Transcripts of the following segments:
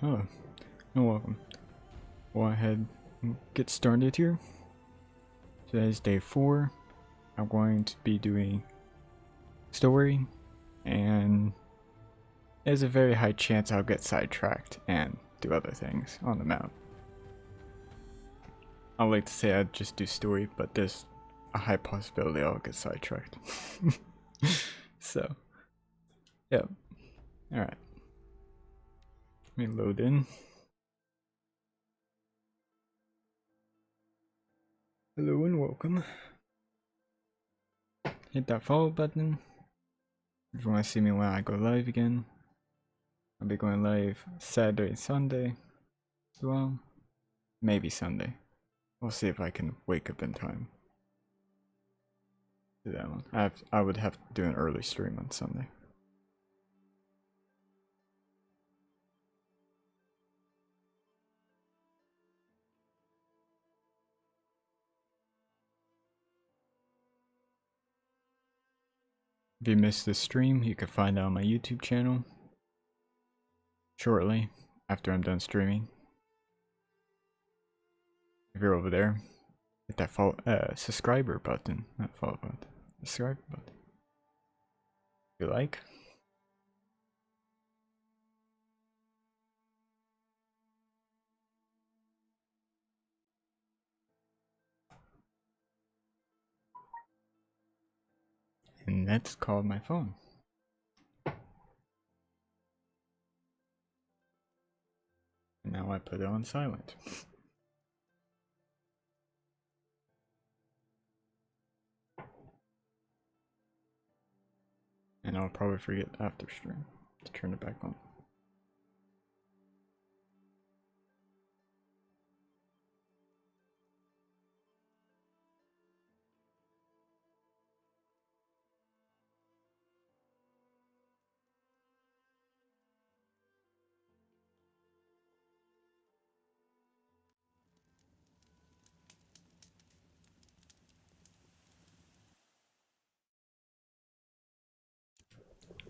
Hello, and welcome. Go ahead and get started here. Today's day 4. I'm going to be doing story, and there's a very high chance I'll get sidetracked and do other things on the map. I like to say I'd just do story, but there's a high possibility I'll get sidetracked. So, yeah. Alright. Let me load in. Hello and welcome. Hit that follow button if you want to see me when I go live again. I'll be going live Saturday and Sunday as well. Maybe Sunday. We'll see if I can wake up in time. Do that one. I would have to do an early stream on Sunday. If you missed this stream, you can find it on my YouTube channel shortly after I'm done streaming. If you're over there, hit that follow, subscriber button, not follow button, subscribe button. If you like. And that's called my phone. And now I put it on silent. And I'll probably forget after stream to turn it back on.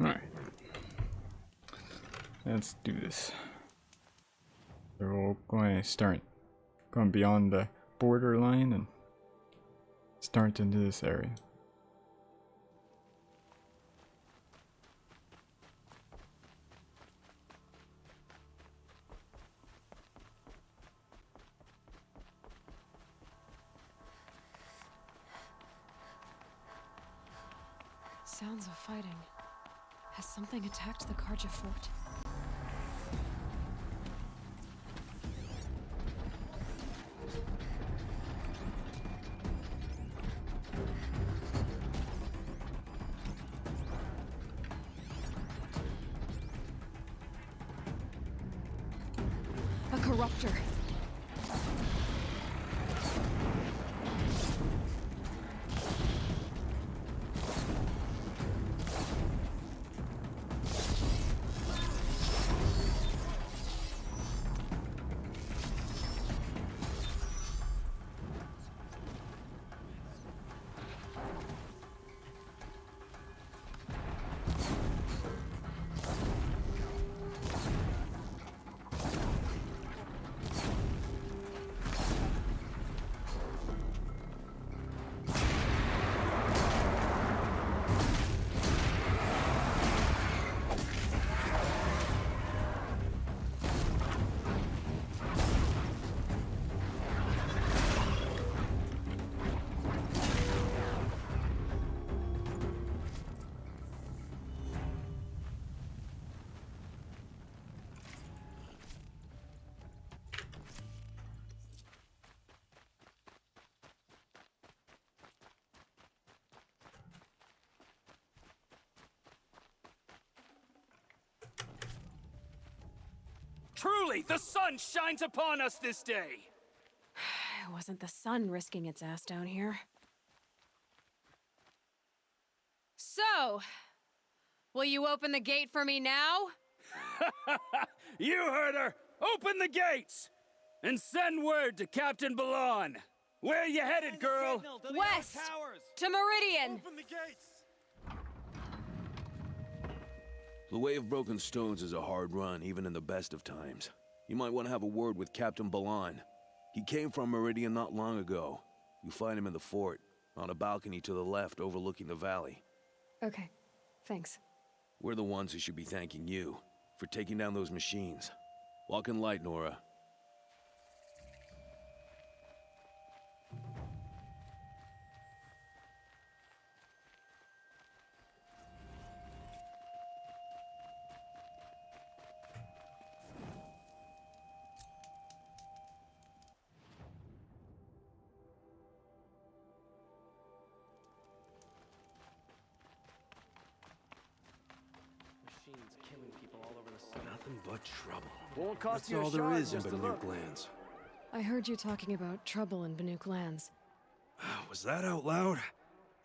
Alright. Let's do this. So we're going to start going beyond the borderline and start into this area. Sounds of fighting. Has something attacked the Karja fort? A corruptor. Truly, the sun shines upon us this day! It wasn't the sun risking its ass down here. So, will you open the gate for me now? You heard her! Open the gates! And send word to Captain Balon! Where you headed, girl? West! To Meridian! Open the gates! The Way of Broken Stones is a hard run, even in the best of times. You might want to have a word with Captain Balan. He came from Meridian not long ago. You find him in the fort, on a balcony to the left overlooking the valley. Okay, thanks. We're the ones who should be thanking you for taking down those machines. Walk in light, Nora. Machines killing people all over the sun. Nothing but trouble. Won't cost That's you a all there shard is in just to Banuk look. lands. I heard you talking about trouble in Banuk lands. Was that out loud?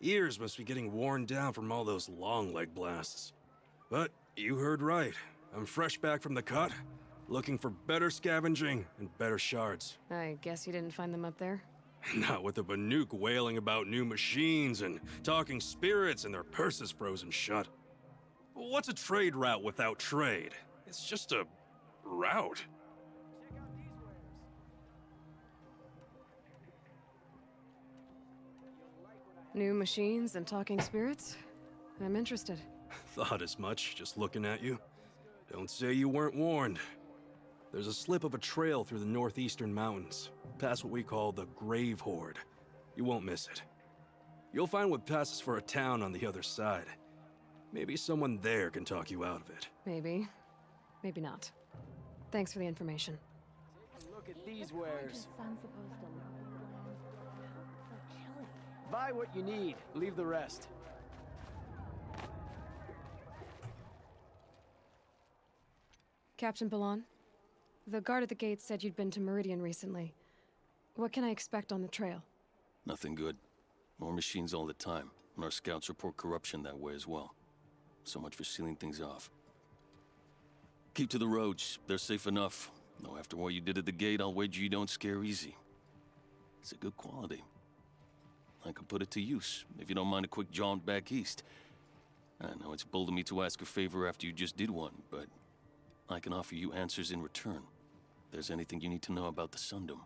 Ears must be getting worn down from all those long leg blasts. But you heard right. I'm fresh back from the cut, looking for better scavenging and better shards. I guess you didn't find them up there? Not with the Banuk wailing about new machines and talking spirits and their purses frozen shut. What's a trade route without trade? It's just a route. New machines and talking spirits? I'm interested. Thought as much, just looking at you. Don't say you weren't warned. There's a slip of a trail through the northeastern mountains, past what we call the Grave Horde. You won't miss it. You'll find what passes for a town on the other side. Maybe someone there can talk you out of it. Maybe. Maybe not. Thanks for the information. Look at these wares. Sun's supposed to look so chilly. Buy what you need, leave the rest. Captain Balan, the guard at the gate said you'd been to Meridian recently. What can I expect on the trail? Nothing good. More machines all the time, and our scouts report corruption that way as well. So much for sealing things off. Keep to the roads. They're safe enough. Though after what you did at the gate, I'll wager you don't scare easy. It's a good quality. I could put it to use, if you don't mind a quick jaunt back east. I know it's bold of me to ask a favor after you just did one, but I can offer you answers in return. If there's anything you need to know about the Sundom.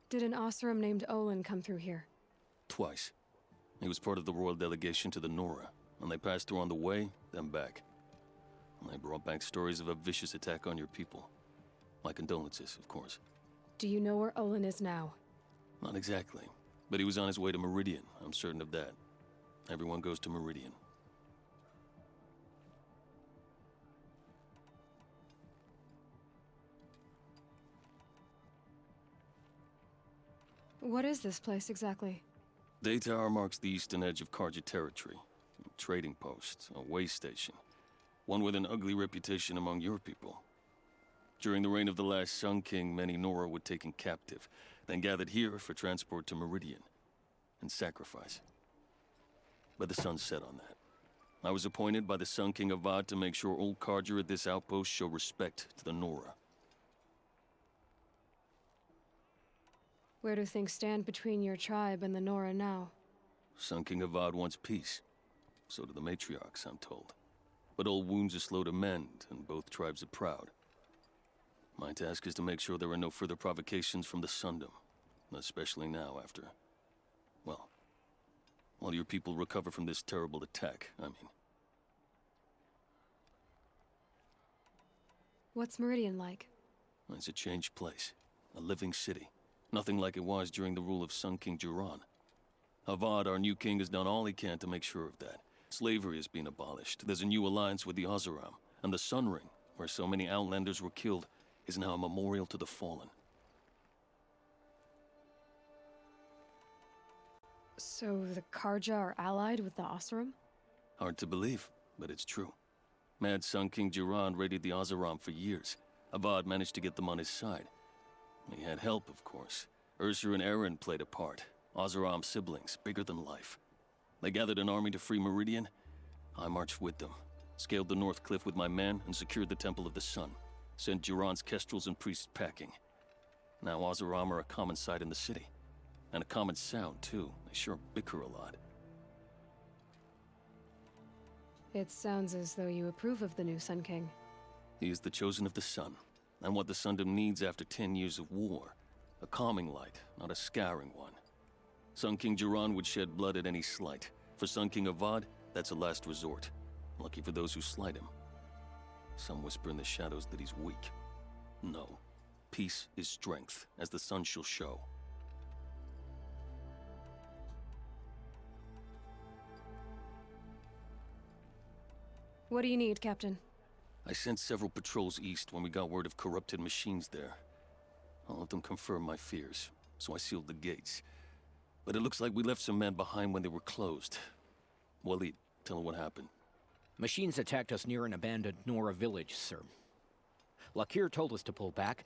Did an Oseram named Olin come through here? Twice. He was part of the royal delegation to the Nora, and they passed through on the way, then back. And they brought back stories of a vicious attack on your people. My condolences, of course. Do you know where Olin is now? Not exactly, but he was on his way to Meridian, I'm certain of that. Everyone goes to Meridian. What is this place exactly? Day Tower marks the eastern edge of Karja territory. A trading post, a way station. One with an ugly reputation among your people. During the reign of the last Sun King, many Nora were taken captive, then gathered here for transport to Meridian, and sacrifice. But the sun set on that. I was appointed by the Sun King Avad to make sure old Karja at this outpost show respect to the Nora. Where do things stand between your tribe and the Nora now? Sun King Avad wants peace. So do the matriarchs, I'm told. But old wounds are slow to mend, and both tribes are proud. My task is to make sure there are no further provocations from the Sundom. Especially now after... well, while your people recover from this terrible attack, I mean. What's Meridian like? It's a changed place. A living city. Nothing like it was during the rule of Sun King Juran. Avad, our new king, has done all he can to make sure of that. Slavery has been abolished. There's a new alliance with the Oseram. And the Sun Ring, where so many Outlanders were killed, is now a memorial to the fallen. So the Karja are allied with the Oseram? Hard to believe, but it's true. Mad Sun King Juran raided the Oseram for years. Avad managed to get them on his side. He had help, of course. Ursur and Eren played a part. Oseram siblings, bigger than life. They gathered an army to free Meridian. I marched with them, scaled the North Cliff with my men, and secured the Temple of the Sun. Sent Juran's kestrels and priests packing. Now Oseram are a common sight in the city. And a common sound, too. They sure bicker a lot. It sounds as though you approve of the new Sun King. He is the chosen of the sun, and what the Sundom needs after 10 years of war. A calming light, not a scouring one. Sun King Jiran would shed blood at any slight. For Sun King Avad, that's a last resort. Lucky for those who slight him. Some whisper in the shadows that he's weak. No. Peace is strength, as the sun shall show. What do you need, Captain? I sent several patrols east when we got word of corrupted machines there. All of them confirmed my fears, so I sealed the gates. But it looks like we left some men behind when they were closed. Walid, tell her what happened. Machines attacked us near an abandoned Nora village, sir. Lakir told us to pull back.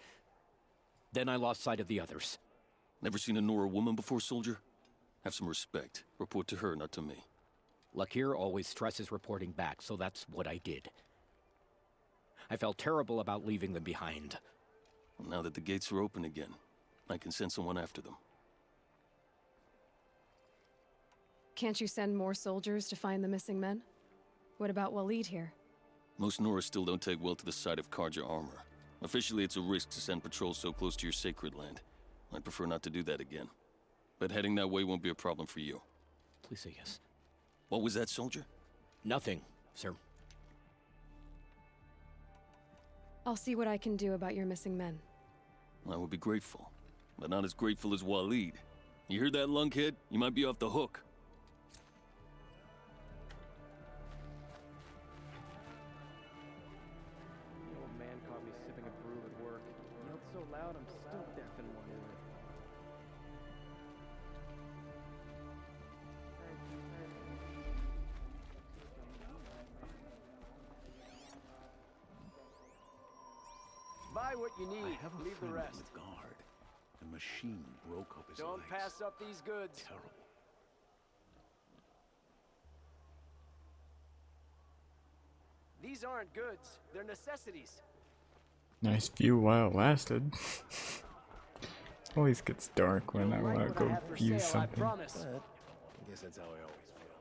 Then I lost sight of the others. Never seen a Nora woman before, soldier? Have some respect. Report to her, not to me. Lakir always stresses reporting back, so that's what I did. I felt terrible about leaving them behind. Well, now that the gates are open again, I can send someone after them. Can't you send more soldiers to find the missing men? What about Walid here? Most Nora still don't take well to the sight of Karja armor. Officially, it's a risk to send patrols so close to your sacred land. I'd prefer not to do that again. But heading that way won't be a problem for you. Please say yes. What was that, soldier? Nothing, sir. I'll see what I can do about your missing men. I would be grateful, but not as grateful as Walid. You hear that, lunkhead? You might be off the hook. The old man caught me sipping a brew at work. He yelled so loud I'm still deaf in one ear. Buy what you need, I have a leave the friend rest. on the guard. The machine broke up his Don't legs. pass up these goods. Terrible. These aren't goods, they're necessities. Nice view while it lasted. Always gets dark when I want to go view something. I promise. But I guess that's how I always feel.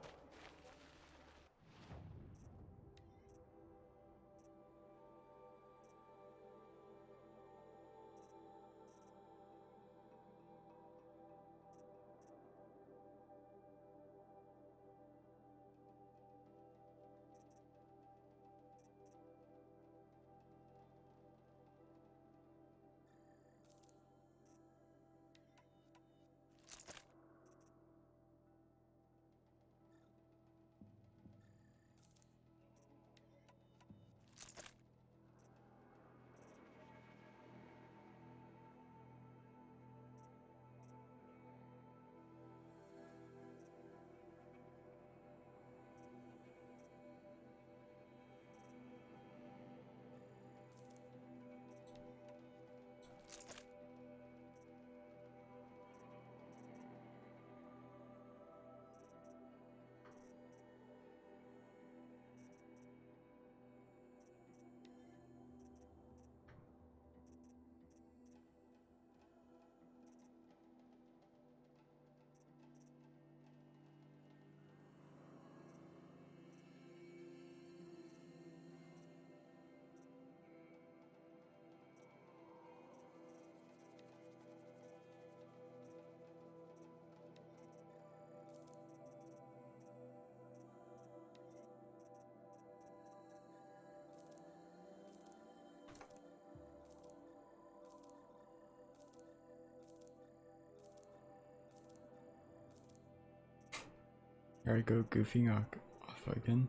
Here I go goofing off again.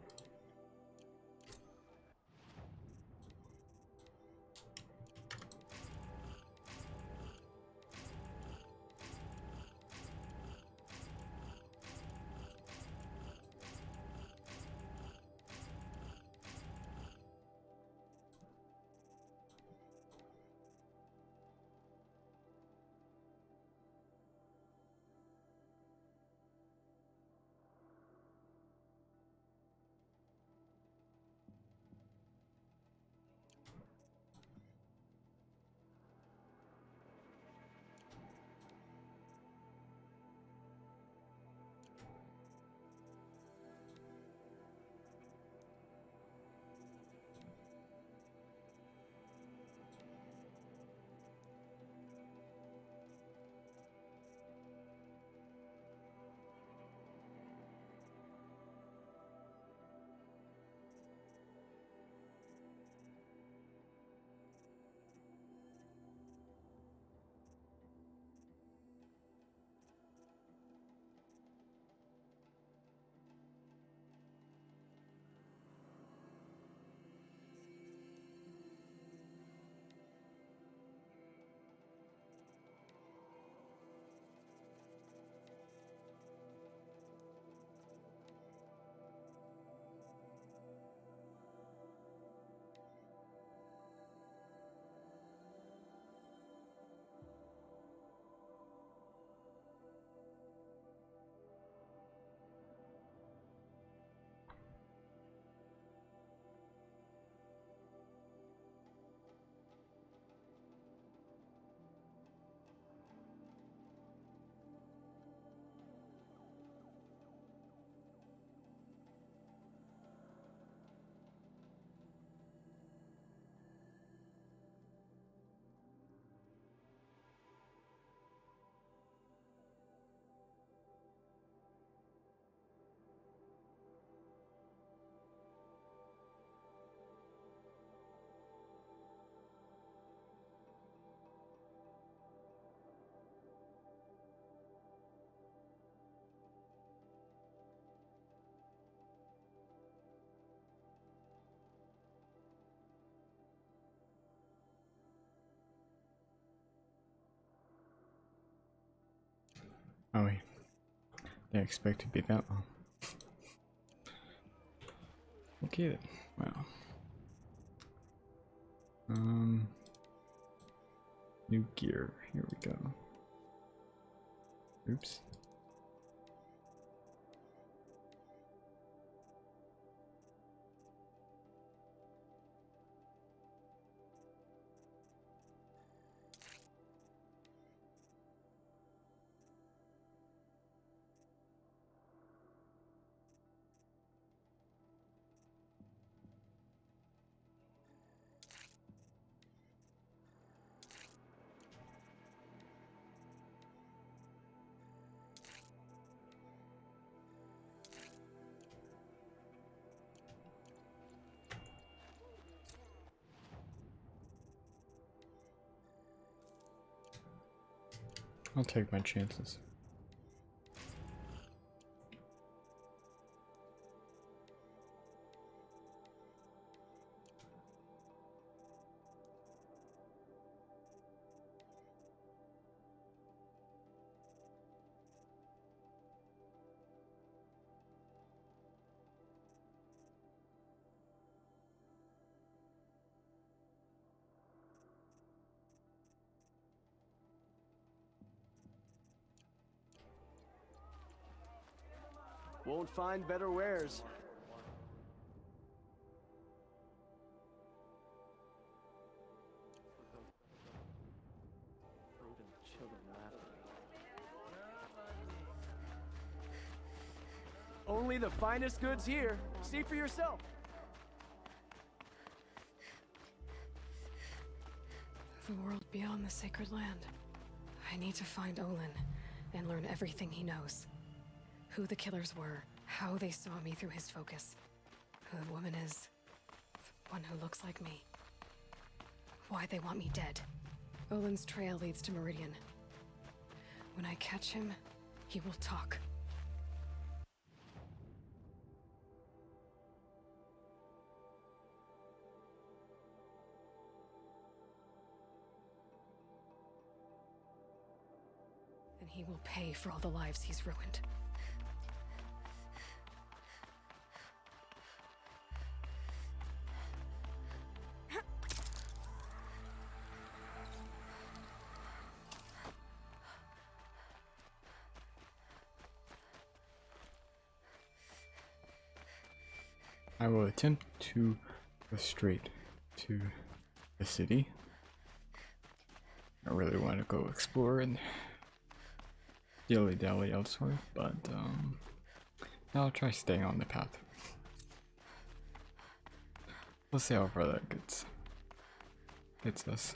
Oh wait, didn't expect to be that long. Okay then. Wow. New gear. Here we go. Oops. I'll take my chances. Won't find better wares. Fruit and children laugh at me. Only the finest goods here. See for yourself. The world beyond the sacred land. I need to find Olin and learn everything he knows. Who the killers were, how they saw me through his focus, who the woman is, the one who looks like me, why they want me dead. Olin's trail leads to Meridian. When I catch him, he will talk. And he will pay for all the lives he's ruined. I will attempt to go straight to the city. I really want to go explore and dilly-dally elsewhere, but I'll try staying on the path. We'll see how far that gets us.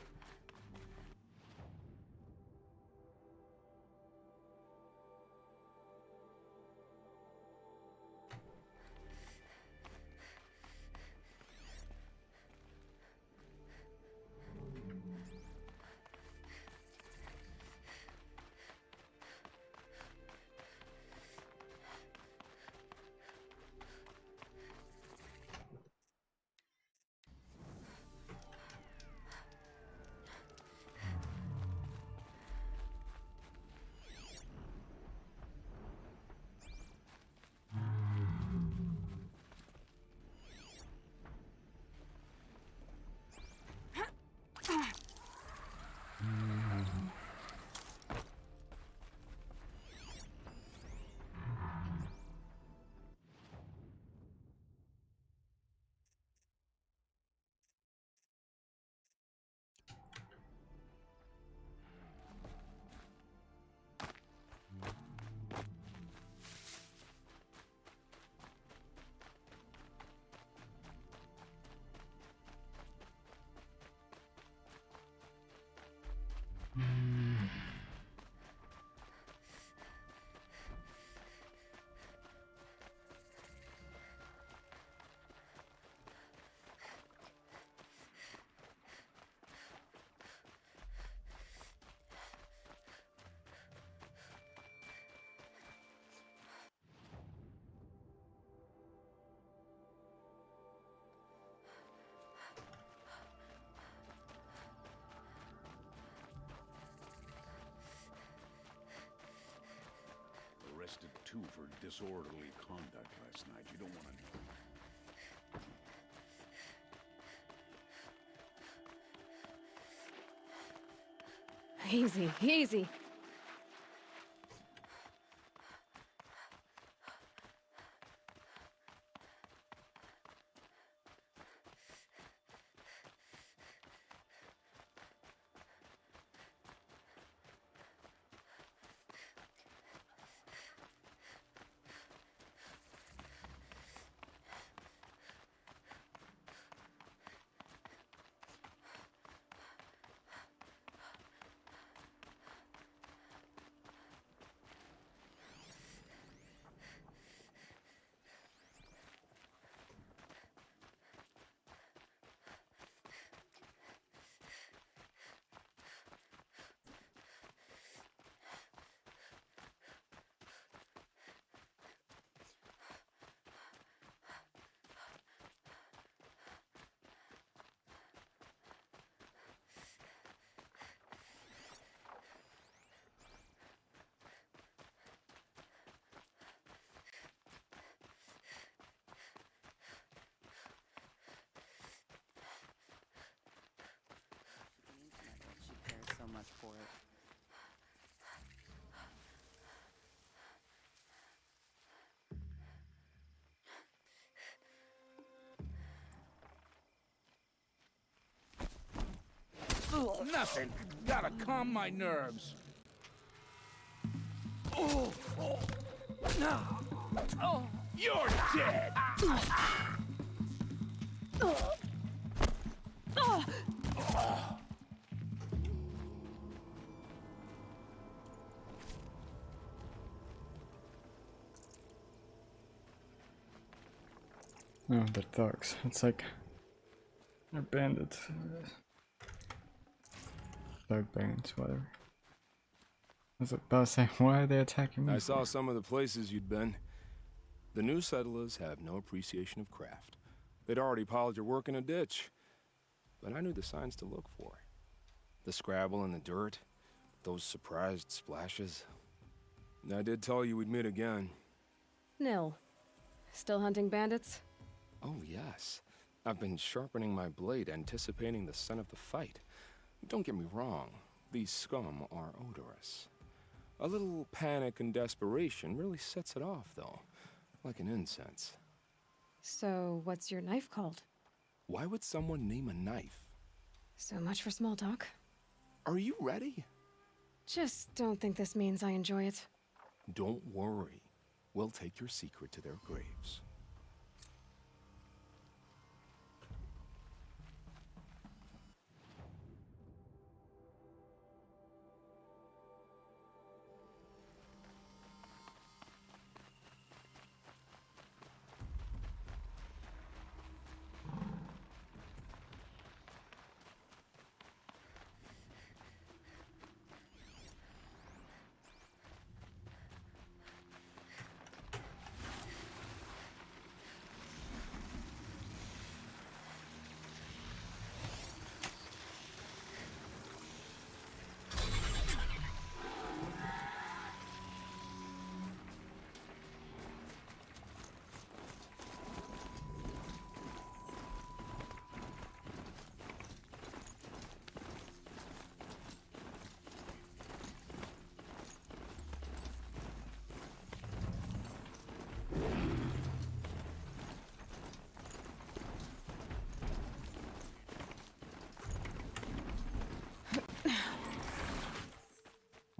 arrested too for disorderly conduct last night. You don't want to know. Easy, easy. She cares so much for it. Nothing. Gotta calm my nerves. Oh, oh. No. Oh, you're dead. Oh, they're thugs. It's like they're bandits. Thug bandits, whatever. I was about to say, why are they attacking me? I saw some of the places you'd been. The new settlers have no appreciation of craft. They'd already piled your work in a ditch. But I knew the signs to look for. The scrabble in the dirt, those surprised splashes. And I did tell you we'd meet again. Nil. Still hunting bandits? Oh, yes. I've been sharpening my blade, anticipating the scent of the fight. Don't get me wrong. These scum are odorous. A little panic and desperation really sets it off, though. Like an incense. So, what's your knife called? Why would someone name a knife? So much for small talk. Are you ready? Just don't think this means I enjoy it. Don't worry. We'll take your secret to their graves.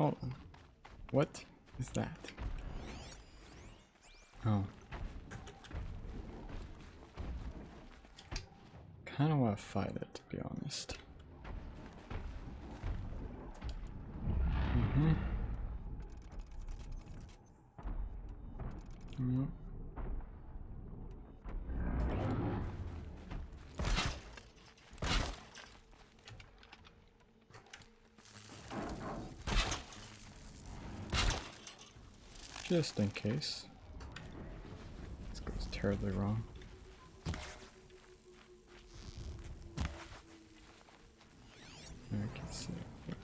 Oh, what is that? Oh. Kinda wanna fight it, to be honest. Yep. Just in case. This goes terribly wrong. I can see it.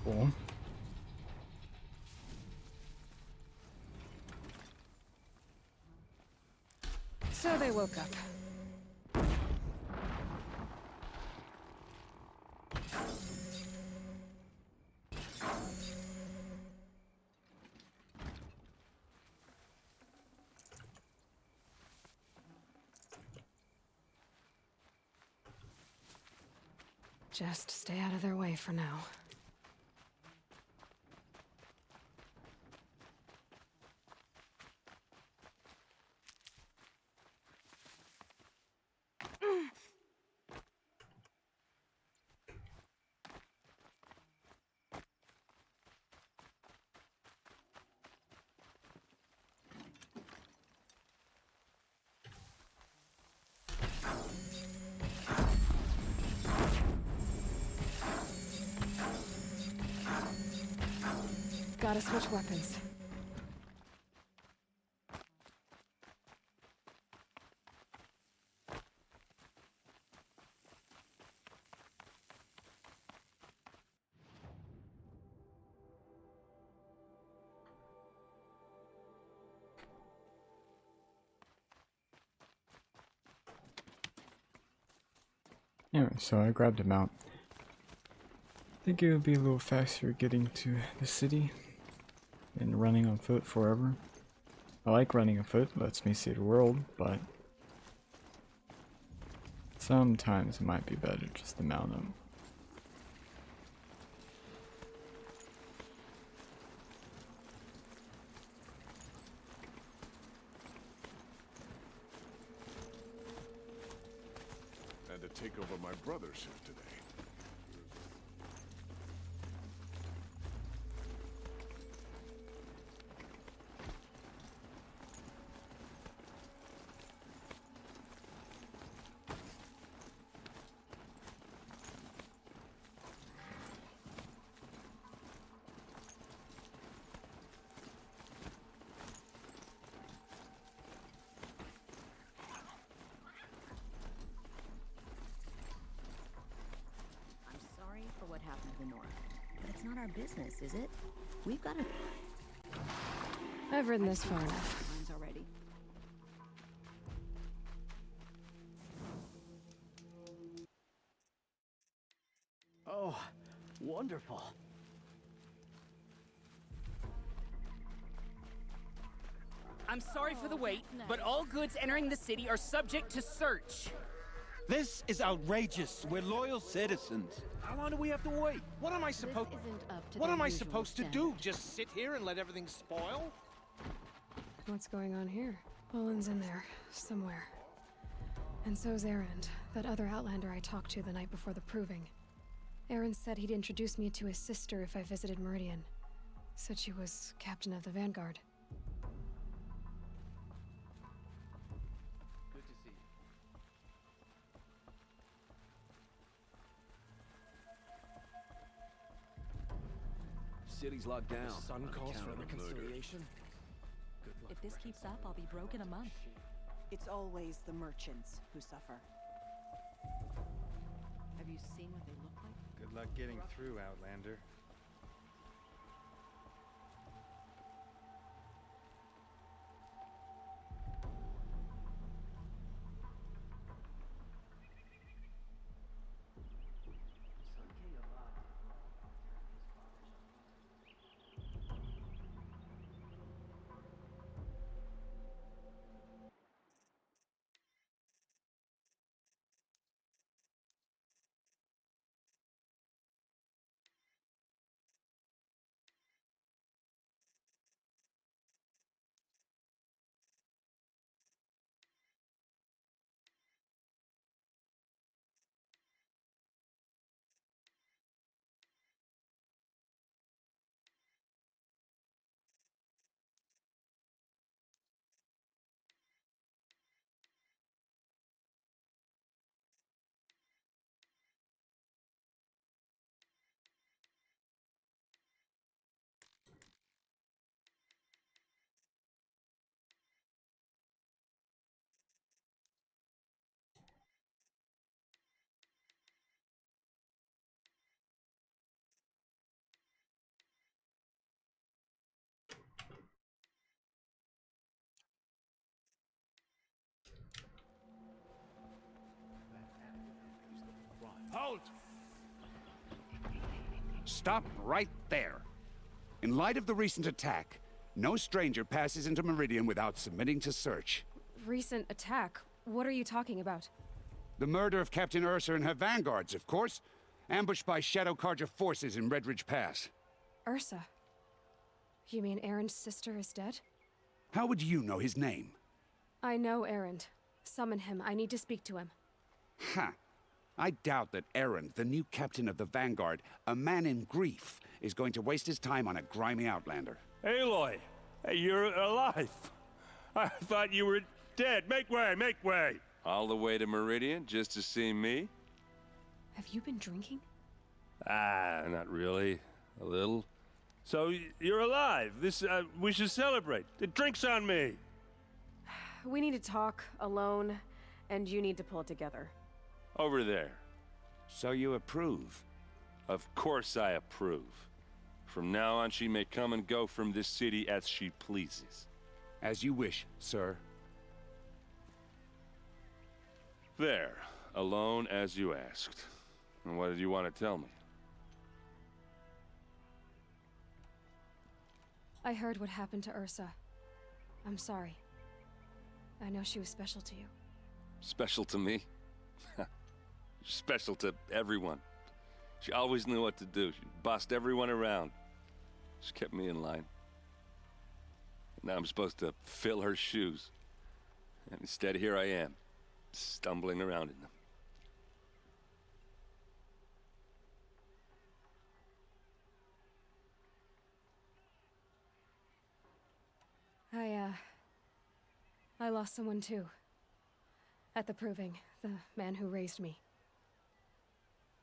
Cool. So they woke up. Just stay out of their way for now. Gotta switch weapons. Anyway, so I grabbed a mount. I think it would be a little faster getting to the city than running on foot forever. I like running on foot, lets me see the world, but sometimes it might be better just to mount them. Had to take over my brother's shift today. For what happened to the North. But it's not our business, is it? We've got to... I've ridden this far enough. Mine's already. Oh, wonderful. I'm sorry for the wait, but all goods entering the city are subject to search. This is outrageous. We're loyal citizens. How long do we have to wait? What am I supposed to do? Just sit here and let everything spoil? What's going on here? Olin's in there, somewhere. And so's Erend, that other Outlander I talked to the night before the proving. Erend said he'd introduce me to his sister if I visited Meridian. Said she was captain of the Vanguard. Good to see you. City's locked down. The sun on calls account for of the murder. reconciliation. Good luck. If this keeps up, I'll be broke in a month. It's always the merchants who suffer. Have you seen what they look like? Good luck getting through, Outlander. Halt! Stop right there. In light of the recent attack, no stranger passes into Meridian without submitting to search. Recent attack? What are you talking about? The murder of Captain Ursa and her vanguards, of course. Ambushed by Shadow Carja forces in Redridge Pass. Ursa? You mean Aaron's sister is dead? How would you know his name? I know Aaron. Summon him. I need to speak to him. Ha! I doubt that Aaron, the new captain of the Vanguard, a man in grief, is going to waste his time on a grimy outlander. Aloy! Hey, you're alive! I thought you were dead. Make way, make way! All the way to Meridian just to see me? Have you been drinking? Ah, not really. A little. So, you're alive. We should celebrate. The drink's on me. We need to talk, alone, and you need to pull it together. Over there. So you approve? Of course I approve. From now on, she may come and go from this city as she pleases. As you wish, sir. There. Alone as you asked. And what did you want to tell me? I heard what happened to Ursa. I'm sorry. I know she was special to you. Special to me? Special to everyone. She always knew what to do. She bossed everyone around. She kept me in line. Now I'm supposed to fill her shoes. And instead, here I am, stumbling around in them. I lost someone too. At the Proving, the man who raised me.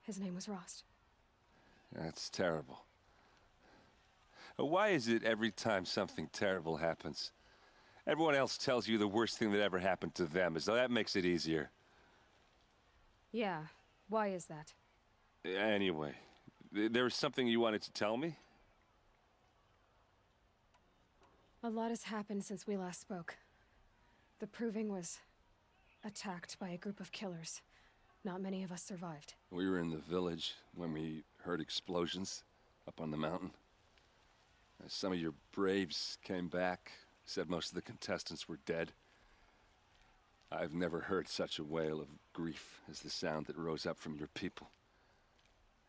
His name was Rost. That's terrible. Why is it every time something terrible happens, everyone else tells you the worst thing that ever happened to them, as though that makes it easier? Yeah, why is that? Anyway, there was something you wanted to tell me? A lot has happened since we last spoke. The Proving was attacked by a group of killers. Not many of us survived. We were in the village when we heard explosions up on the mountain. Some of your braves came back, said most of the contestants were dead. I've never heard such a wail of grief as the sound that rose up from your people.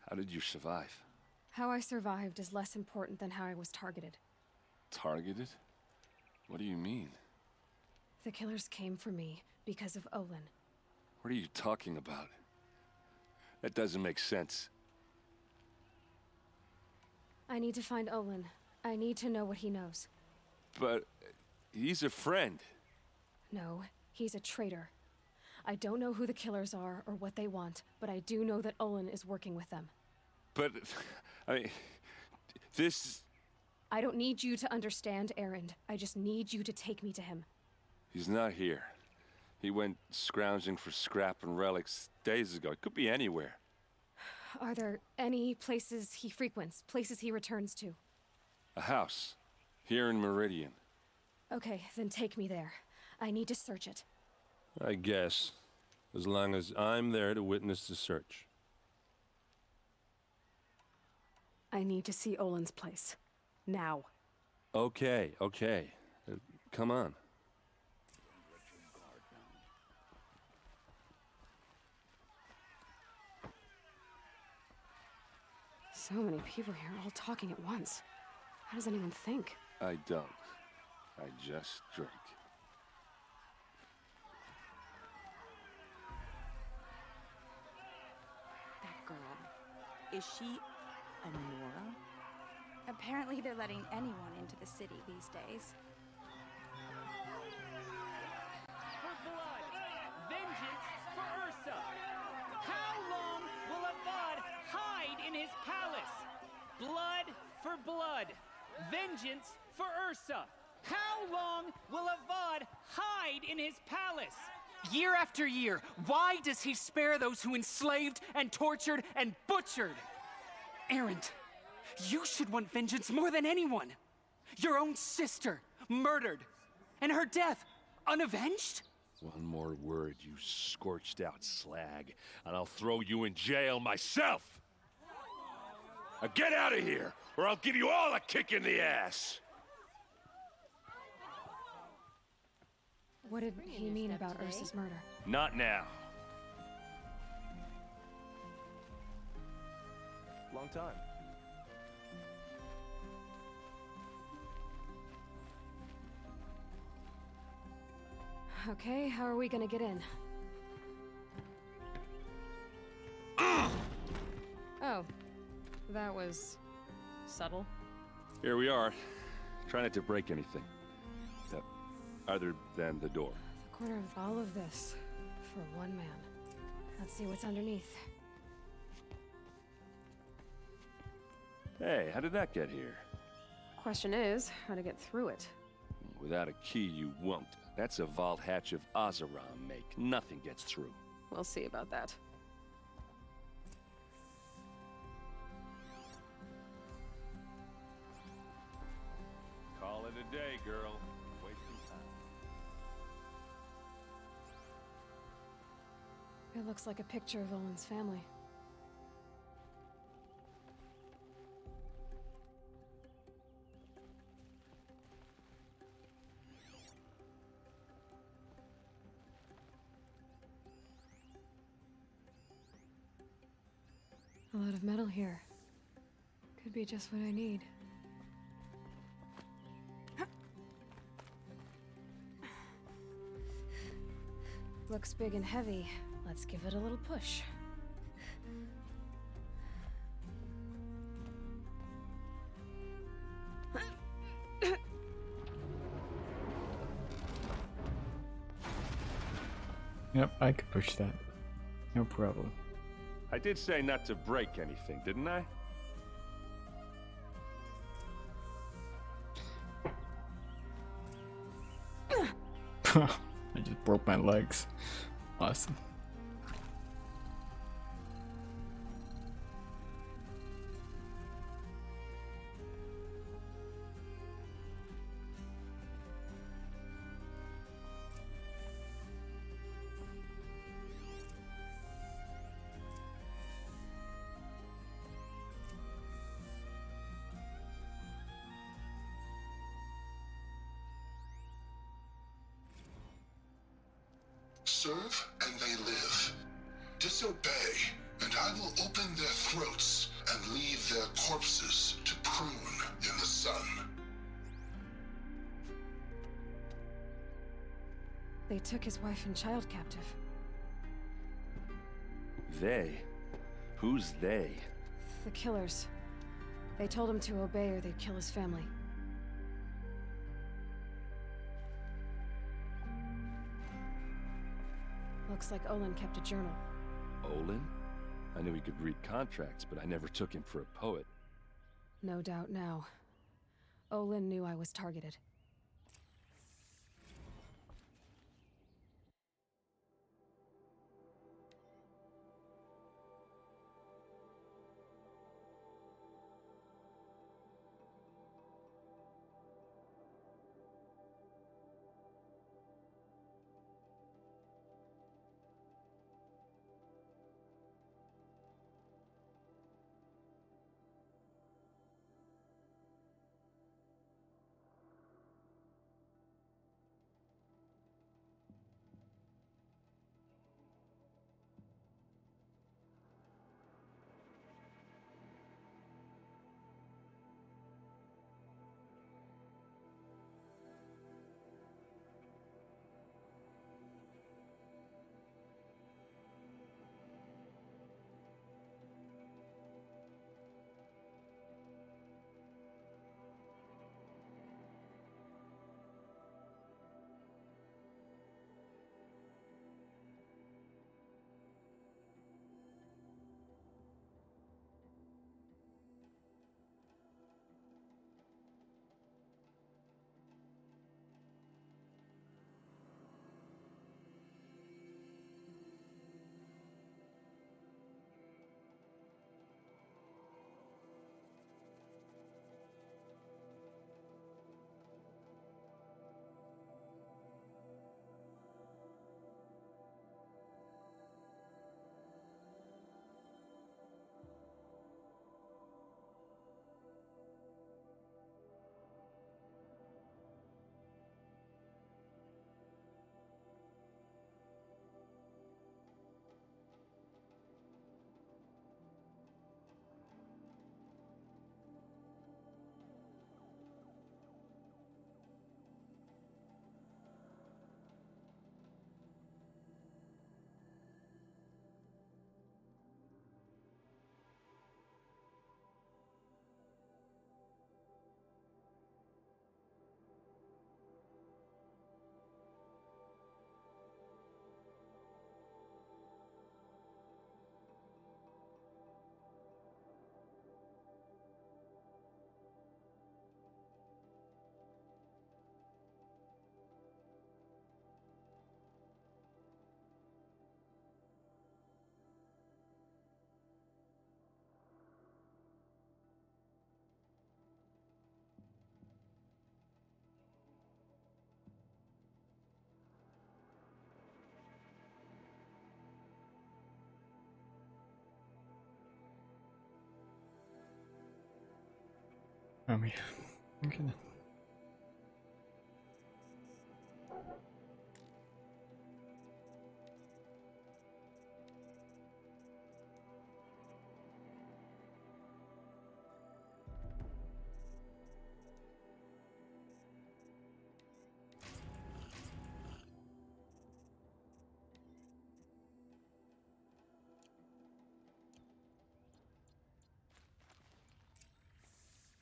How did you survive? How I survived is less important than how I was targeted. Targeted? What do you mean? The killers came for me because of Olin. What are you talking about? That doesn't make sense. I need to find Olin. I need to know what he knows. But he's a friend. No, he's a traitor. I don't know who the killers are or what they want, but I do know that Olin is working with them. But, I mean, this... I don't need you to understand, Erend. I just need you to take me to him. He's not here. He went scrounging for scrap and relics days ago. It could be anywhere. Are there any places he frequents, places he returns to? A house. Here in Meridian. Okay, then take me there. I need to search it. I guess. As long as I'm there to witness the search. I need to see Olin's place. Now. Okay. Come on. So many people here, all talking at once. How does anyone think? I don't. I just drink. That girl. Is she a Nora? Apparently they're letting anyone into the city these days. For blood! Vengeance for Ursa! How long will Avad hide in his palace? Blood for blood! Vengeance for Ursa! How long will Avad hide in his palace? Year after year, why does he spare those who enslaved and tortured and butchered? Erend, you should want vengeance more than anyone. Your own sister, murdered, and her death, unavenged? One more word, you scorched out slag, and I'll throw you in jail myself! Now get out of here, or I'll give you all a kick in the ass! What did he mean about Ursa's murder? Not now. Long time. Okay, how are we gonna get in? Oh, that was subtle. Here we are. Try not to break anything. Other than the door. The corner of all of this for one man. Let's see what's underneath. Hey, how did that get here? Question is, how to get through it. Without a key, you won't. That's a vault hatch of Azeram make. Nothing gets through. We'll see about that. Call it a day, girl. Wasting time. It looks like a picture of Olin's family. A lot of metal here. Could be just what I need. Looks big and heavy. Let's give it a little push. Yep, I could push that. No problem. I did say not to break anything, didn't I? I just broke my legs. Awesome. Serve and they live. Disobey, and I will open their throats and leave their corpses to prune in the sun. They took his wife and child captive. They? Who's they? The killers. They told him to obey or they'd kill his family. Looks like Olin kept a journal. Olin? I knew he could read contracts, but I never took him for a poet. No doubt now. Olin knew I was targeted. Oh yeah. Okay.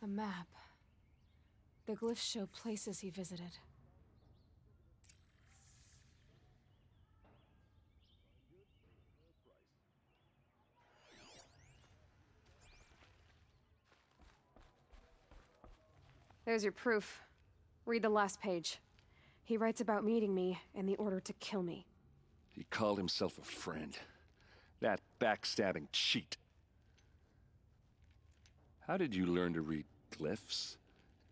A map. The glyphs show places he visited. There's your proof. Read the last page. He writes about meeting me and the order to kill me. He called himself a friend. That backstabbing cheat. How did you learn to read glyphs?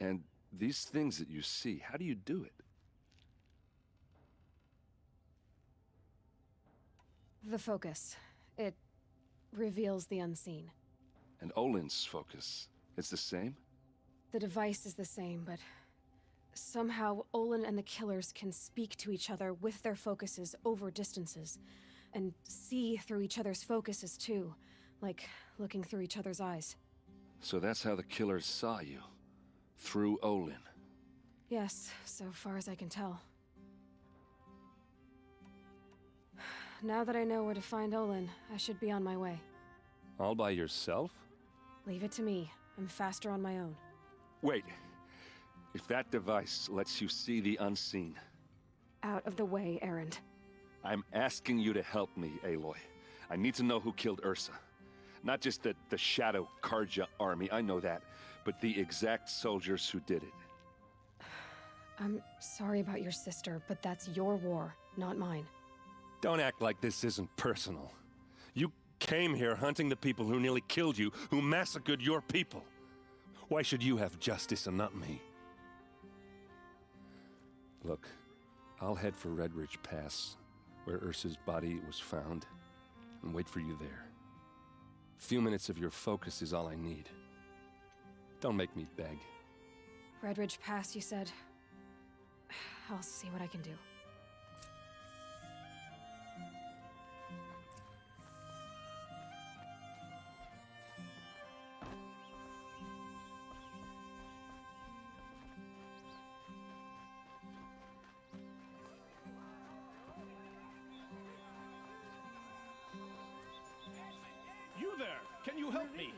And these things that you see, how do you do it? The focus. It reveals the unseen. And Olin's focus, it's the same? The device is the same, but somehow Olin and the killers can speak to each other with their focuses over distances, and see through each other's focuses too, like looking through each other's eyes. So that's how the killers saw you, through Olin. Yes, so far as I can tell. Now that I know where to find Olin, I should be on my way. All by yourself? Leave it to me. I'm faster on my own. Wait. If that device lets you see the unseen... Out of the way, Erend. I'm asking you to help me, Aloy. I need to know who killed Ursa. Not just the Shadow Karja army, I know that, but the exact soldiers who did it. I'm sorry about your sister, but that's your war, not mine. Don't act like this isn't personal. You came here hunting the people who nearly killed you, who massacred your people. Why should you have justice and not me? Look, I'll head for Red Ridge Pass, where Ursa's body was found, and wait for you there. A few minutes of your focus is all I need. Don't make me beg. Red Ridge Pass, you said? I'll see what I can do. You there! Can you help me?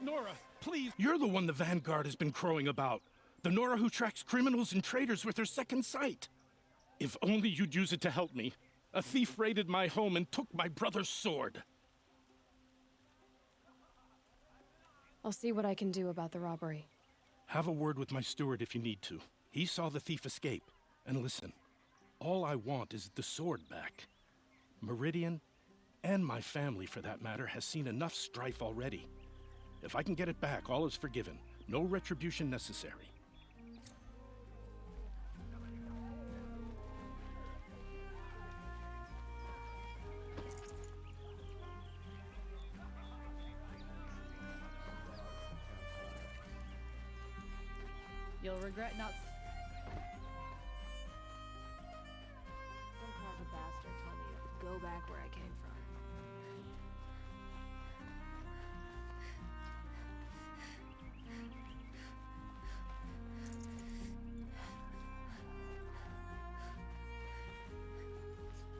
Nora, please! You're the one the Vanguard has been crowing about. The Nora who tracks criminals and traitors with her second sight. If only you'd use it to help me. A thief raided my home and took my brother's sword. I'll see what I can do about the robbery. Have a word with my steward if you need to. He saw the thief escape. And listen, all I want is the sword back. Meridian, and my family for that matter, has seen enough strife already. If I can get it back, all is forgiven. No retribution necessary. You'll regret not... Some Karja bastard told me to go back where I came from.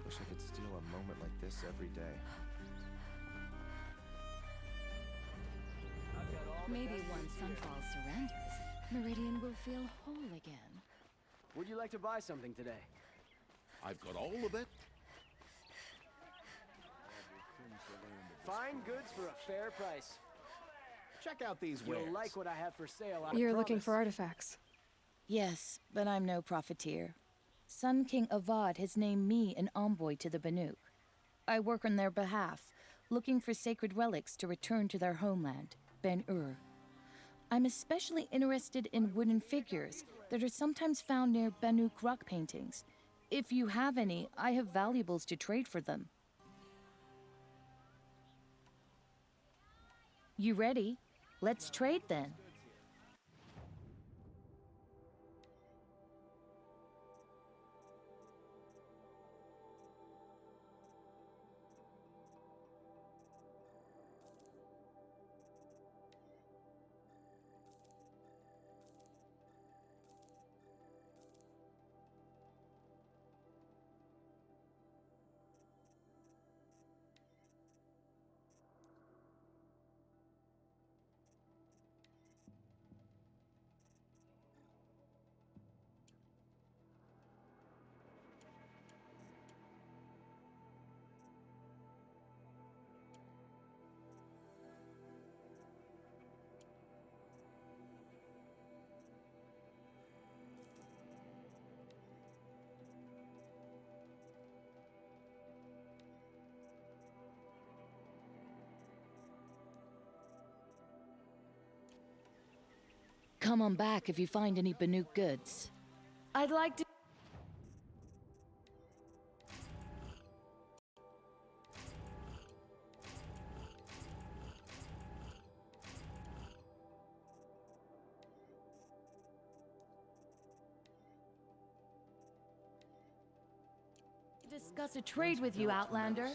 Wish I could steal a moment like this every day. Maybe once Sunfall surrenders, Meridian will feel whole again. Would you like to buy something today? I've got all of it. Fine goods for a fair price. Check out these wares. You'll like what I have for sale. You're looking for artifacts. Yes, but I'm no profiteer. Sun King Avad has named me an envoy to the Banuk. I work on their behalf, looking for sacred relics to return to their homeland, Ben-Ur. I'm especially interested in wooden figures that are sometimes found near Banuk rock paintings. If you have any, I have valuables to trade for them. You ready? Let's trade then. come on back if you find any Banuk goods. I'd like to... discuss a trade with you, Outlander.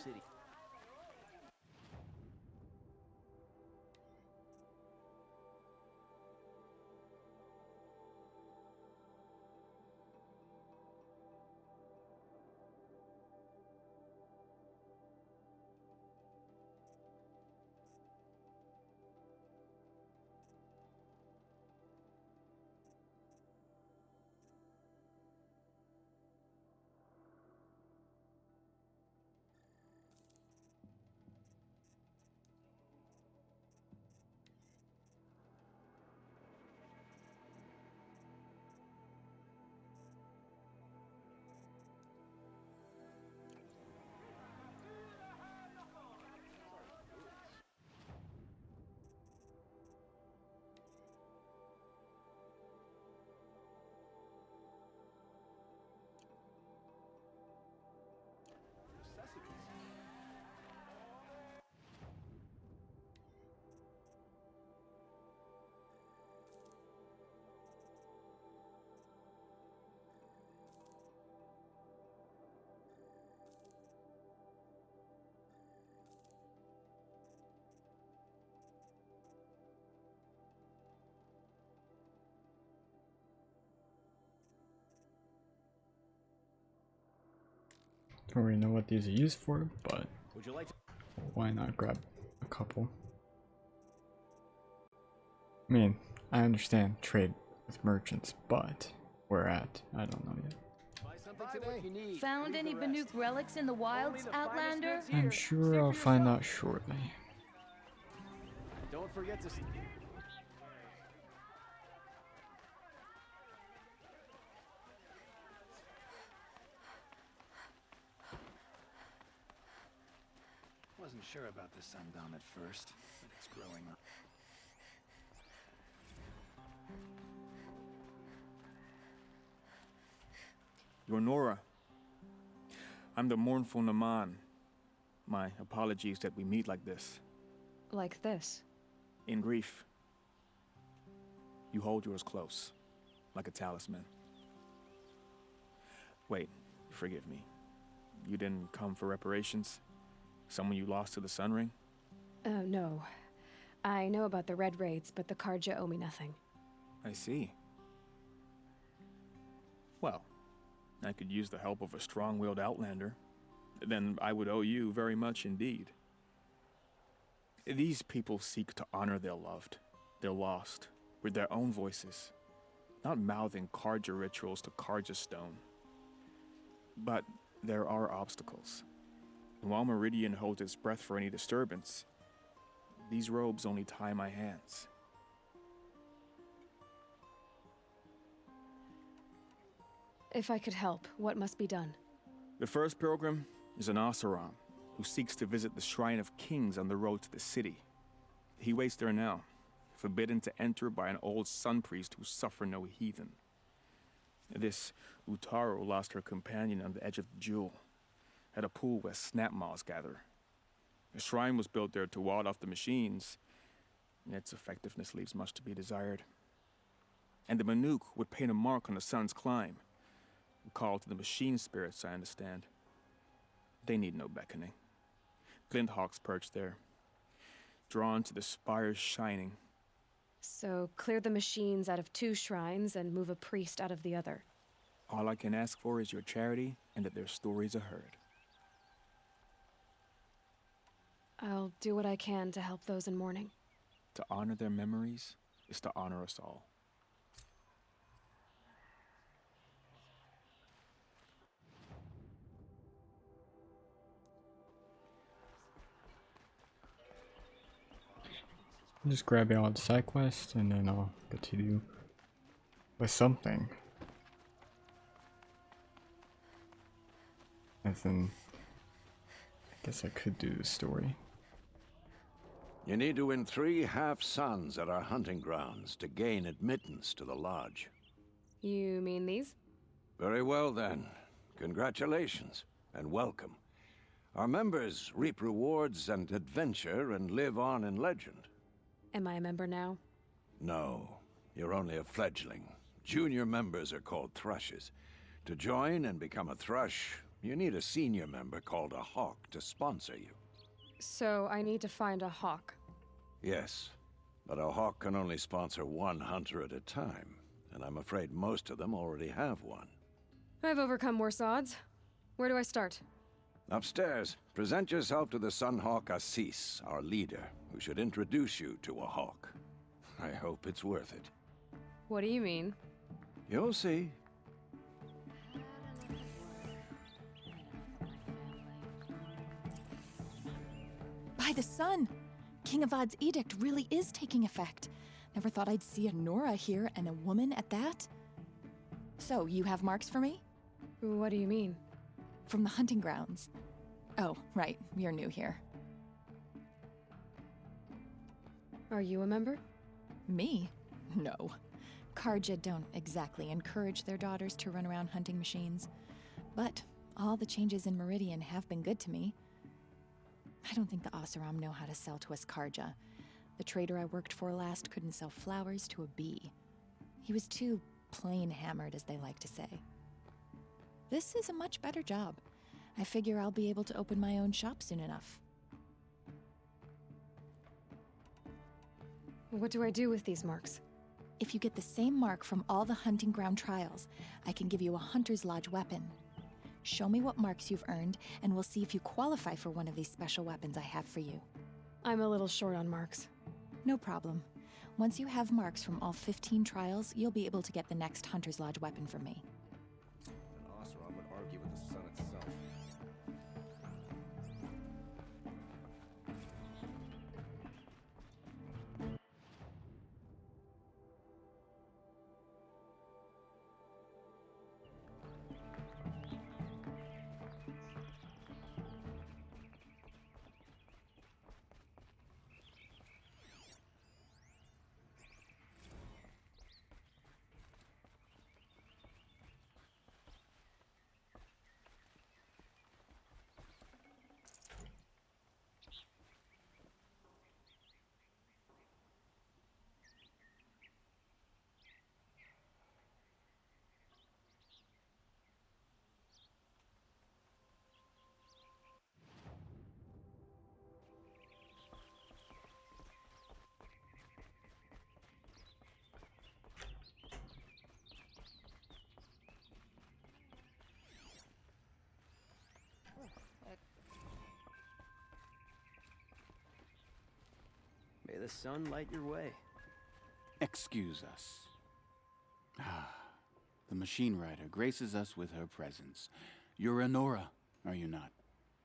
Don't really know what these are used for, but Would you like to why not grab a couple? I mean, I understand trade with merchants, but where at? I don't know yet. Found any Banuk relics in the wilds, Outlander? I'm sure I'll find out shortly. Don't forget to... Wasn't sure about the sundown at first, but it's growing up. You're Nora. I'm the mournful Naman. My apologies that we meet like this. Like this? In grief. You hold yours close, like a talisman. Wait, forgive me. You didn't come for reparations? Someone you lost to the Sun Ring? No. I know about the Red Raids, but the Karja owe me nothing. I see. Well, I could use the help of a strong-willed outlander. Then I would owe you very much indeed. These people seek to honor their loved, their lost, with their own voices, not mouthing Karja rituals to Karja stone. But there are obstacles. And while Meridian holds its breath for any disturbance, these robes only tie my hands. If I could help, what must be done? The first pilgrim is an Oseram who seeks to visit the Shrine of Kings on the road to the city. He waits there now, forbidden to enter by an old sun priest who suffered no heathen. This Utaru lost her companion on the edge of the jewel, at a pool where snap moths gather. A shrine was built there to ward off the machines, and its effectiveness leaves much to be desired. And the Banuk would paint a mark on the sun's climb, a call to the machine spirits, I understand. They need no beckoning. Glinthawks perch there, drawn to the spires shining. So clear the machines out of 2 shrines and move a priest out of the other. All I can ask for is your charity and that their stories are heard. I'll do what I can to help those in mourning. To honor their memories is to honor us all. I'll just grab all the side quests and then I'll get to do with something. As in, I guess I could do the story. You need to win 3 half-suns at our hunting grounds to gain admittance to the lodge. You mean these? Very well, then. Congratulations, and welcome. Our members reap rewards and adventure and live on in legend. Am I a member now? No, you're only a fledgling. Junior members are called thrushes. To join and become a thrush, you need a senior member called a hawk to sponsor you. So I need to find a hawk. Yes, but a hawk can only sponsor 1 hunter at a time, and I'm afraid most of them already have one. I've overcome worse odds. Where do I start? Upstairs, present yourself to the Sunhawk Assis, our leader, who should introduce you to a hawk. I hope it's worth it. What do you mean? You'll see. By the sun! King Avad's edict really is taking effect. Never thought I'd see a Nora here, and a woman at that. So, you have marks for me? What do you mean? From the hunting grounds. Oh, right, you're new here. Are you a member? Me? No. Karja don't exactly encourage their daughters to run around hunting machines. But all the changes in Meridian have been good to me. I don't think the Oseram know how to sell to us Karja. The trader I worked for last couldn't sell flowers to a bee. He was too plain-hammered, as they like to say. This is a much better job. I figure I'll be able to open my own shop soon enough. What do I do with these marks? If you get the same mark from all the hunting ground trials, I can give you a Hunter's Lodge weapon. Show me what marks you've earned, and we'll see if you qualify for one of these special weapons I have for you. I'm a little short on marks. No problem. Once you have marks from all 15 trials, you'll be able to get the next Hunter's Lodge weapon from me. An Oseram would argue with the sun itself. May the sun light your way. Excuse us. The machine rider graces us with her presence. You're a Nora, are you not?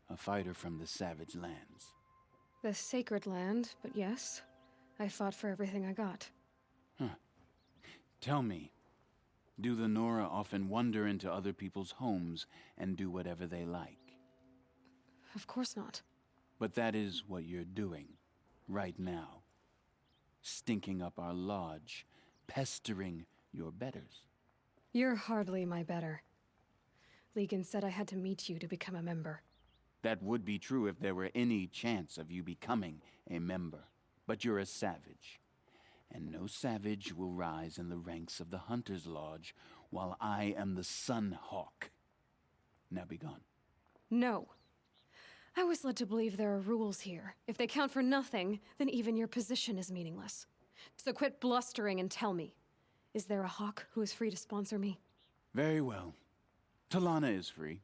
A fighter from the Savage Lands. The Sacred Land, but yes. I fought for everything I got. Tell me, do the Nora often wander into other people's homes and do whatever they like? Of course not. But that is what you're doing, right now. Stinking up our lodge, pestering your betters. You're hardly my better. Legan said I had to meet you to become a member. That would be true if there were any chance of you becoming a member. But you're a savage. And no savage will rise in the ranks of the Hunter's Lodge while I am the Sun Hawk. Now be gone. No. I was led to believe there are rules here. If they count for nothing, then even your position is meaningless. So quit blustering and tell me, is there a hawk who is free to sponsor me? Very well. Talana is free.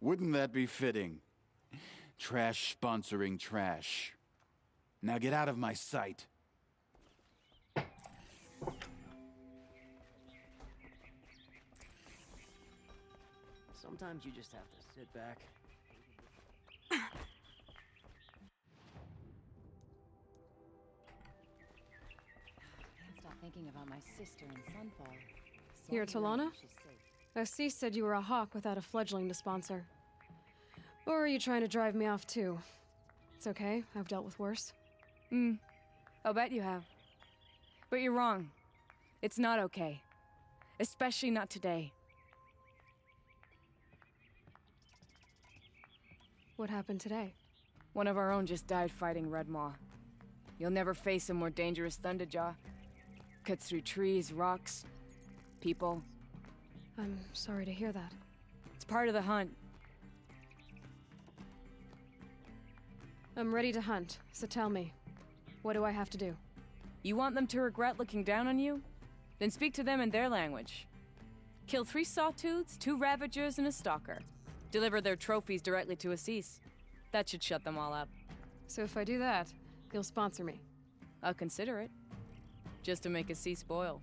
Wouldn't that be fitting? Trash sponsoring trash. Now get out of my sight. Sometimes you just have to sit back. Can't stop thinking about my sister and Sunfall. You're Talana? Assis said you were a hawk without a fledgling to sponsor. Or are you trying to drive me off too? It's okay. I've dealt with worse. I'll bet you have. But you're wrong. It's not okay. Especially not today. What happened today? One of our own just died fighting Red Maw. You'll never face a more dangerous Thunderjaw. Cuts through trees, rocks, people. I'm sorry to hear that. It's part of the hunt. I'm ready to hunt, so tell me, what do I have to do? You want them to regret looking down on you? Then speak to them in their language. Kill 3 Sawtooths, 2 Ravagers, and a Stalker. Deliver their trophies directly to Assis. That should shut them all up. So if I do that, you'll sponsor me? I'll consider it. Just to make Assis spoil.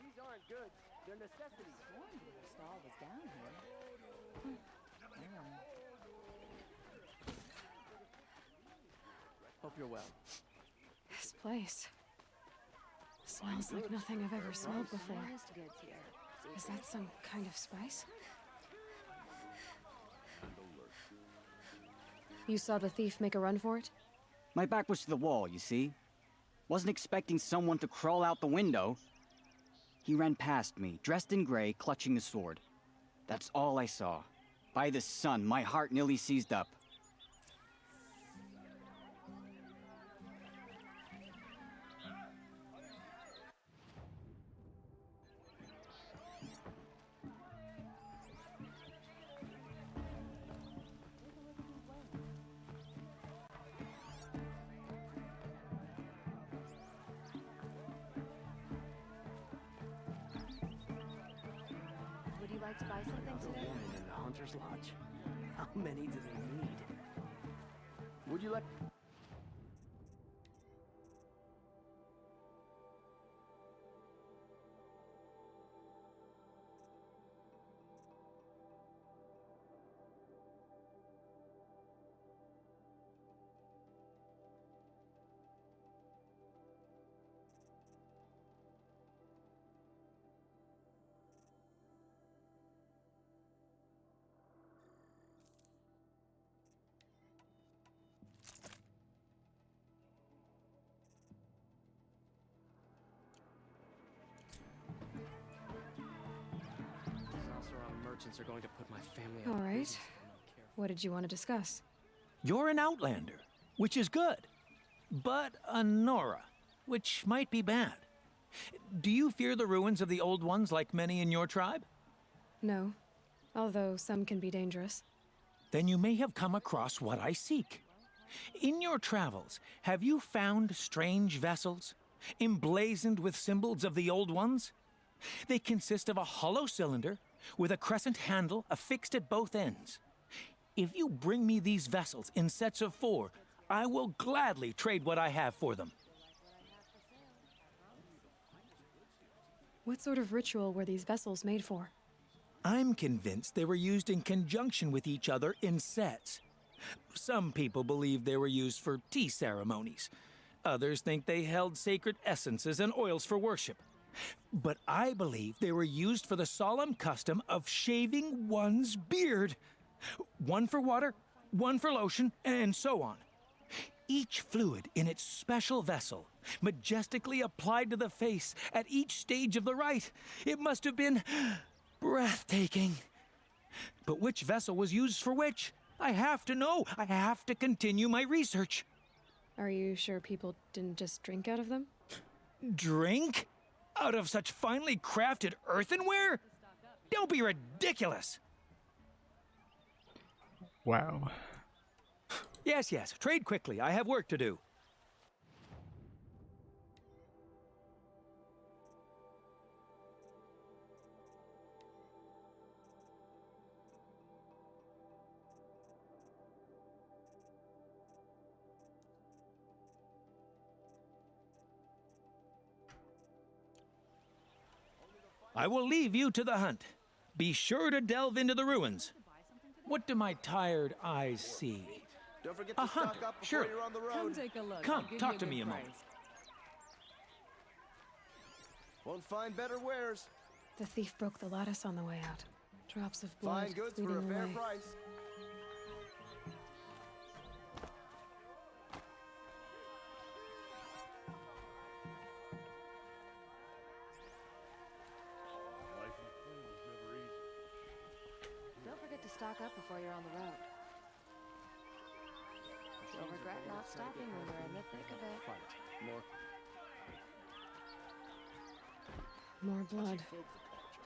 These aren't goods. They're necessities. Your stall was down here. Hope you're well. This place smells like nothing I've ever smelled before. Is that some kind of spice? You saw the thief make a run for it? My back was to the wall, you see. Wasn't expecting someone to crawl out the window. He ran past me, dressed in gray, clutching the sword. That's all I saw. By the sun, my heart nearly seized up. Would you like to buy something today? Woman in the Hunter's Lodge. How many do they need? Would you like... Merchants are going to put my family All out of right. business. What did you want to discuss? You're an Outlander, which is good. But a Nora, which might be bad. Do you fear the ruins of the Old Ones like many in your tribe? No, although some can be dangerous. Then you may have come across what I seek. In your travels, have you found strange vessels, emblazoned with symbols of the Old Ones? They consist of a hollow cylinder with a crescent handle affixed at both ends. If you bring me these vessels in sets of 4, I will gladly trade what I have for them. What sort of ritual were these vessels made for? I'm convinced they were used in conjunction with each other in sets. Some people believe they were used for tea ceremonies. Others think they held sacred essences and oils for worship. But I believe they were used for the solemn custom of shaving one's beard. One for water, one for lotion, and so on. Each fluid in its special vessel, majestically applied to the face at each stage of the rite. It must have been breathtaking. But which vessel was used for which? I have to know. I have to continue my research. Are you sure people didn't just drink out of them? Drink? Out of such finely crafted earthenware? Don't be ridiculous! Wow. Yes, yes. Trade quickly. I have work to do. I will leave you to the hunt. Be sure to delve into the ruins. What do my tired eyes see? Don't forget A to hunter, stock up before sure. you're on the road. Come take a look. Come, I'll give talk you to good me a price. moment. Won't find better wares. The thief broke the lattice on the way out. Drops of blood Fine goods leading for a the fair way. price. Life in the plain is never easy. Don't forget to stock up before you're on the road. You'll regret not stopping when we're in the thick of it. More blood.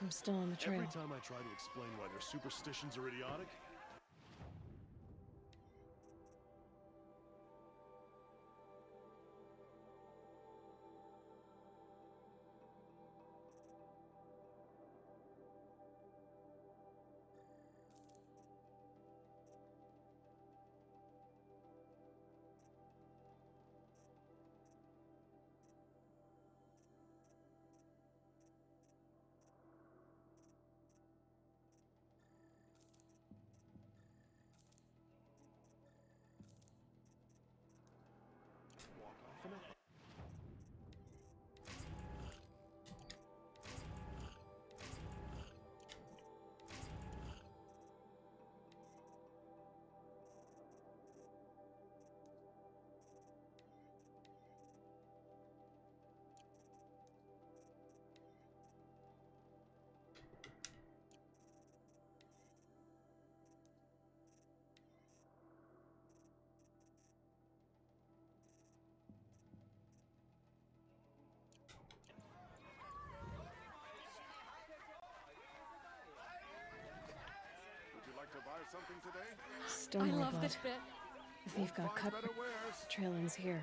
I'm still on the trail. Every time I try to explain why their superstitions are idiotic, walk off and up. Would you like to buy something today? Still I more love blood. this bit. The thief got cut. Better wares. The trail ends here.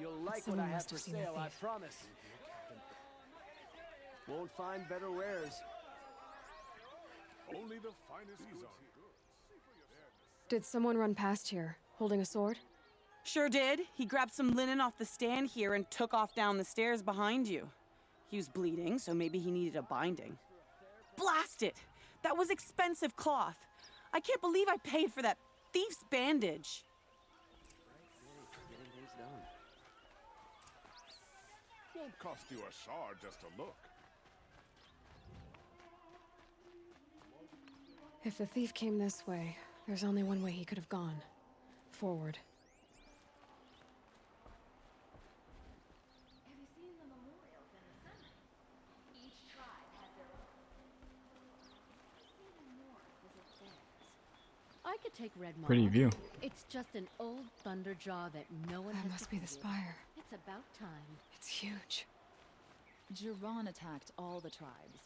You'll But like what someone I have must for have seen the sale, I thief. promise. Won't find better wares. Only the finest goods here. Did someone run past here, holding a sword? Sure did. He grabbed some linen off the stand here and took off down the stairs behind you. He was bleeding, so maybe he needed a binding. Blast it! That was expensive cloth. I can't believe I paid for that thief's bandage. Getting things done. Won't cost you a shard just to look. If the thief came this way, there's only one way he could have gone. Forward. Have you seen the memorials in the cemetery? Each tribe has their own. See the north visit theirs. I could take Red Maw. Pretty view. It's just an old thunderjaw that no one That has must be the defeated. spire. It's about time. It's huge. Jiran attacked all the tribes.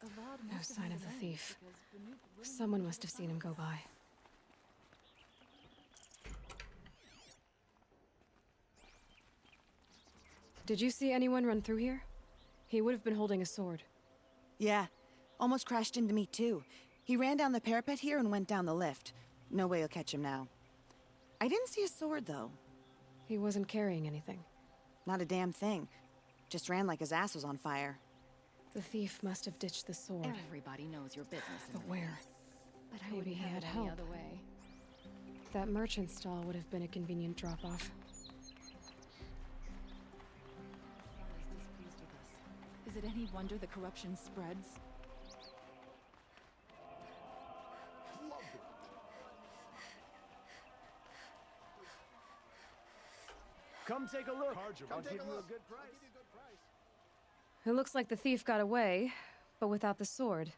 Avad No must have sign made of the amends thief. because Banuk wouldn't Someone have must have seen him go by. Did you see anyone run through here? He would have been holding a sword. Yeah, almost crashed into me too. He ran down the parapet here and went down the lift. No way you'll catch him now. I didn't see a sword though. He wasn't carrying anything. Not a damn thing. Just ran like his ass was on fire. The thief must have ditched the sword. Everybody knows your business. in But the where? But I Maybe wouldn't he have had it any help. other way. That merchant stall would have been a convenient drop-off. Someone is displeased with us. Is it any wonder the corruption spreads? Come take a look. Carja, I'll come give take a you a look. good price. It looks like the thief got away, but without the sword.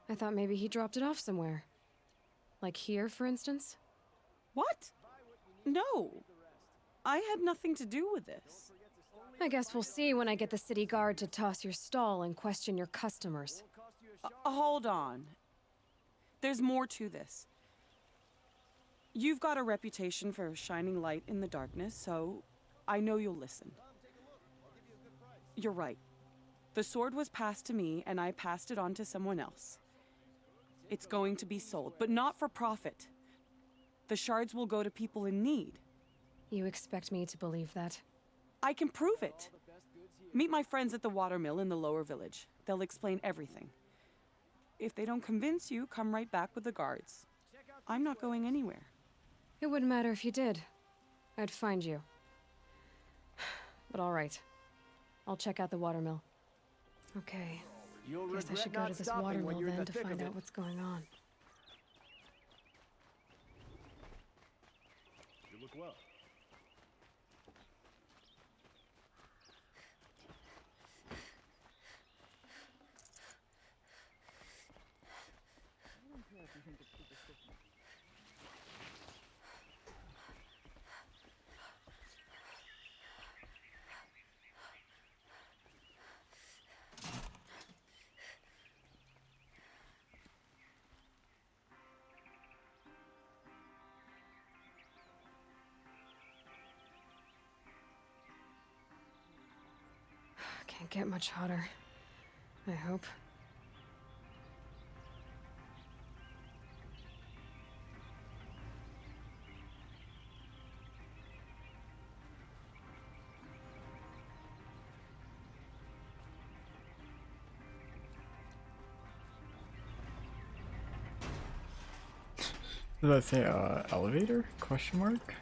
I thought maybe he dropped it off somewhere. Like here, for instance? What? No. I had nothing to do with this. I guess we'll see when I get the city guard to toss your stall and question your customers. Hold on. There's more to this. You've got a reputation for shining light in the darkness, so I know you'll listen. You're right. The sword was passed to me, and I passed it on to someone else. It's going to be sold, but not for profit. The shards will go to people in need. You expect me to believe that? I can prove it. Meet my friends at the watermill in the lower village. They'll explain everything. If they don't convince you, come right back with the guards. I'm not going anywhere. It wouldn't matter if you did. I'd find you. But all right. I'll check out the watermill. Okay. Guess I should go to this watermill then to find out what's going on. You look well. Can't get much hotter. I hope. Did I say elevator? Question mark?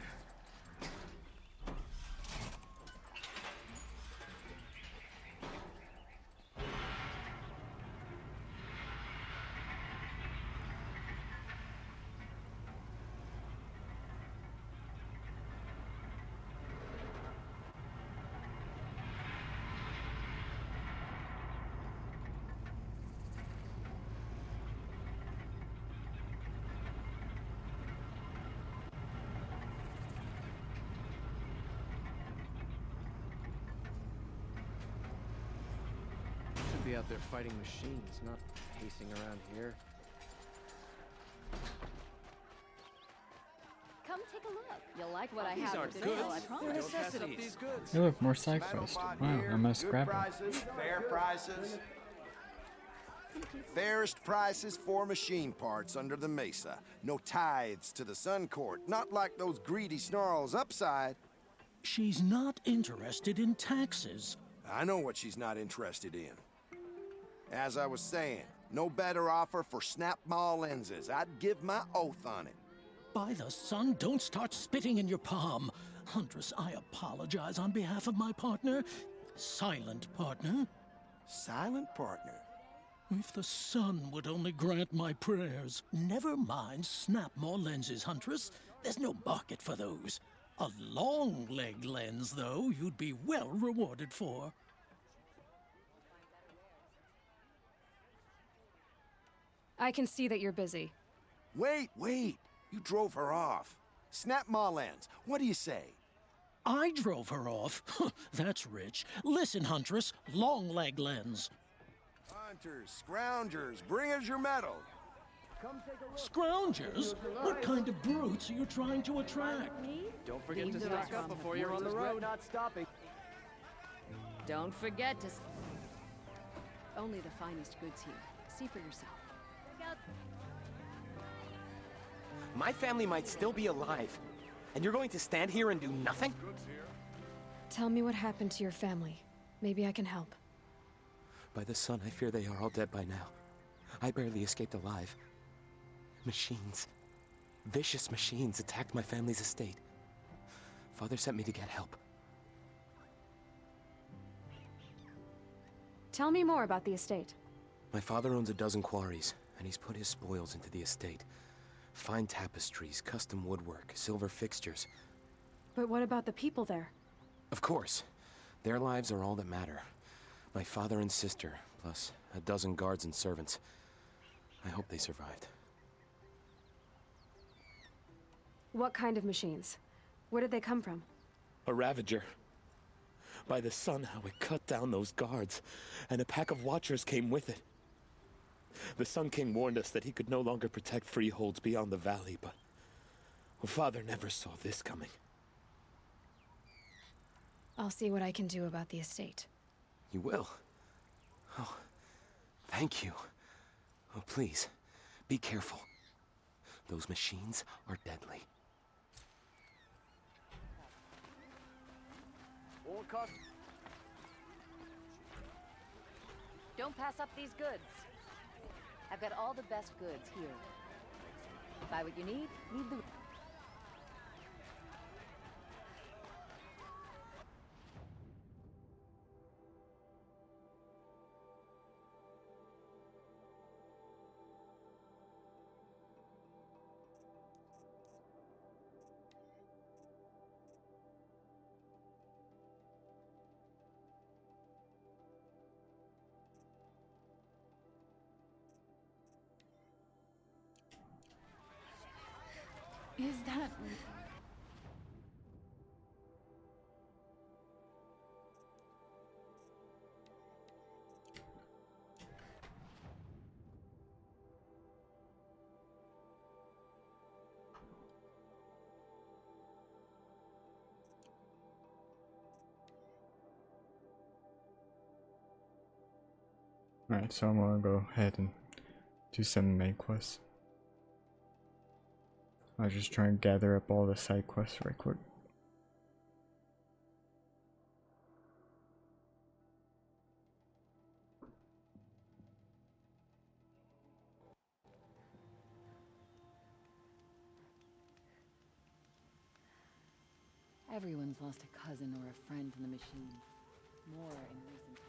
Should be out there fighting machines, not pacing around here. Come take a look. You'll like what I These have aren't for goods. sale, I promise. They're necessities. Hey look, more side quests. Wow, I must grab them. Fair prices. Fairest prices for machine parts under the mesa. No tithes to the Sun Court. Not like those greedy snarls upside. She's not interested in taxes. I know what she's not interested in. As I was saying, no better offer for snap maw lenses. I'd give my oath on it. By the sun, don't start spitting in your palm. Huntress, I apologize on behalf of my partner. Silent partner. Silent partner? If the sun would only grant my prayers. Never mind snap maw lenses, Huntress. There's no market for those. A long leg lens, though, you'd be well rewarded for. I can see that you're busy. Wait. You drove her off. Snap maw lens. What do you say? I drove her off? That's rich. Listen, Huntress, long leg lens. Hunters, scroungers, bring us your metal. Scroungers? What kind of brutes are you trying to attract? Don't forget to stock up before you're on the road. Not stopping. Don't forget to... Only the finest goods here. See for yourself. My family might still be alive, and you're going to stand here and do nothing? Tell me what happened to your family. Maybe I can help. By the sun, I fear they are all dead by now. I barely escaped alive. Machines. Vicious machines attacked my family's estate. Father sent me to get help. Tell me more about the estate. My father owns a dozen quarries, and he's put his spoils into the estate. Fine tapestries, custom woodwork, silver fixtures. But what about the people there? Of course. Their lives are all that matter. My father and sister, plus a dozen guards and servants. I hope they survived. What kind of machines? Where did they come from? A Ravager. By the sun, how it cut down those guards, and a pack of watchers came with it. The Sun King warned us that he could no longer protect freeholds beyond the valley, but Father never saw this coming. I'll see what I can do about the estate. You will? Oh, thank you. Oh, please, be careful. Those machines are deadly. Don't pass up these goods. I've got all the best goods here. Buy what you need, leave the... Is that... Alright, so I'm gonna go ahead and do some main quests. I'll just try and gather up all the side quests right quick. Everyone's lost a cousin or a friend in the machine. More in recent times.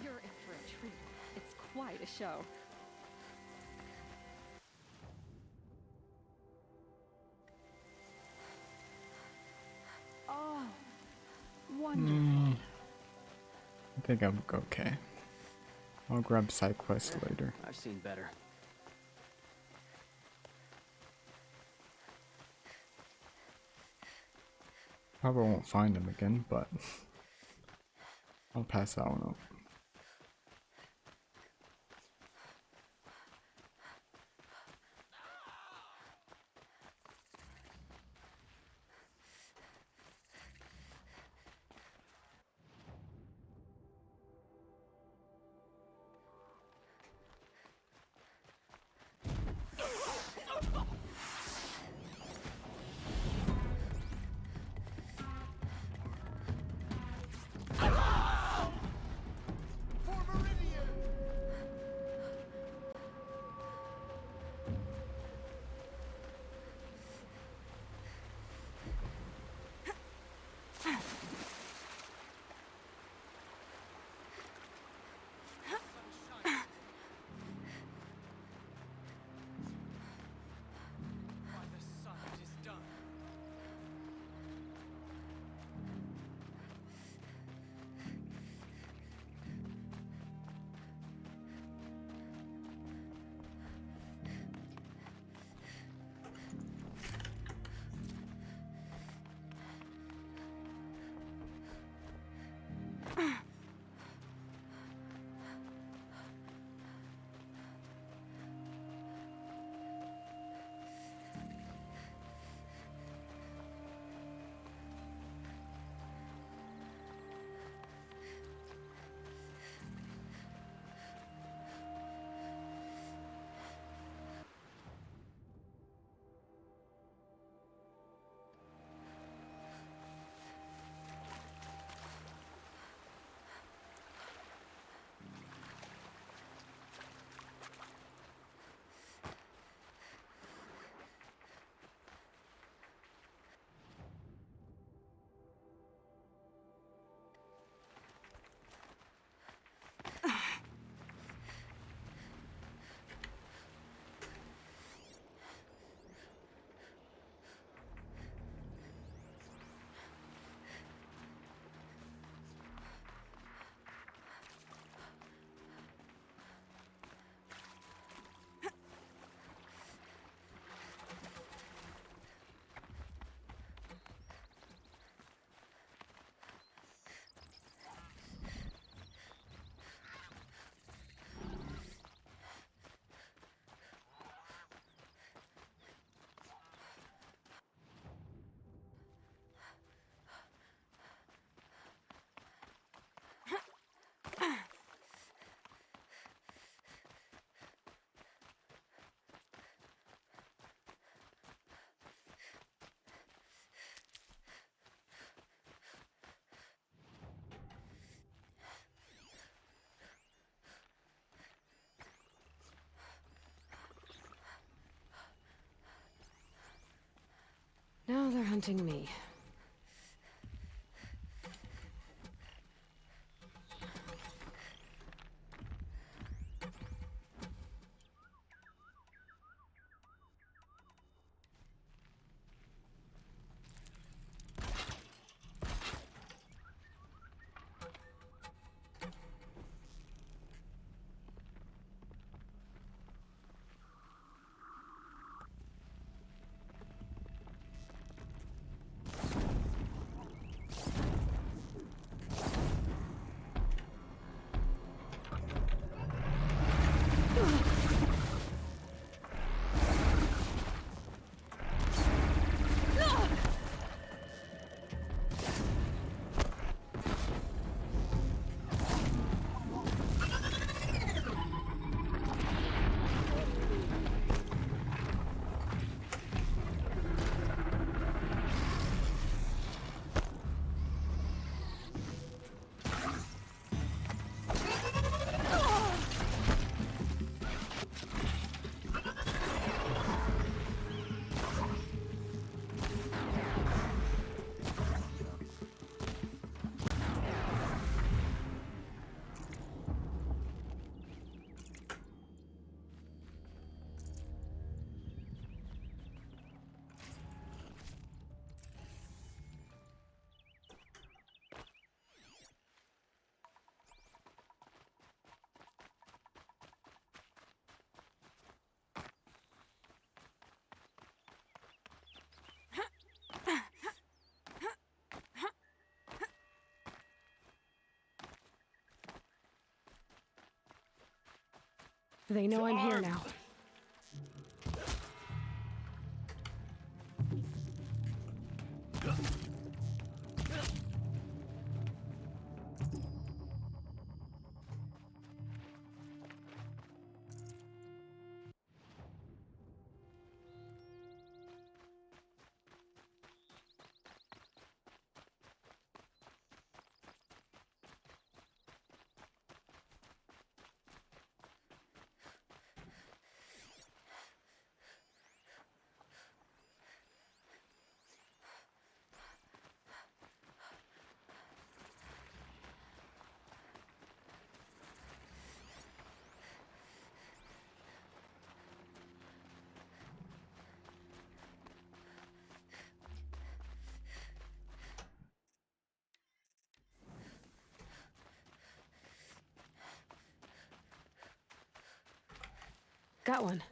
You're in for a treat. It's quite a show. Oh, wonderful. I think I'm okay. I'll grab side quests later. I've seen better. Probably won't find them again, but I'll pass that one up. Now they're hunting me. They know I'm here now. Got one.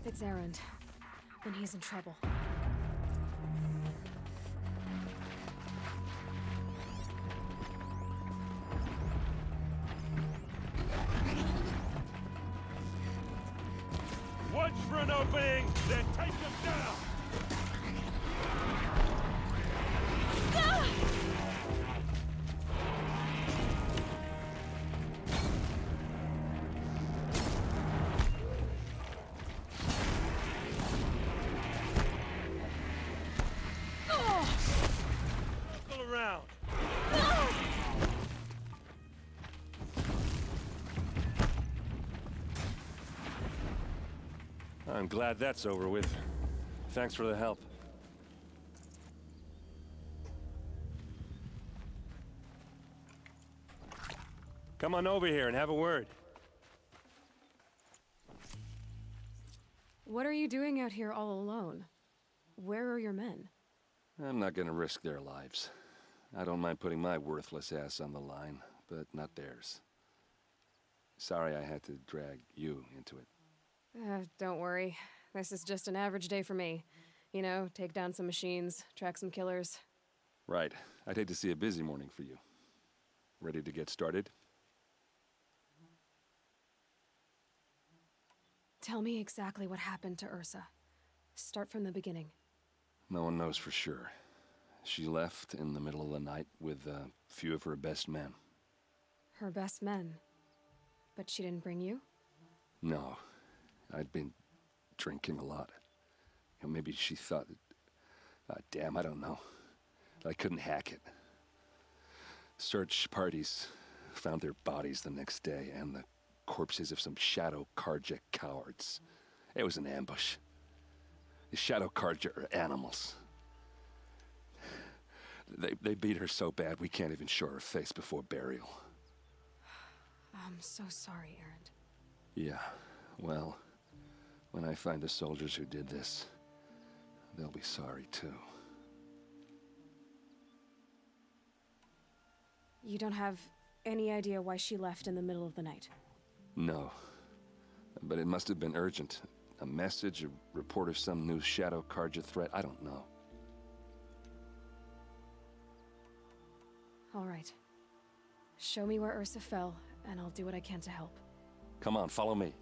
It's Erend. Then he's in trouble. Watch for an opening, then take them down! Circle around. I'm glad that's over with. Thanks for the help. Come on over here and have a word. What are you doing out here all alone? Where are your men? I'm not gonna risk their lives. I don't mind putting my worthless ass on the line, but not theirs. Sorry I had to drag you into it. Don't worry. This is just an average day for me. You know, take down some machines, track some killers. Right. I'd hate to see a busy morning for you. Ready to get started? Tell me exactly what happened to Ursa. Start from the beginning. No one knows for sure. She left in the middle of the night with a few of her best men. Her best men? But she didn't bring you? No, I'd been drinking a lot. You know, maybe she thought, damn, I don't know. I couldn't hack it. Search parties found their bodies the next day and the corpses of some Shadow Karja cowards. It was an ambush. The Shadow Karja are animals. They beat her so bad we can't even show her face before burial. I'm so sorry, Erend. Yeah, well, when I find the soldiers who did this, they'll be sorry too. You don't have any idea why she left in the middle of the night? No, but it must have been urgent. A message, a report of some new Shadow Karja threat, I don't know. All right. Show me where Ursa fell, and I'll do what I can to help. Come on, follow me.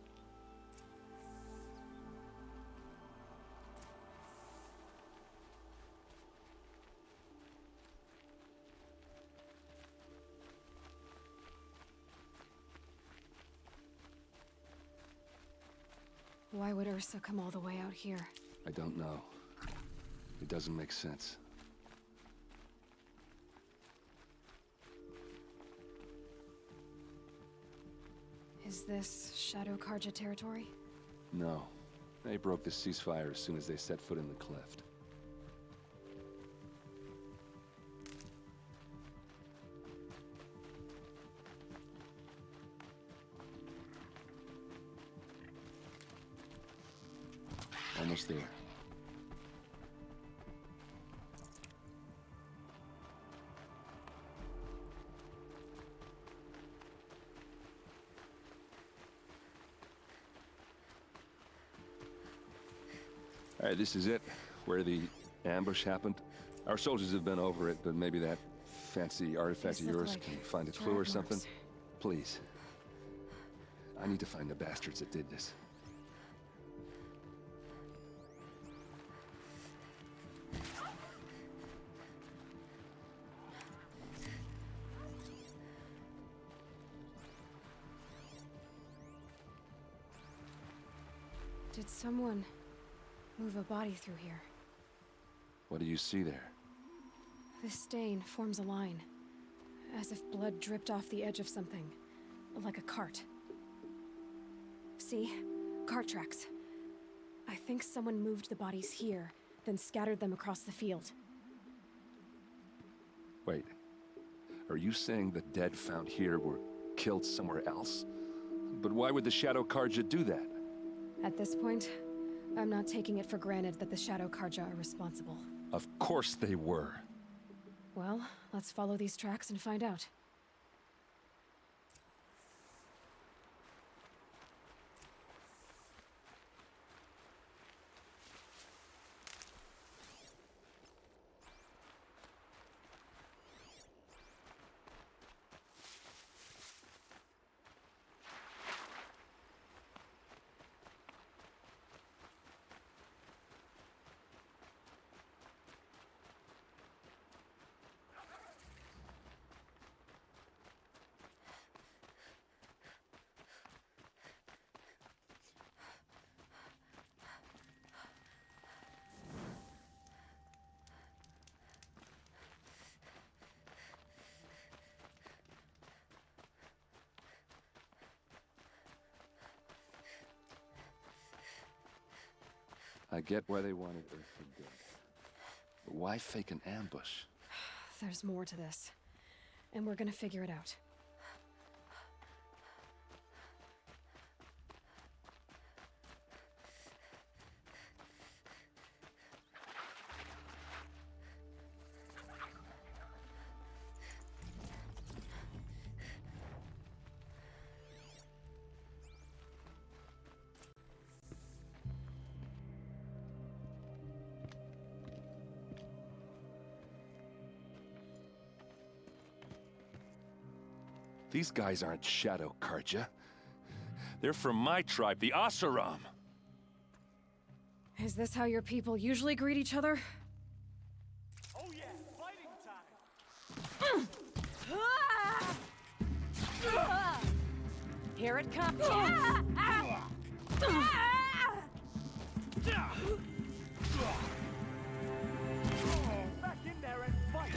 Why would Ursa come all the way out here? I don't know. It doesn't make sense. Is this Shadow Karja territory? No. They broke the ceasefire as soon as they set foot in the cleft. Almost there. All right, this is it, where the ambush happened. Our soldiers have been over it, but maybe that fancy artifact of yours can find a clue or something. Please. I need to find the bastards that did this. Did someone move a body through here? What do you see there? This stain forms a line, as if blood dripped off the edge of something, like a cart. See? Cart tracks. I think someone moved the bodies here, then scattered them across the field. Wait. Are you saying the dead found here were killed somewhere else? But why would the Shadow Karja do that? At this point, I'm not taking it for granted that the Shadow Karja are responsible. Of course they were. Well, let's follow these tracks and find out. I get why they wanted Ursa dead. But why fake an ambush? There's more to this, and we're gonna figure it out. These guys aren't Shadow Karja. They're from my tribe, the Oseram. Is this how your people usually greet each other? Oh yeah, Here it comes. Back in there and fight!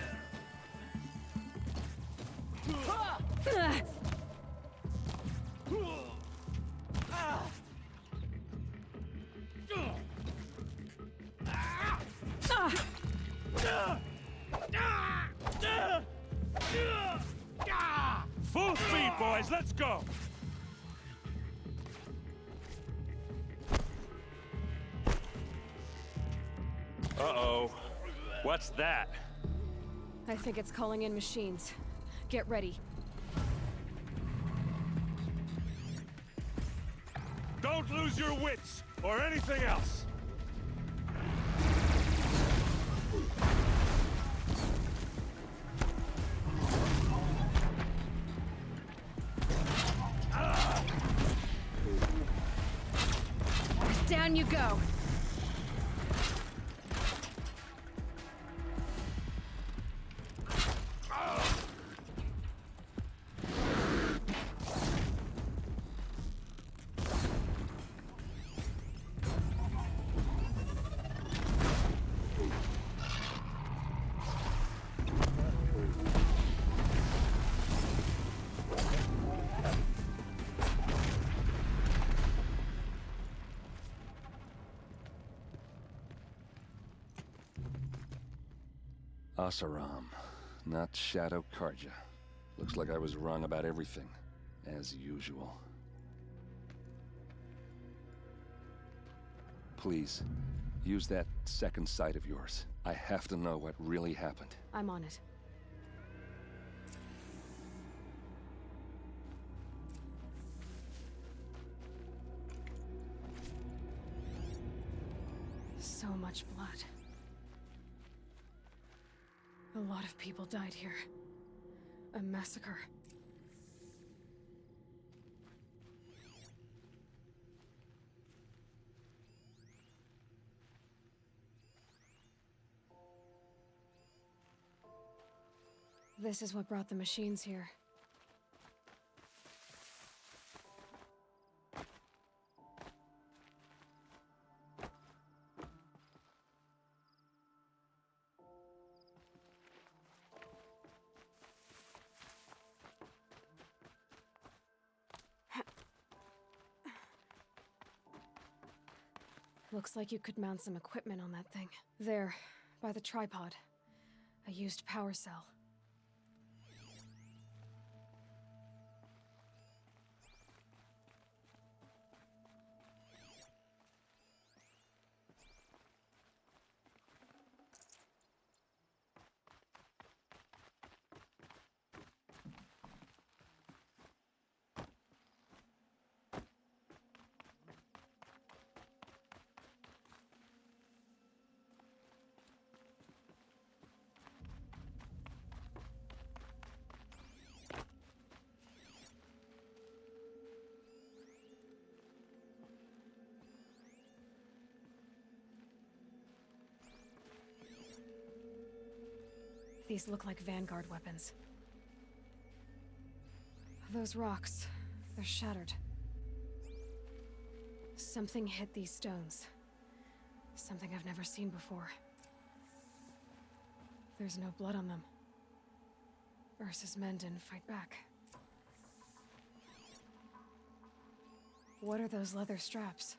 Full speed, boys, let's go! Uh-oh. What's that? I think it's calling in machines. Get ready. Don't lose your wits, or anything else! Down you go. Asaram, not Shadow Karja. Looks like I was wrong about everything, as usual. Please, use that second sight of yours. I have to know what really happened. I'm on it. So much blood. A lot of people died here. A massacre. This is what brought the machines here. Looks like you could mount some equipment on that thing. There, by the tripod. A used power cell. These look like Vanguard weapons. Those rocks, they're shattered. Something hit these stones. Something I've never seen before. There's no blood on them. Ursa's men didn't fight back. What are those leather straps?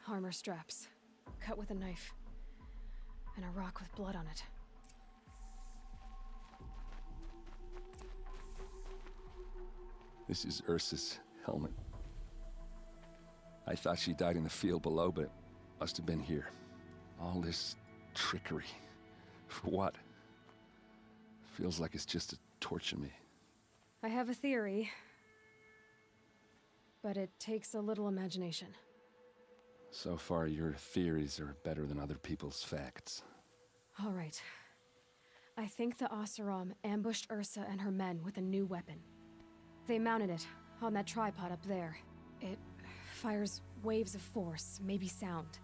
Armor straps. Cut with a knife. And a rock with blood on it. This is Ursa's helmet. I thought she died in the field below, but it must have been here. All this trickery. For what? Feels like it's just to torture me. I have a theory. But it takes a little imagination. So far, your theories are better than other people's facts. All right. I think the Oseram ambushed Ursa and her men with a new weapon. They mounted it on that tripod up there. It fires waves of force, maybe sound.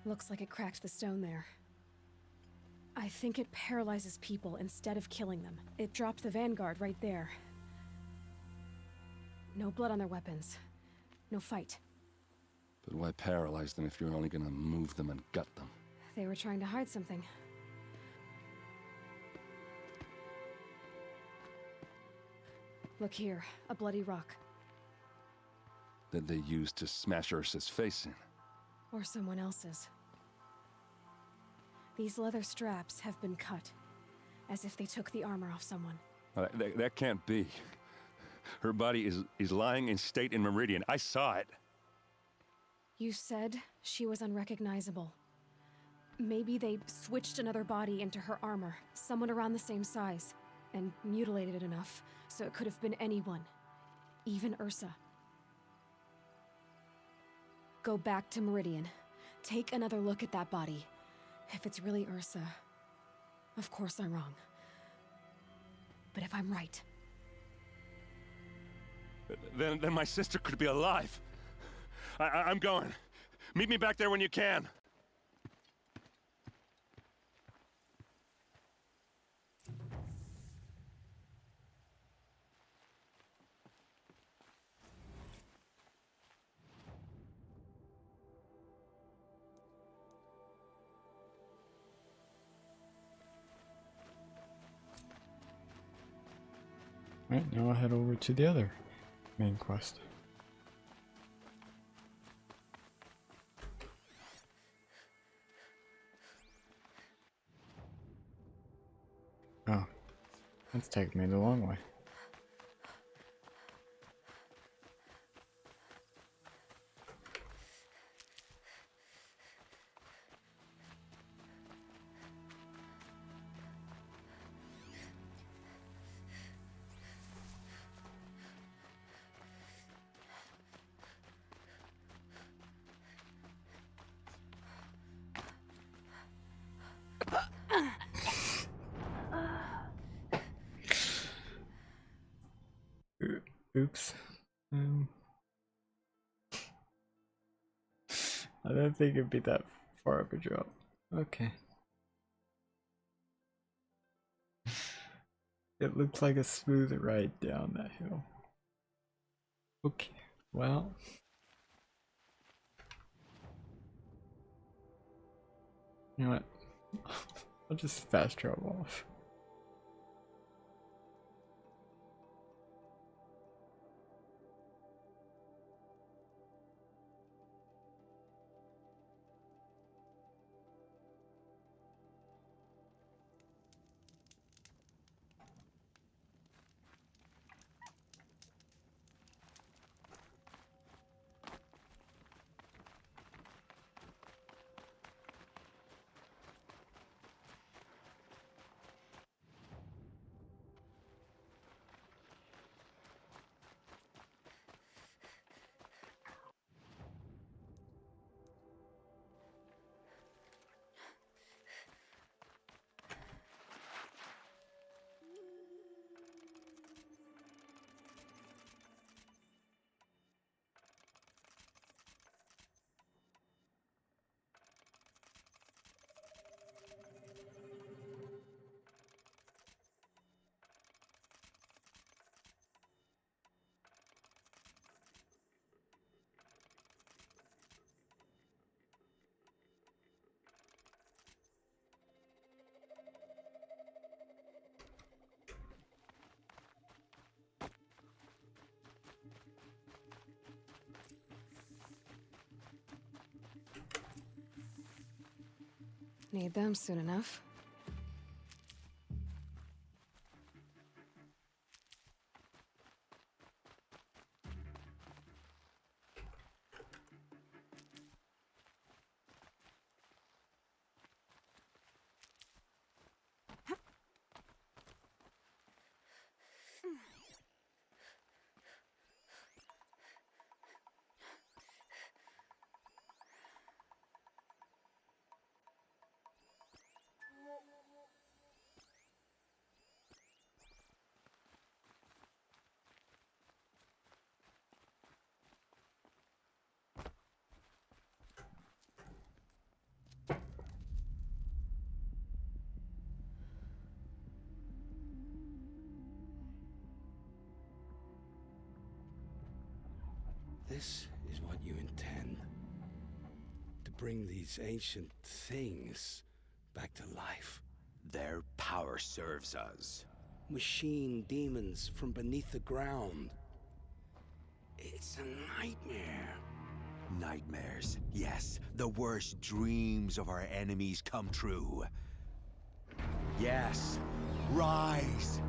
Looks like it cracked the stone there. I think it paralyzes people instead of killing them. It dropped the vanguard right there. No blood on their weapons. No fight. But why paralyze them if you're only gonna move them and gut them? They were trying to hide something. Look here, a bloody rock. That they used to smash Ursa's face in. Or someone else's. These leather straps have been cut, as if they took the armor off someone. That can't be. Her body is lying in state in Meridian. I saw it. You said she was unrecognizable. Maybe they switched another body into her armor, someone around the same size, and mutilated it enough so it could have been anyone, even Ursa. Go back to Meridian. Take another look at that body. If it's really Ursa, of course I'm wrong. But if I'm right... Then my sister could be alive. I'm going. Meet me back there when you can. Alright, now I'll head over to the other main quest. Oh, that's taking me the long way. Oops. I don't think it'd be that far of a drop. Okay. It looks like a smooth ride down that hill. Okay, well. You know what? I'll just fast travel off. Need them soon enough. this is what you intend. To bring these ancient things back to life. Their power serves us. Machine demons from beneath the ground. It's a nightmare. Nightmares, yes. The worst dreams of our enemies come true. Yes, rise!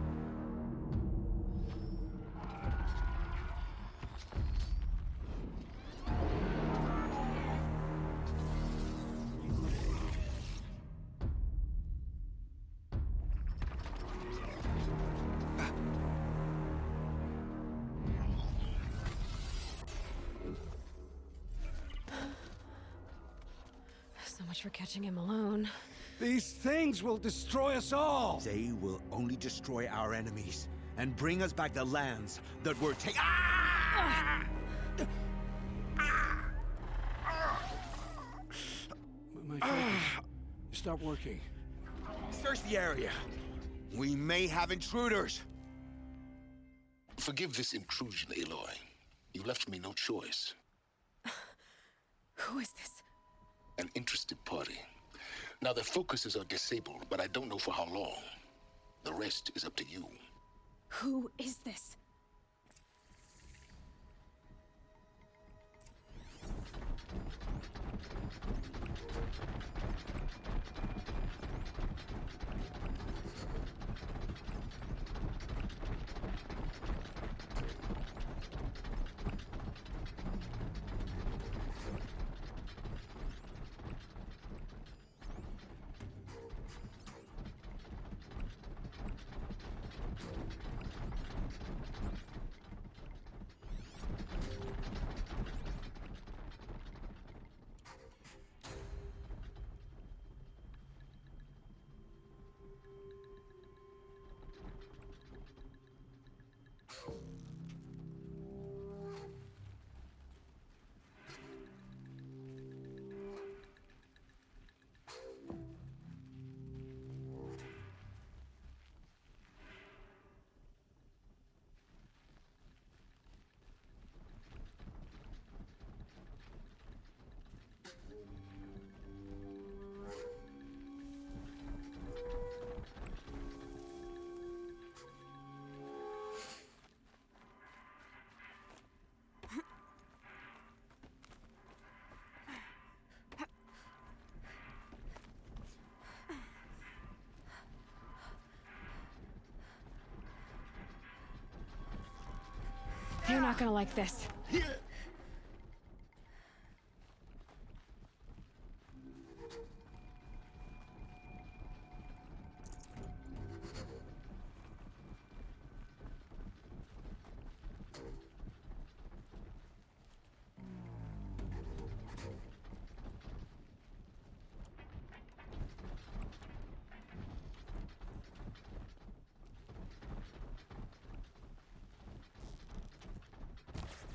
So much for catching him alone. These things will destroy us all! They will only destroy our enemies and bring us back the lands that were taken. Ah! My focus. Stop working. Search the area. We may have intruders. Forgive this intrusion, Aloy. You left me no choice. Who is this? An interested party. Now, their focuses are disabled, but I don't know for how long. The rest is up to you. Who is this? You're not gonna like this.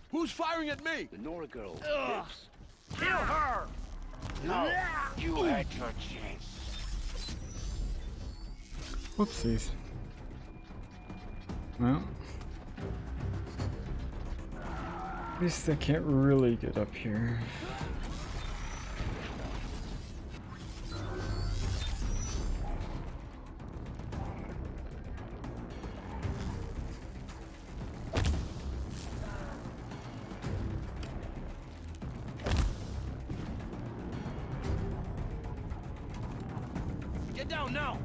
Who's firing at me? The Nora girl. Kill her! No, you had your chance. Whoopsies. Well, at least I can't really get up here. Get down now!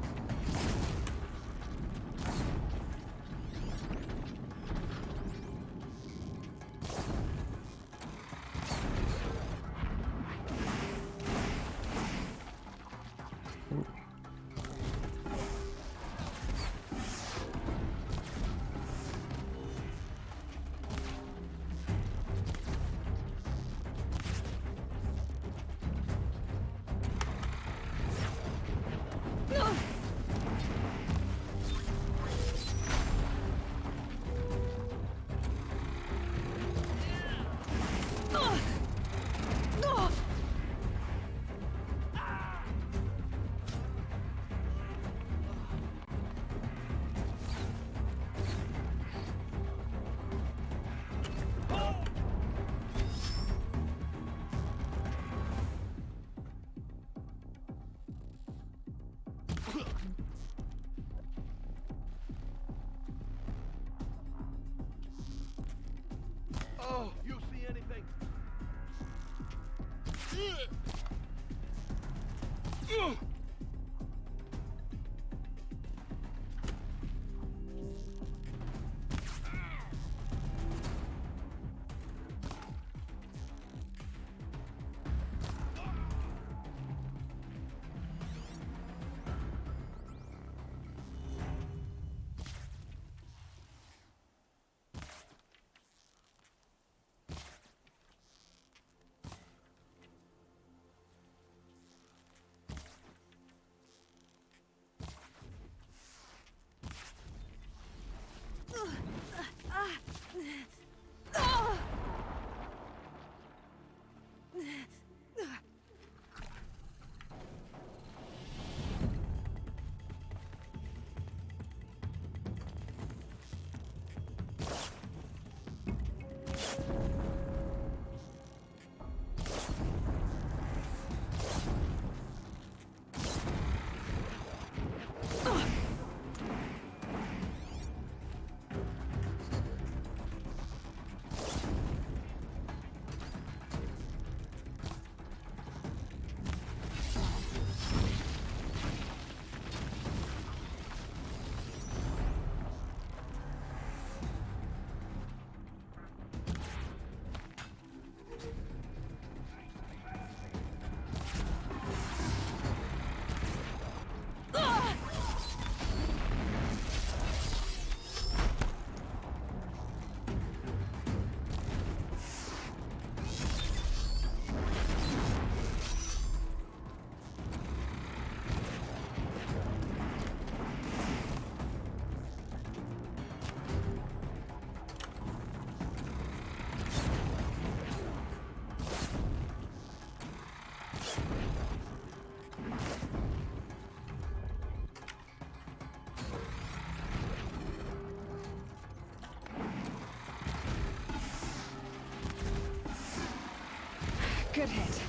Good hit.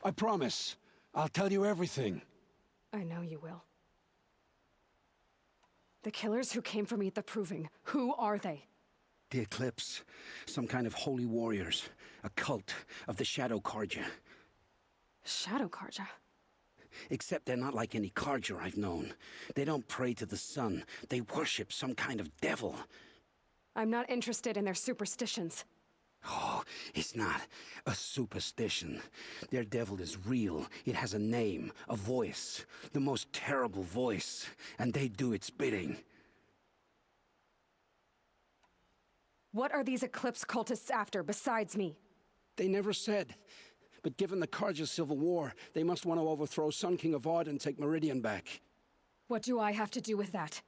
I promise. I'll tell you everything. I know you will. The killers who came for me at the Proving, who are they? The Eclipse. Some kind of holy warriors. A cult of the Shadow Carja. Shadow Carja? Except they're not like any Carja I've known. They don't pray to the sun. They worship some kind of devil. I'm not interested in their superstitions. Oh, it's not a superstition. Their devil is real. It has a name, a voice. The most terrible voice. And they do its bidding. What are these Eclipse cultists after, besides me? They never said. But given the Carja Civil War, they must want to overthrow Sun King Avad and take Meridian back. What do I have to do with that?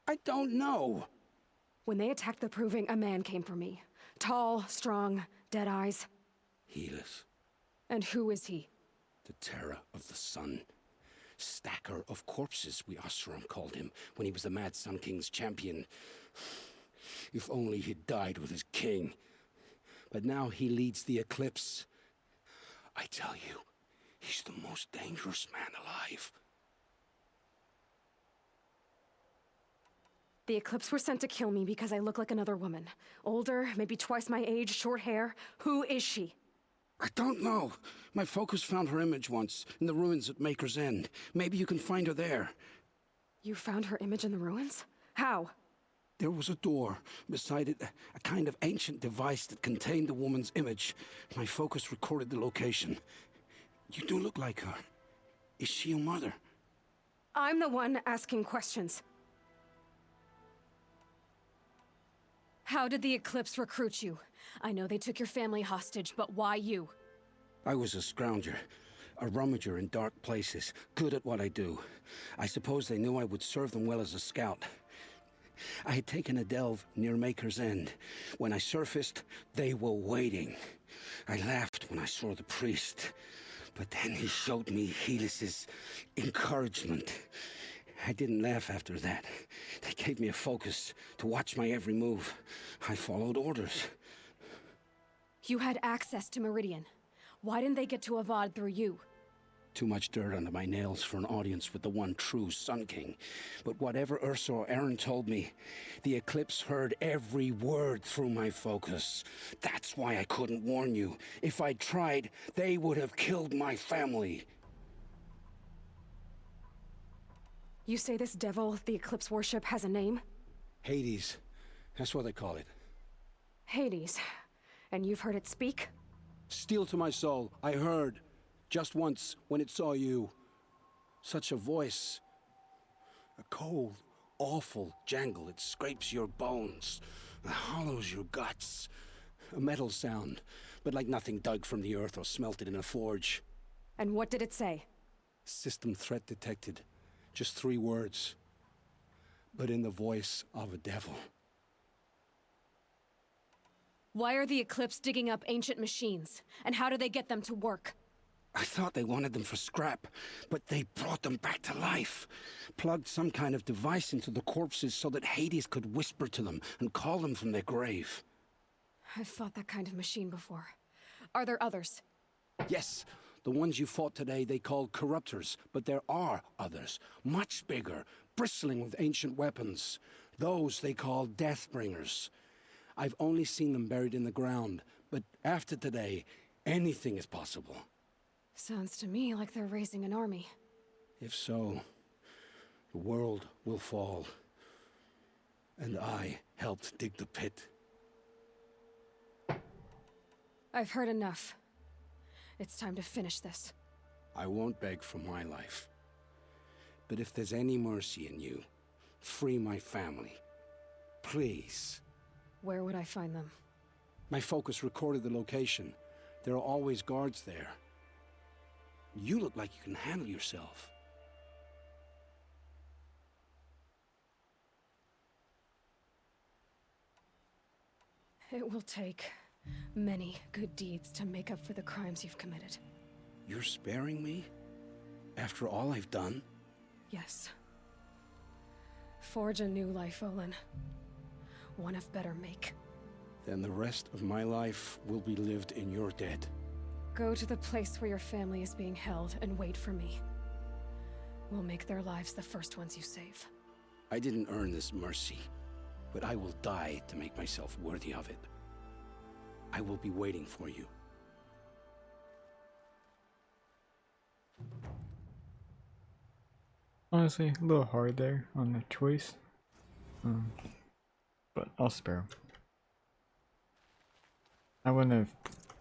I don't know. When they attacked the Proving, a man came for me. Tall, strong, dead eyes. Helis. And who is he? The terror of the sun. Stacker of corpses, we Osram called him, when he was the Mad Sun King's champion. If only he'd died with his king. But now he leads the Eclipse. I tell you, he's the most dangerous man alive. The Eclipse were sent to kill me because I look like another woman. Older, maybe twice my age, short hair. Who is she? I don't know. My focus found her image once, in the ruins at Maker's End. Maybe you can find her there. You found her image in the ruins? How? There was a door. Beside it, a kind of ancient device that contained the woman's image. My focus recorded the location. You do look like her. Is she your mother? I'm the one asking questions. How did the Eclipse recruit you? I know they took your family hostage, but why you? I was a scrounger. A rummager in dark places. Good at what I do. I suppose they knew I would serve them well as a scout. I had taken a delve near Maker's End. When I surfaced, they were waiting. I laughed when I saw the priest. But then he showed me Helis's encouragement. I didn't laugh after that. They gave me a focus to watch my every move. I followed orders. You had access to Meridian. Why didn't they get to Avad through you? Too much dirt under my nails for an audience with the one true Sun King. But whatever Ursa or Aaron told me, the Eclipse heard every word through my focus. That's why I couldn't warn you. If I'd tried, they would have killed my family. You say this devil the Eclipse worship has a name? Hades. That's what they call it. Hades. And you've heard it speak? Steel to my soul. I heard. Just once, when it saw you. Such a voice. A cold, awful jangle. It scrapes your bones. It hollows your guts. A metal sound, but like nothing dug from the earth or smelted in a forge. And what did it say? System threat detected. Just 3 words. But in the voice of a devil. Why are the Eclipse digging up ancient machines? And how do they get them to work? I thought they wanted them for scrap, but they brought them back to life. Plugged some kind of device into the corpses so that Hades could whisper to them and call them from their grave. I've fought that kind of machine before. Are there others? Yes, the ones you fought today they called corruptors, but there are others, much bigger, bristling with ancient weapons. Those they call Deathbringers. I've only seen them buried in the ground, but after today, anything is possible. Sounds to me like they're raising an army. If so, the world will fall. And I helped dig the pit. I've heard enough. It's time to finish this. I won't beg for my life. But if there's any mercy in you, free my family. Please. Where would I find them? My focus recorded the location. There are always guards there. You look like you can handle yourself. It will take many good deeds to make up for the crimes you've committed. You're sparing me? After all I've done? Yes. Forge a new life, Olin. One of better make. Then the rest of my life will be lived in your debt. Go to the place where your family is being held and wait for me. We'll make their lives the first ones you save. I didn't earn this mercy, but I will die to make myself worthy of it. I will be waiting for you. Honestly, a little hard there on the choice. But I'll spare him.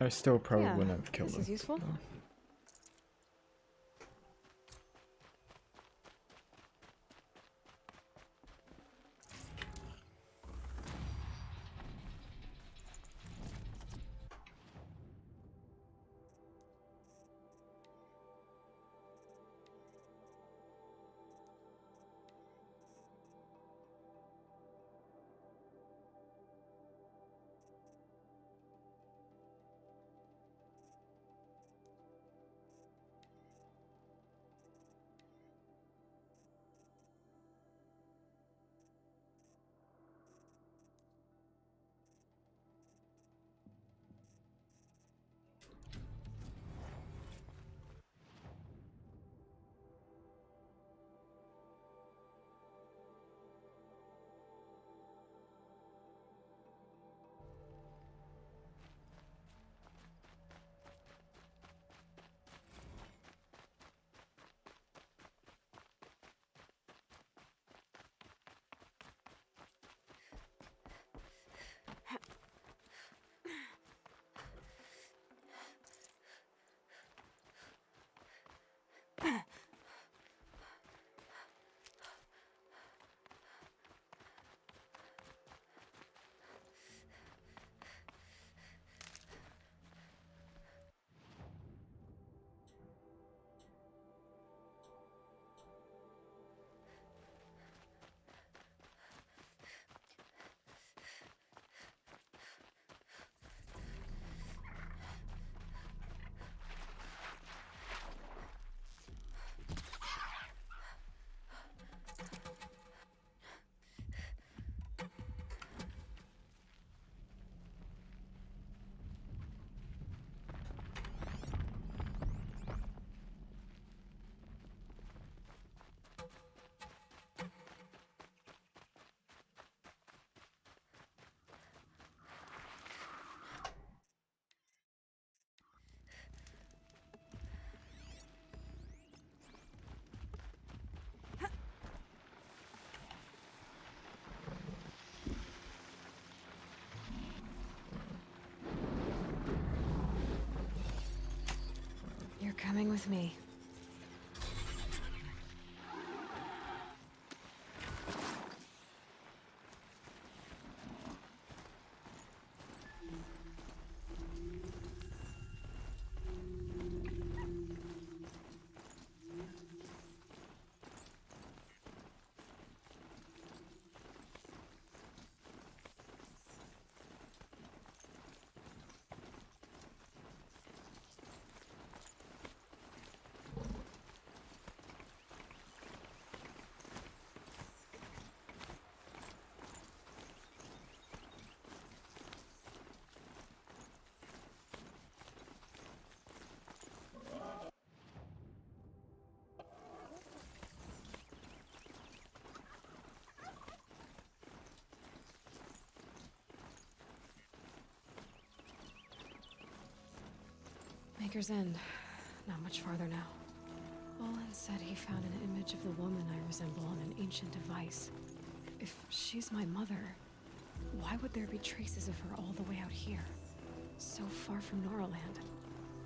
I still probably wouldn't have killed him. This is useful. So. with me. Maker's End. Not much farther now. Olin said he found an image of the woman I resemble on an ancient device. If she's my mother, why would there be traces of her all the way out here? So far from Noraland.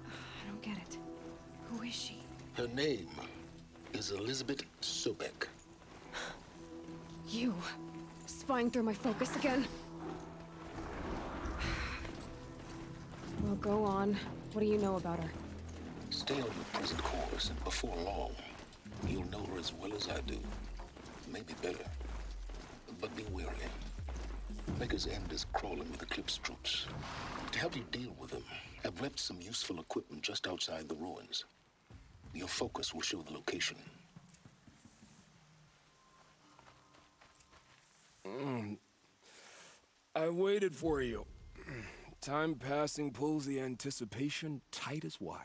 I don't get it. Who is she? Her name is Elizabeth Sobek. You! Spying through my focus again? Well, go on. What do you know about her? Stay on your present course, and before long, you'll know her as well as I do. Maybe better. But be wary. Maker's End is crawling with Eclipse troops. To help you deal with them, I've left some useful equipment just outside the ruins. Your focus will show the location. I waited for you. Time passing pulls the anticipation tight as wire.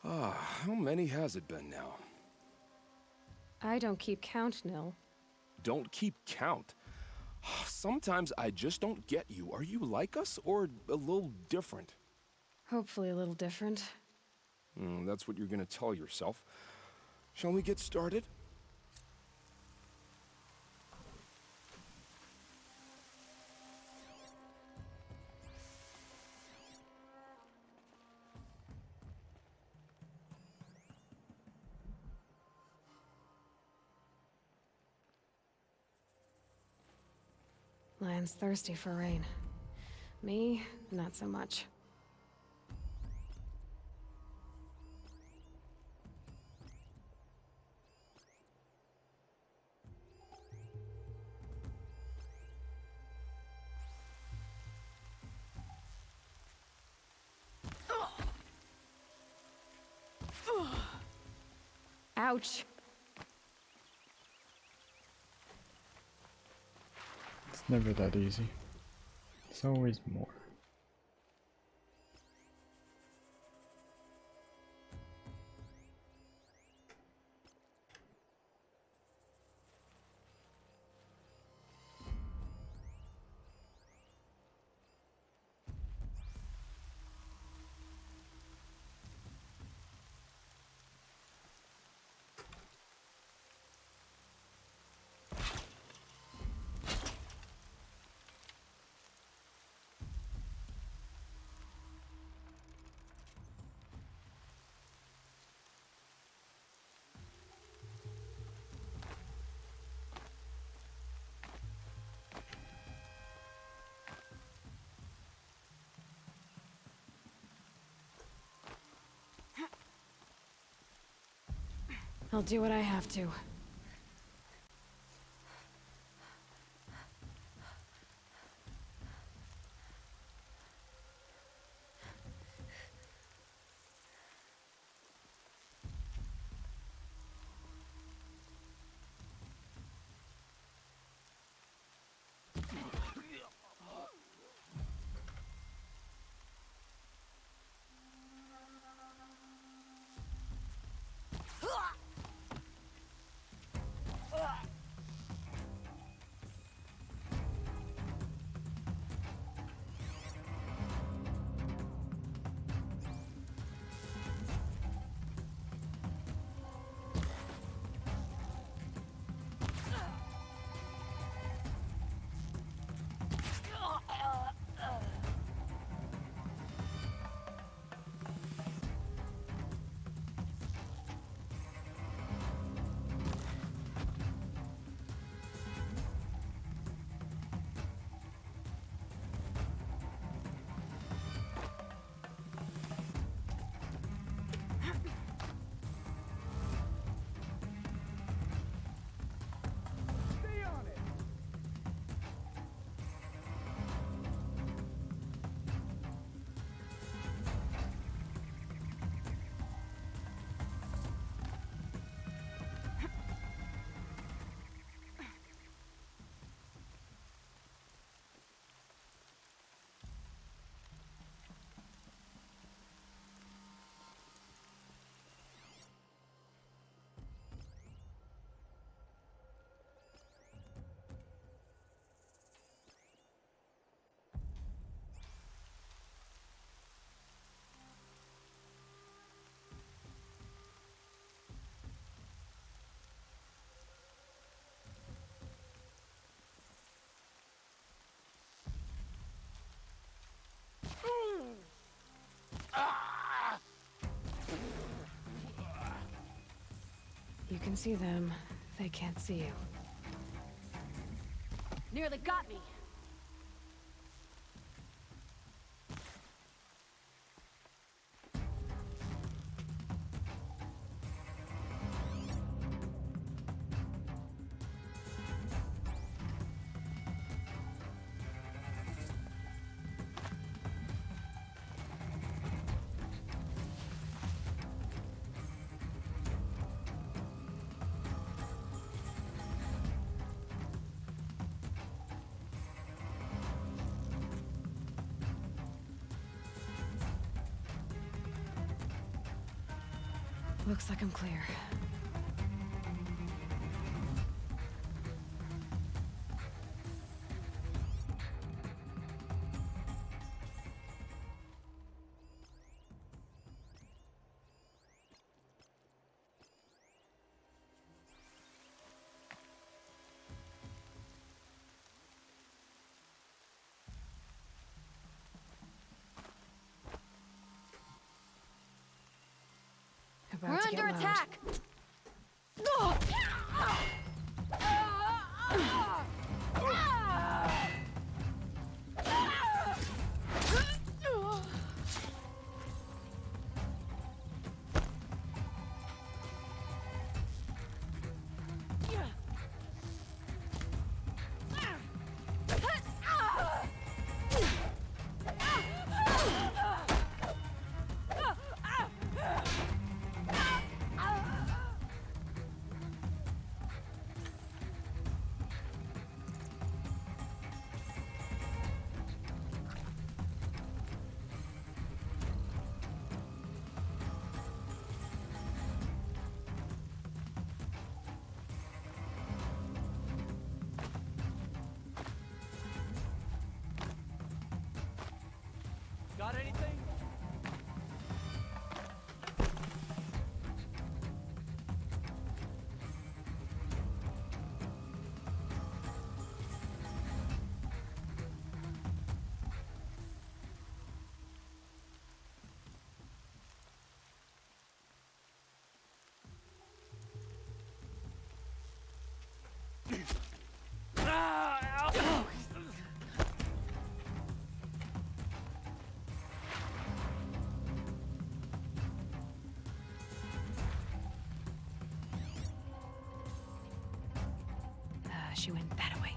How many has it been now? I don't keep count, Nil. Don't keep count. Sometimes I just don't get you. Are you like us, or a little different? Hopefully a little different. That's what you're gonna tell yourself. Shall we get started? Land's thirsty for rain. Me, not so much. Ouch. It's never that easy. It's always more. I'll do what I have to. can see them, they can't see you. Nearly got me. Looks like I'm clear. We're under attack! Got anything? She went that way.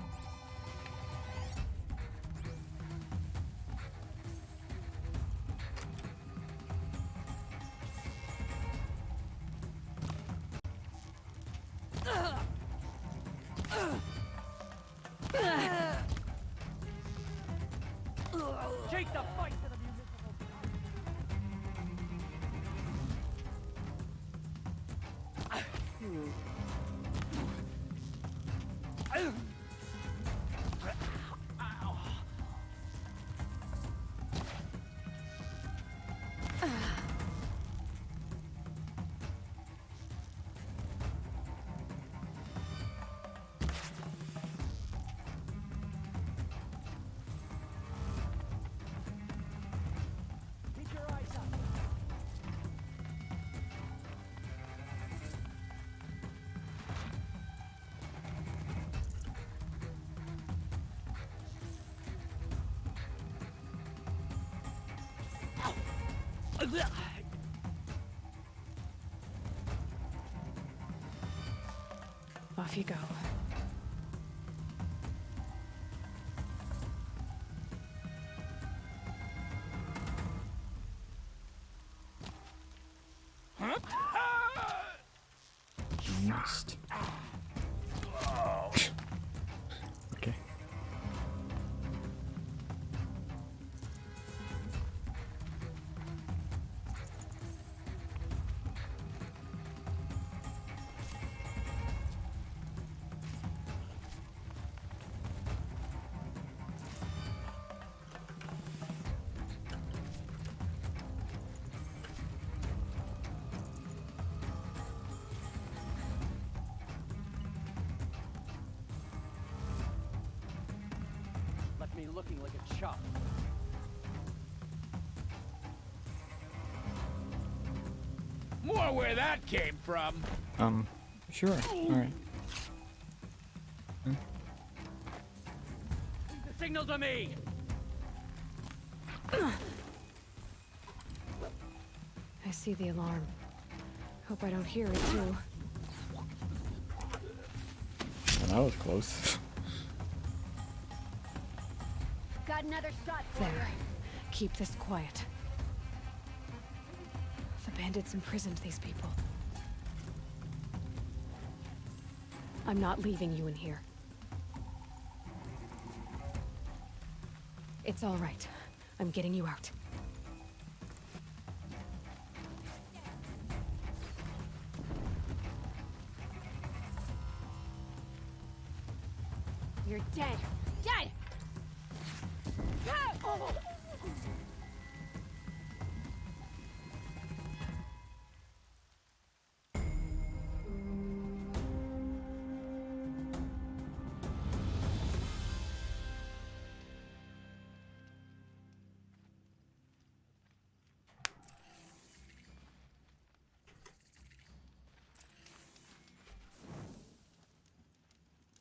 Take the fight to the municipal. Keep your eyes up. Off you go. Missed. Okay. Left me looking like a chop. More where that came from. Sure. Alright. The signal to me! I see the alarm. Hope I don't hear it too. Well, that was close. Got another shot for There. you. Keep this quiet. The bandits imprisoned these people. I'm not leaving you in here. It's all right. I'm getting you out. You're dead. Dead! Oh.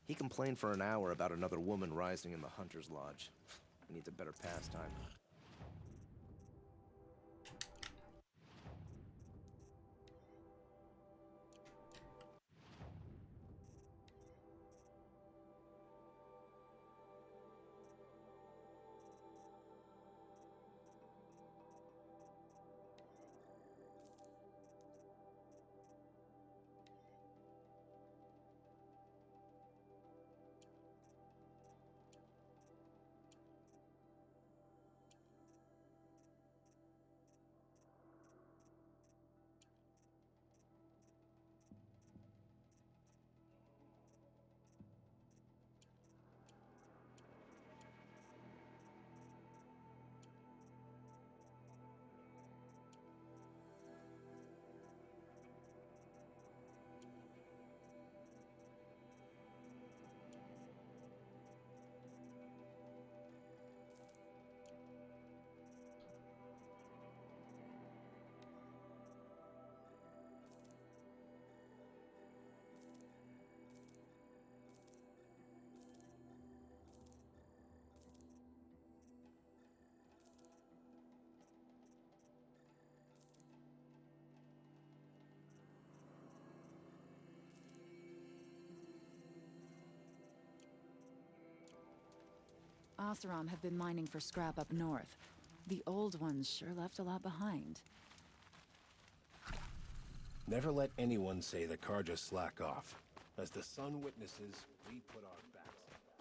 He complained for an hour about another woman rising in the Hunter's Lodge. He needs a better pastime. Oseram have been mining for scrap up north. The old ones sure left a lot behind. Never let anyone say the Carja slack off. As the sun witnesses, we put our backs on that.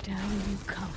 Down you come.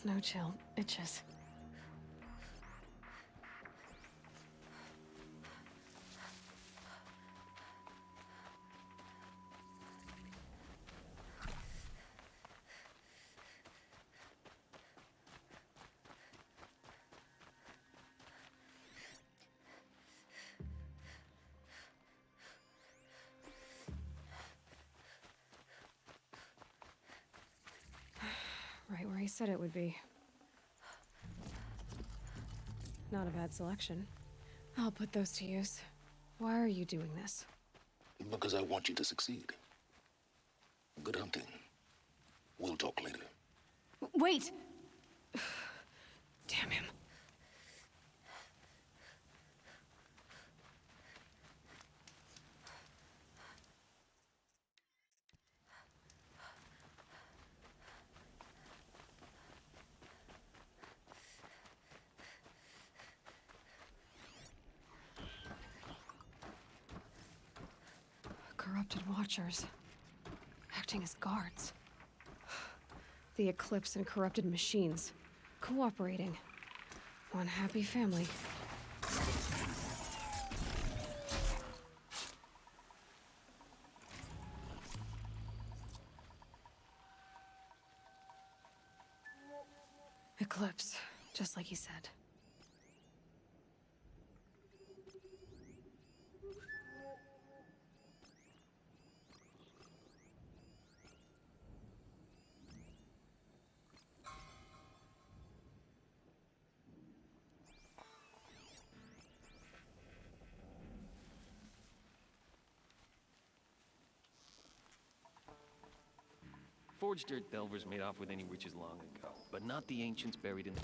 Snow chill itches. Right where he said it would be. Not a bad selection. I'll put those to use. Why are you doing this? Because I want you to succeed. Good hunting. We'll talk later. Wait! Damn him. Corrupted Watchers. Acting as guards. The Eclipse and corrupted machines. Cooperating. One happy family. Eclipse, just like he said. Forged dirt delvers made off with any riches long ago, but not the ancients buried in the...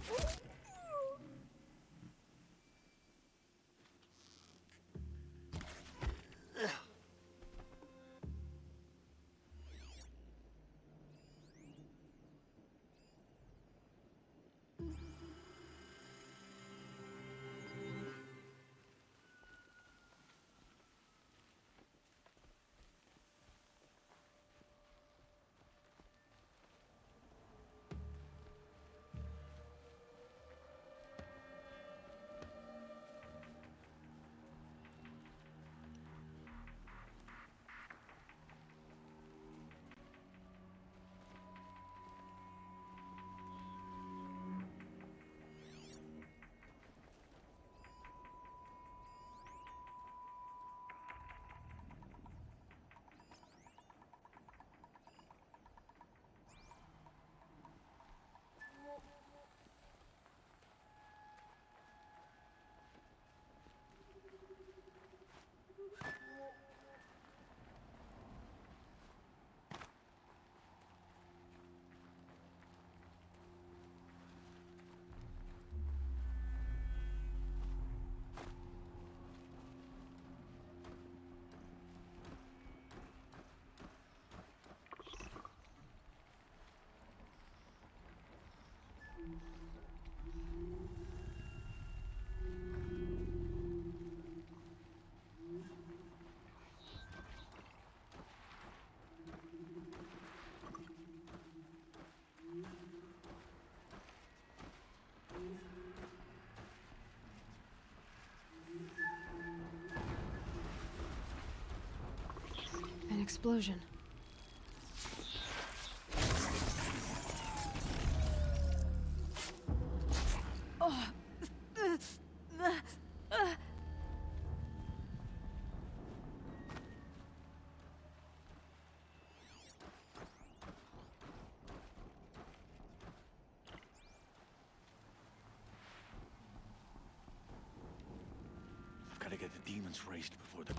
An explosion. Oh. I've got to get the demons raised before the...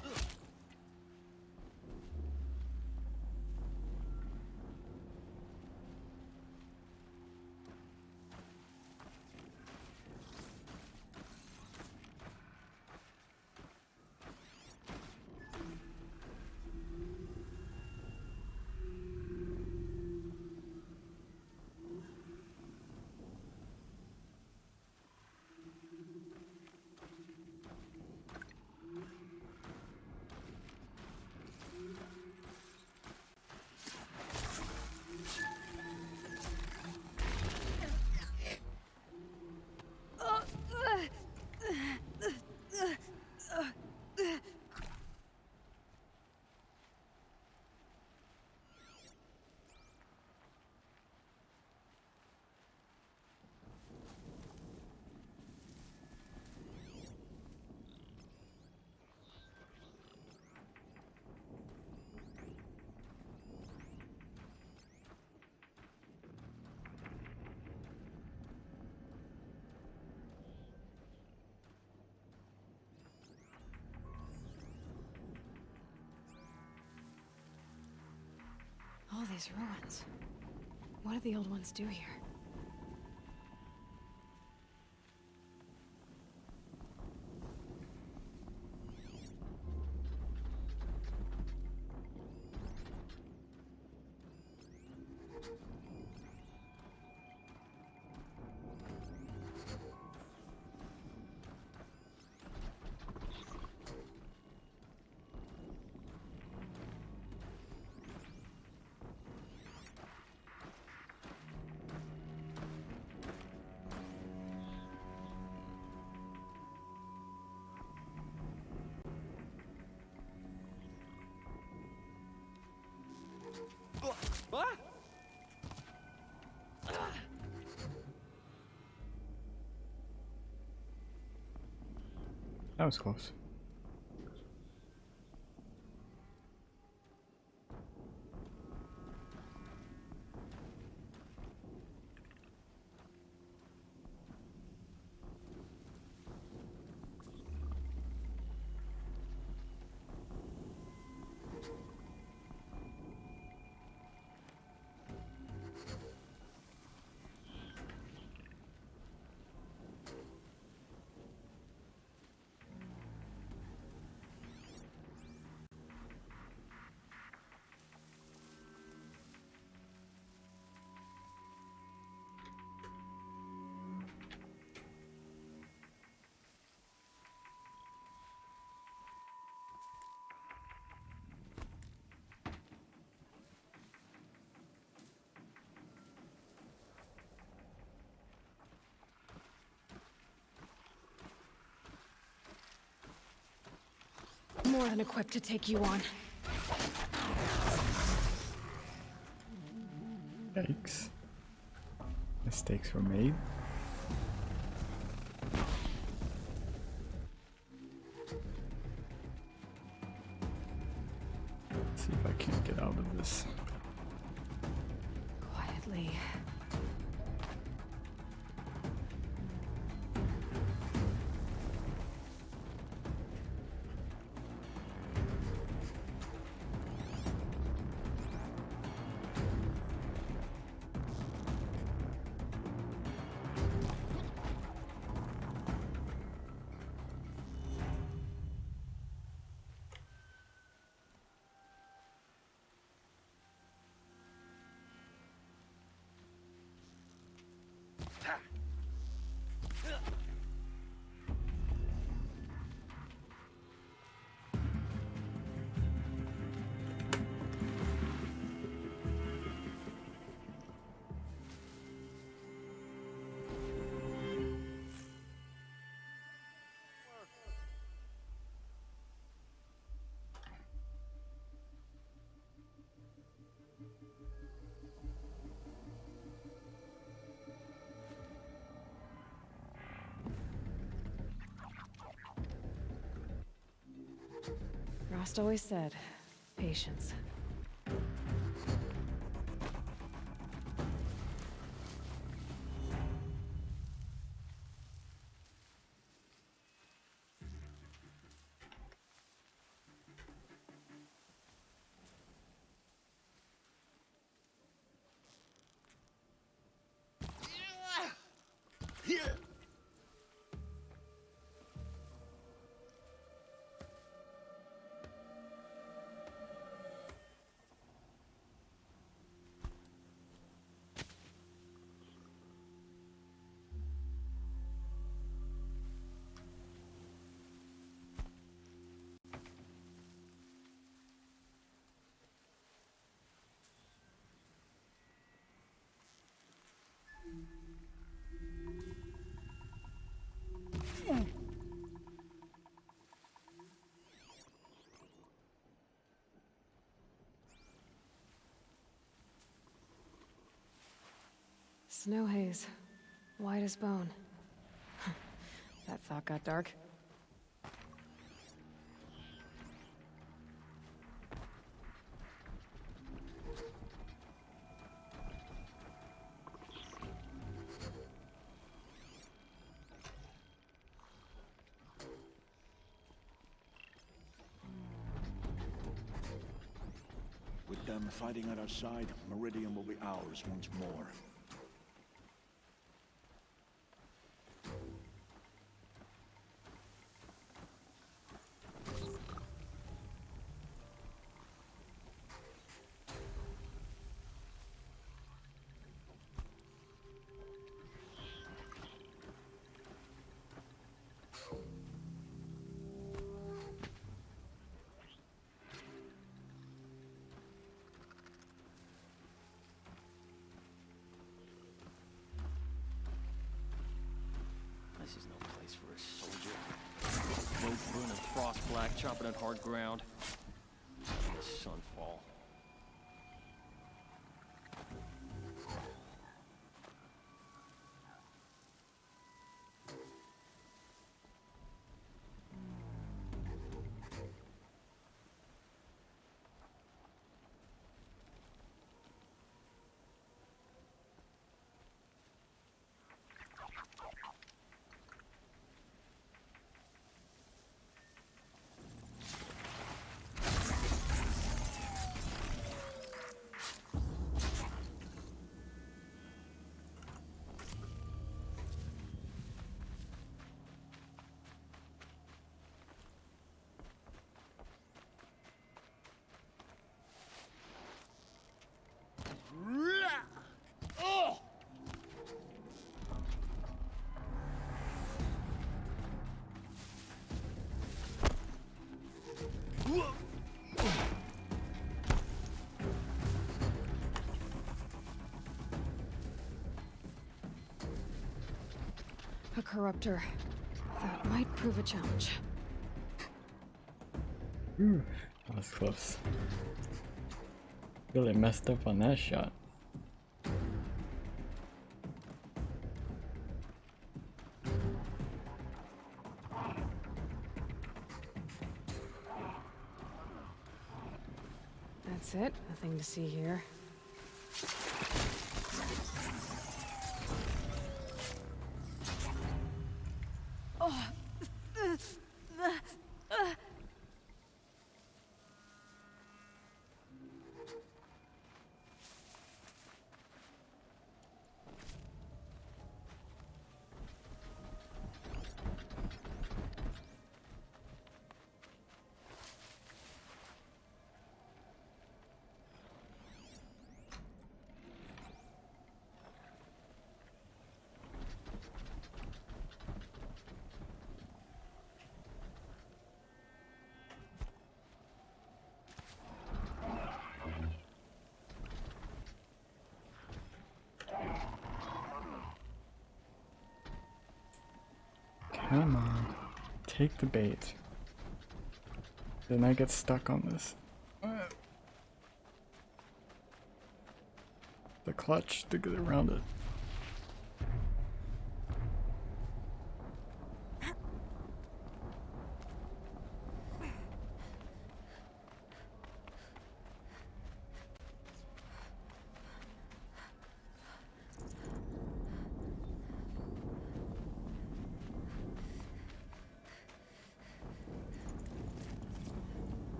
These ruins. What did the old ones do here? That was close. More than equipped to take you on. Yikes. Mistakes were made. Let's see if I can't get out of this. Quietly. Frost always said, patience. Snow haze. White as bone. That thought got dark. them fighting at our side, Meridian will be ours once more. This is no place for a soldier. Smoke burning frost black, chomping at hard ground. Letting the sun fall. A corruptor. That might prove a challenge. Ooh, that was close. Really messed up on that shot. That's it. Nothing to see here. Come on, take the bait. Then I get stuck on this. The clutch to get around it.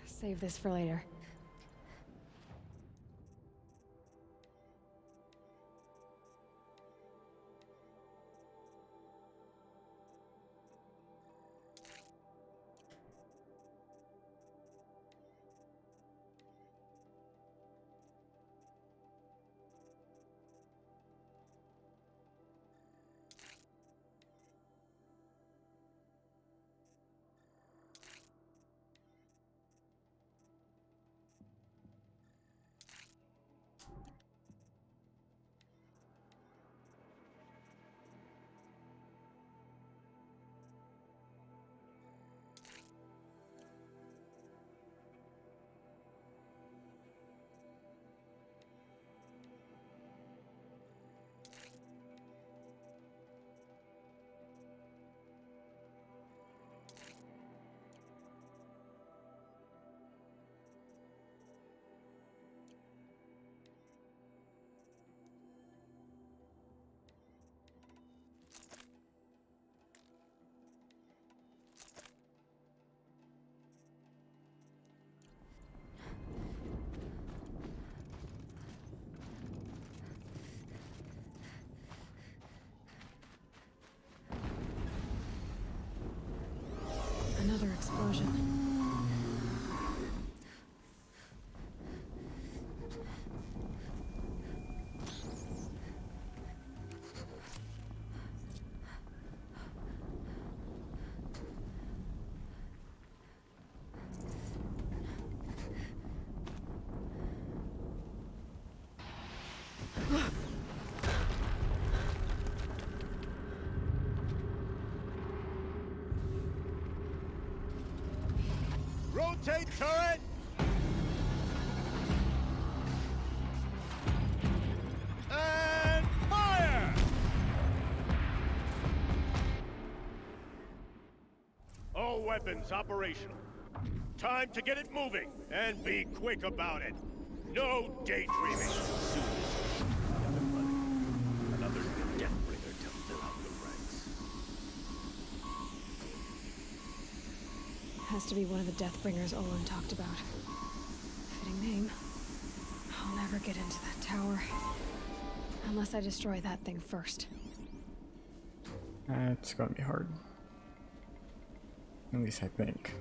Save this for later. Rotate turret! And fire! All weapons operational. Time to get it moving, and be quick about it. No daydreaming. Another Deathbringer to fill out the ranks. Has to be one of the Deathbringers Olin talked about. Fitting name. I'll never get into that tower. Unless I destroy that thing first. It's gonna be hard. At least I think.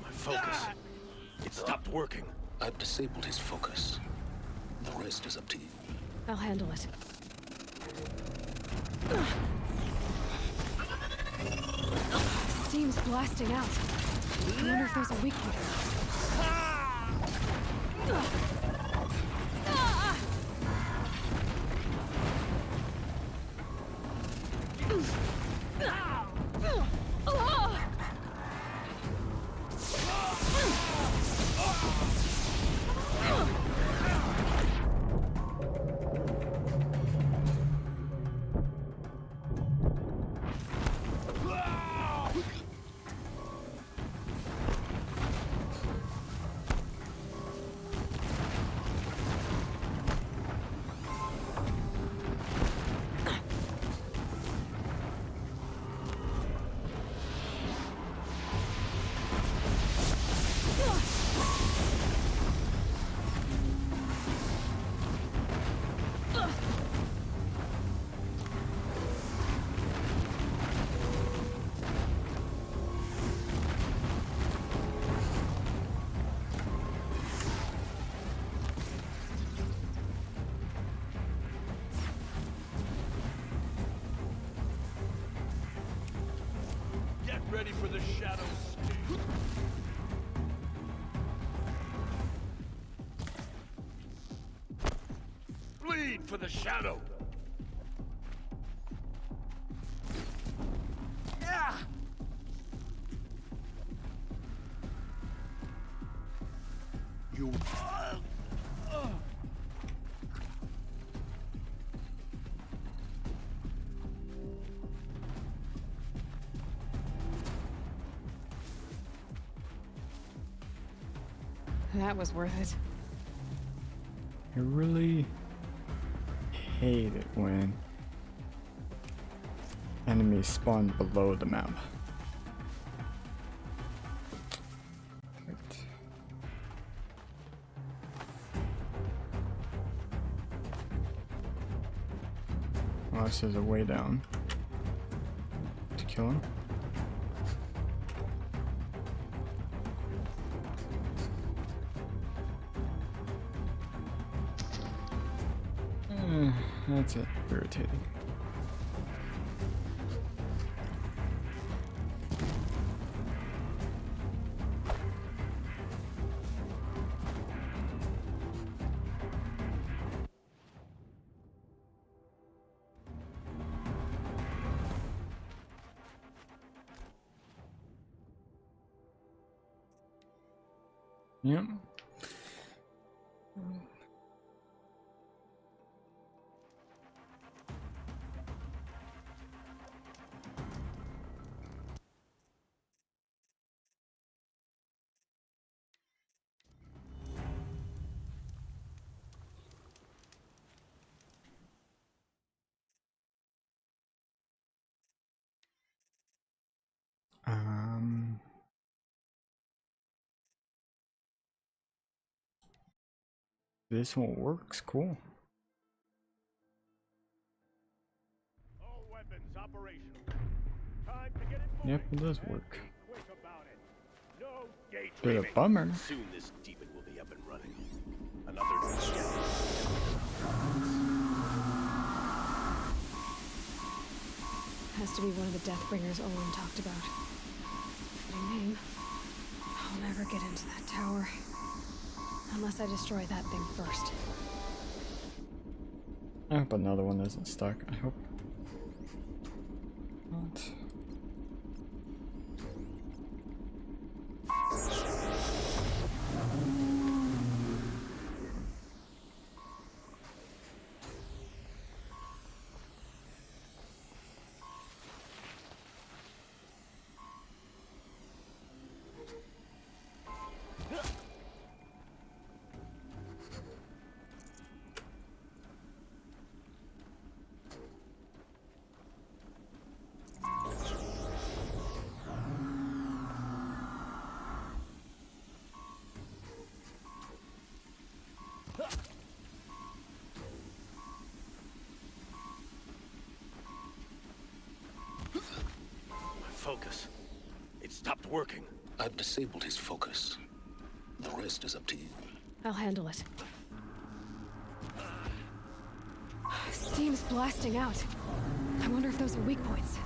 My focus. It stopped working. I've disabled his focus. The rest is up to you. I'll handle it. Steam's blasting out. I wonder if there's a weak point. Ready for the shadow sting. Bleed for the shadow. Yeah. You. That was worth it. I really hate it when enemies spawn below the map. Right. Oh, this is a way down to kill him. That's it. Irritating. Yep. This one works, cool. All weapons operational. Time to get it moving. Yep, it does work. Quick about it. No Bit daydreaming. of bummer. Soon this demon will be up and running. Another Has to be one of the Deathbringers Olin talked about. Fitting name. game. I'll never get into that tower. Unless I destroy that thing first. I hope another one isn't stuck. I hope not. Focus. It stopped working. I've disabled his focus. The rest is up to you. I'll handle it. Steam's blasting out. I wonder if those are weak points.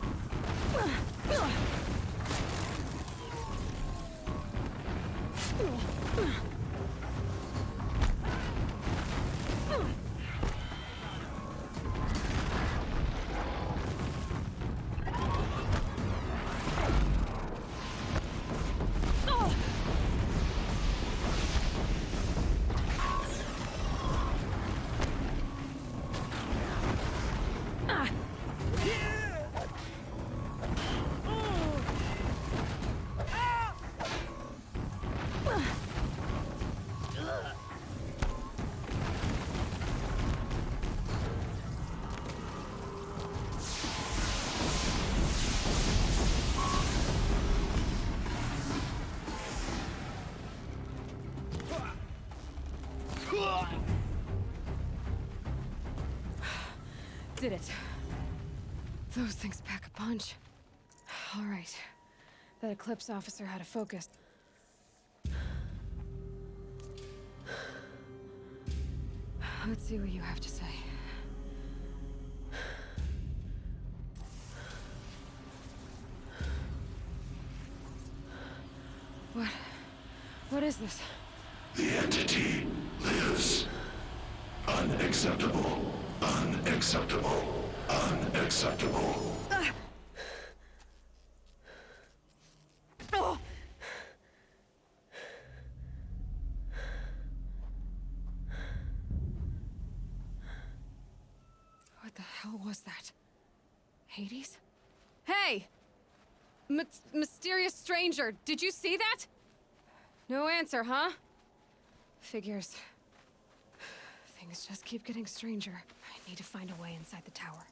Did it. Those things pack a punch. All right. That Eclipse officer had a focus. Let's see what you have to say. What is this? The entity lives. Unacceptable. Unacceptable. Unacceptable. Oh! What the hell was that? Hades? Hey! Mysterious stranger, did you see that? No answer, huh? Figures. Things just keep getting stranger. I need to find a way inside the tower.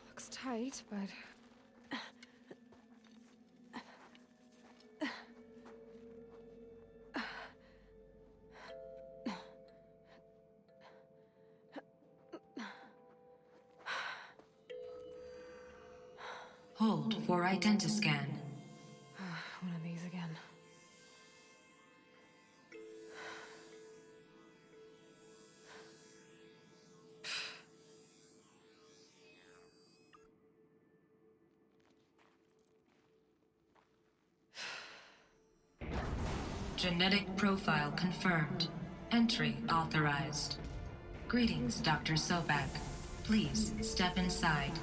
Looks tight, but... Hold for identiscan. One of these again. Genetic profile confirmed. Entry authorized. Greetings, Dr. Sobek. Please step inside.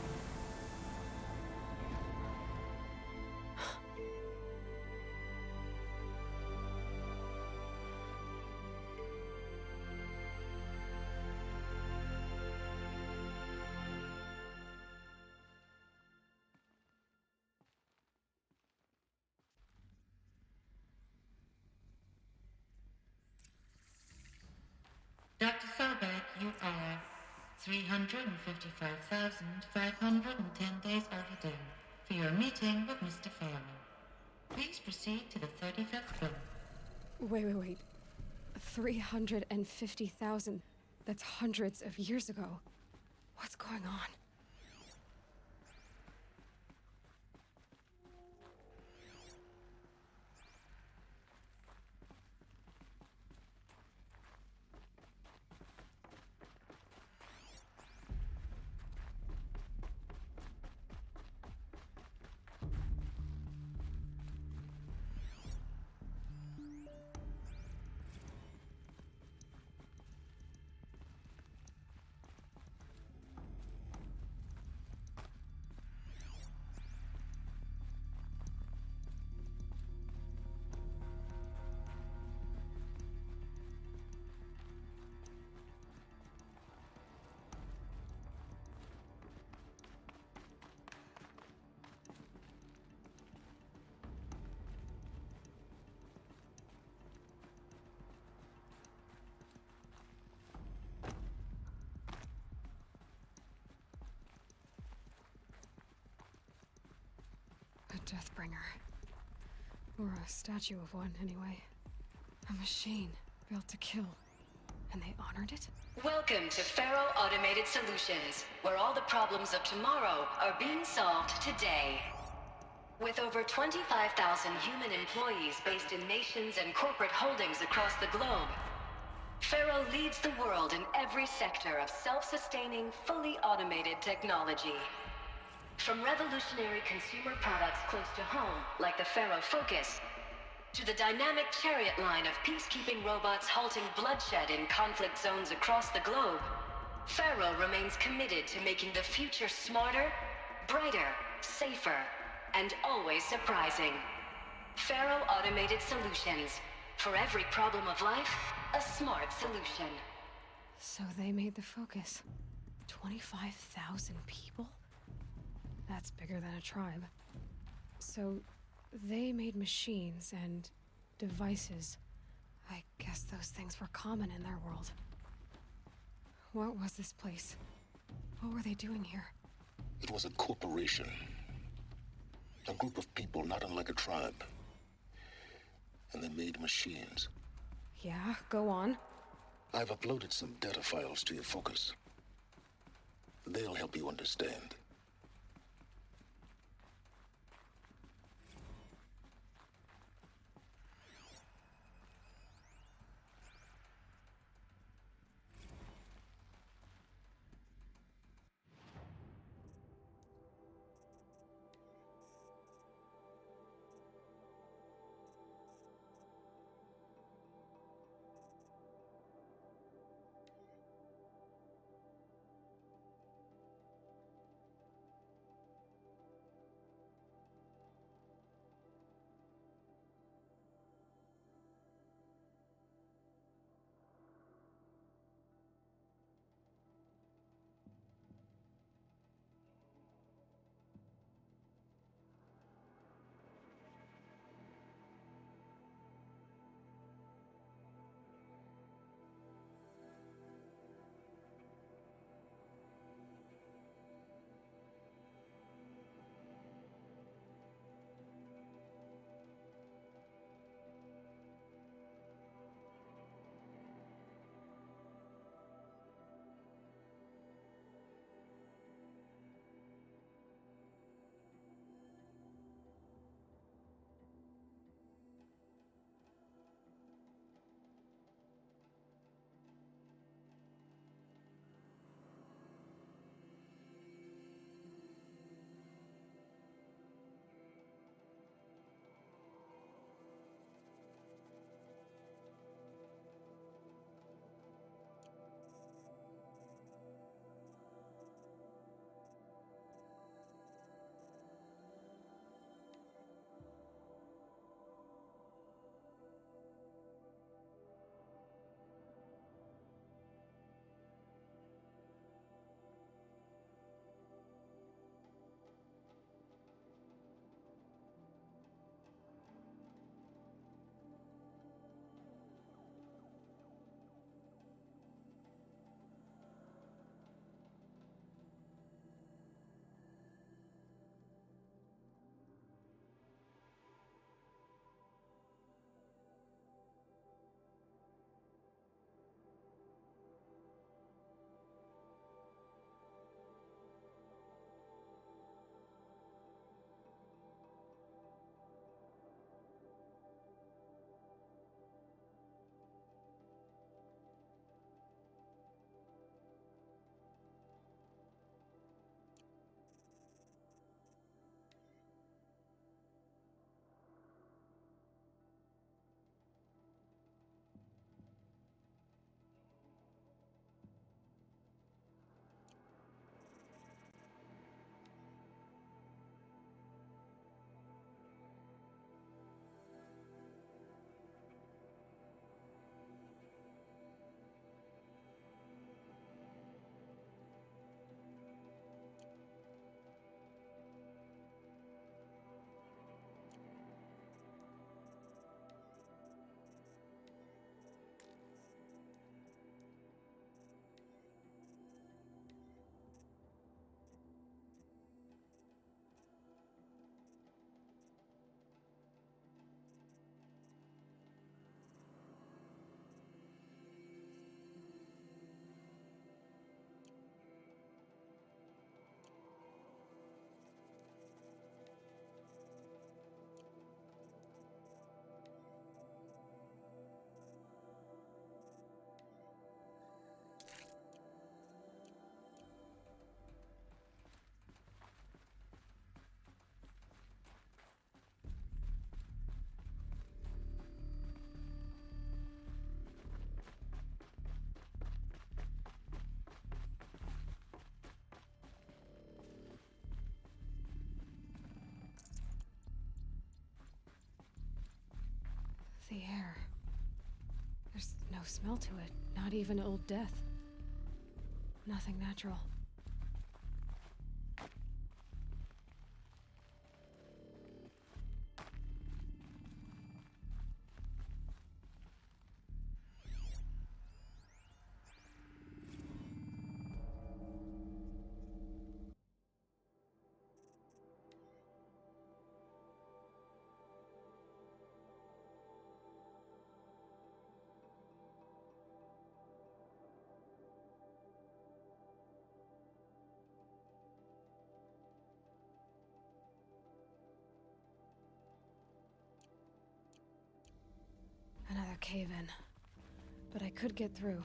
Dr. Sobek, you are 355,510 days overdue for your meeting with Mr. Fairman. Please proceed to the 35th floor. Wait. 350,000. That's hundreds of years ago. What's going on? Deathbringer. Or a statue of one, anyway. A machine built to kill. And they honored it? Welcome to Faro Automated Solutions, where all the problems of tomorrow are being solved today. With over 25,000 human employees based in nations and corporate holdings across the globe, Faro leads the world in every sector of self-sustaining, fully automated technology. From revolutionary consumer products close to home, like the Faro Focus, to the dynamic chariot line of peacekeeping robots halting bloodshed in conflict zones across the globe, Faro remains committed to making the future smarter, brighter, safer, and always surprising. Faro Automated Solutions. For every problem of life, a smart solution. So they made the Focus. 25,000 people? That's bigger than a tribe. So they made machines and devices. I guess those things were common in their world. What was this place? What were they doing here? It was a corporation. A group of people not unlike a tribe. And they made machines. Yeah, go on. I've uploaded some data files to your Focus. They'll help you understand. smell to it. Not even old death. Nothing natural. Another cave-in. But I could get through.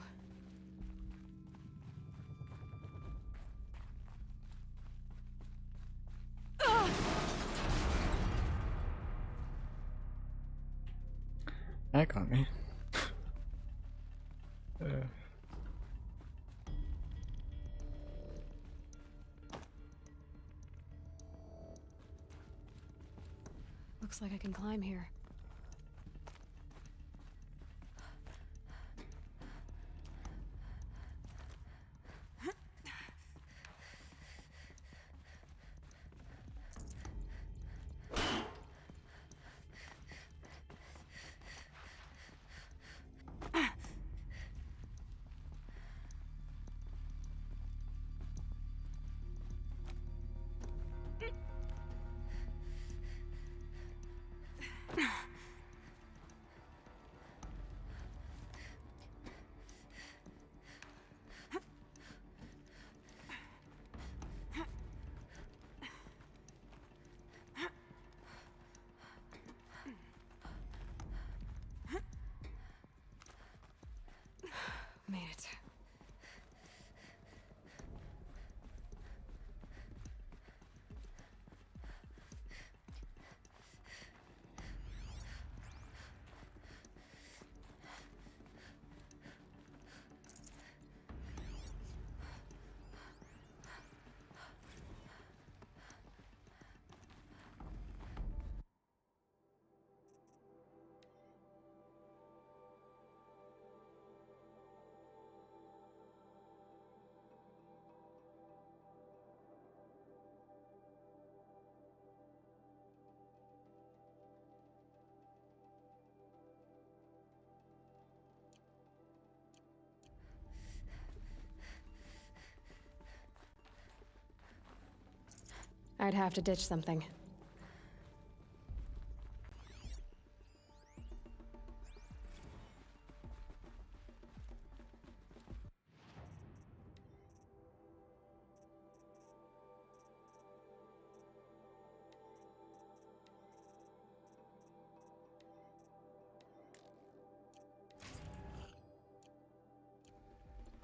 That got me. Looks like I can climb here. Made it. I'd have to ditch something.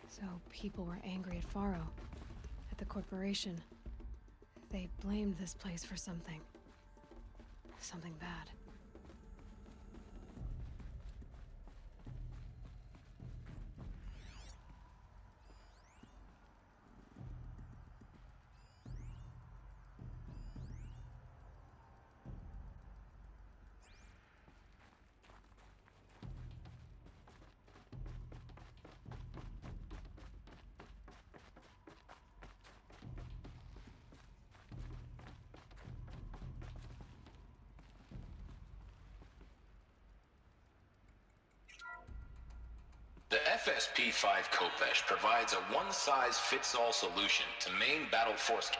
So people were angry at Faro, at the corporation. They blamed this place for something. Something bad. The FSP-5 Kopesh provides a one-size-fits-all solution to main battle force.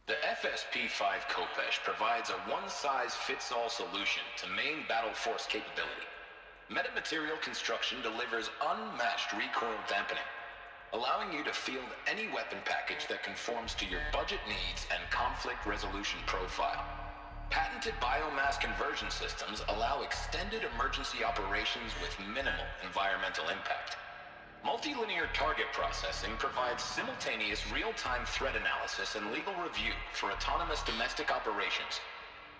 The FSP-5 Kopesh provides a one-size-fits-all solution to main battle force capability. Metamaterial construction delivers unmatched recoil dampening, allowing you to field any weapon package that conforms to your budget needs and conflict resolution profile. Patented biomass conversion systems allow extended emergency operations with minimal environmental impact. Multilinear target processing provides simultaneous real-time threat analysis and legal review for autonomous domestic operations.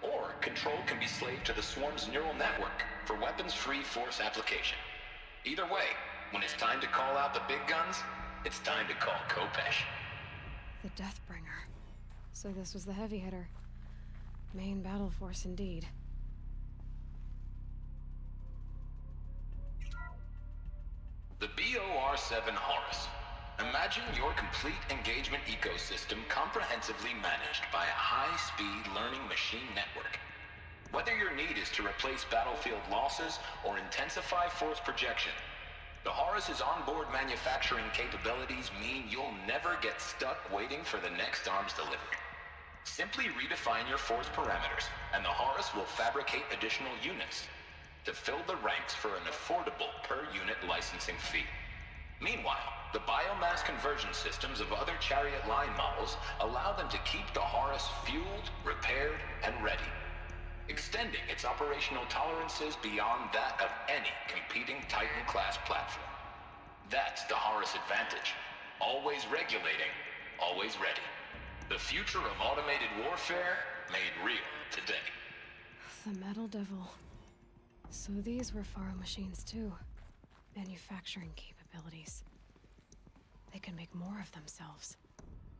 Or control can be slaved to the swarm's neural network for weapons-free force application. Either way, when it's time to call out the big guns, it's time to call Kopesh. The Deathbringer. So this was the heavy hitter. Main battle force indeed. The BOR-7 Horus. Imagine your complete engagement ecosystem comprehensively managed by a high-speed learning machine network. Whether your need is to replace battlefield losses or intensify force projection, the Horus's onboard manufacturing capabilities mean you'll never get stuck waiting for the next arms delivery. Simply redefine your force parameters, and the Horus will fabricate additional units to fill the ranks for an affordable per-unit licensing fee. Meanwhile, the biomass conversion systems of other chariot line models allow them to keep the Horus fueled, repaired, and ready, extending its operational tolerances beyond that of any competing Titan-class platform. That's the Horus advantage. Always regulating, always ready. The future of automated warfare made real today. The Metal Devil. So these were Faro machines too. Manufacturing capabilities. They can make more of themselves.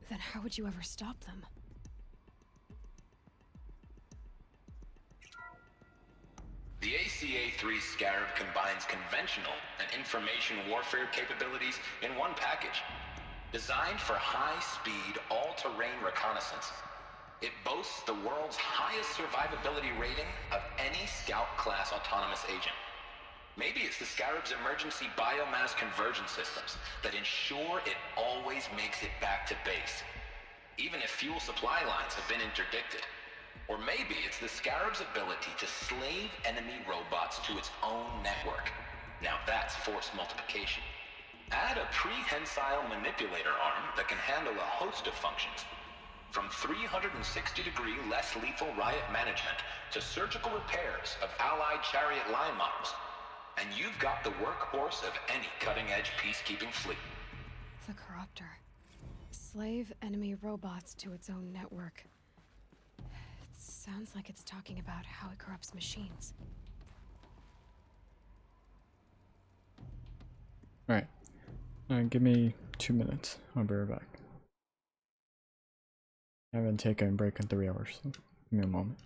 Then how would you ever stop them? The ACA-3 Scarab combines conventional and information warfare capabilities in one package. Designed for high-speed, all-terrain reconnaissance, it boasts the world's highest survivability rating of any Scout-class autonomous agent. Maybe it's the Scarab's emergency biomass conversion systems that ensure it always makes it back to base, even if fuel supply lines have been interdicted. Or maybe it's the Scarab's ability to slave enemy robots to its own network. Now that's force multiplication. Add a prehensile manipulator arm that can handle a host of functions, from 360-degree less lethal riot management to surgical repairs of allied chariot line models. And you've got the workhorse of any cutting-edge peacekeeping fleet. The Corruptor. Slave enemy robots to its own network. It sounds like it's talking about how it corrupts machines. Alright. Give me 2 minutes. I'll be right back. I haven't taken a break in 3 hours, so give me a moment.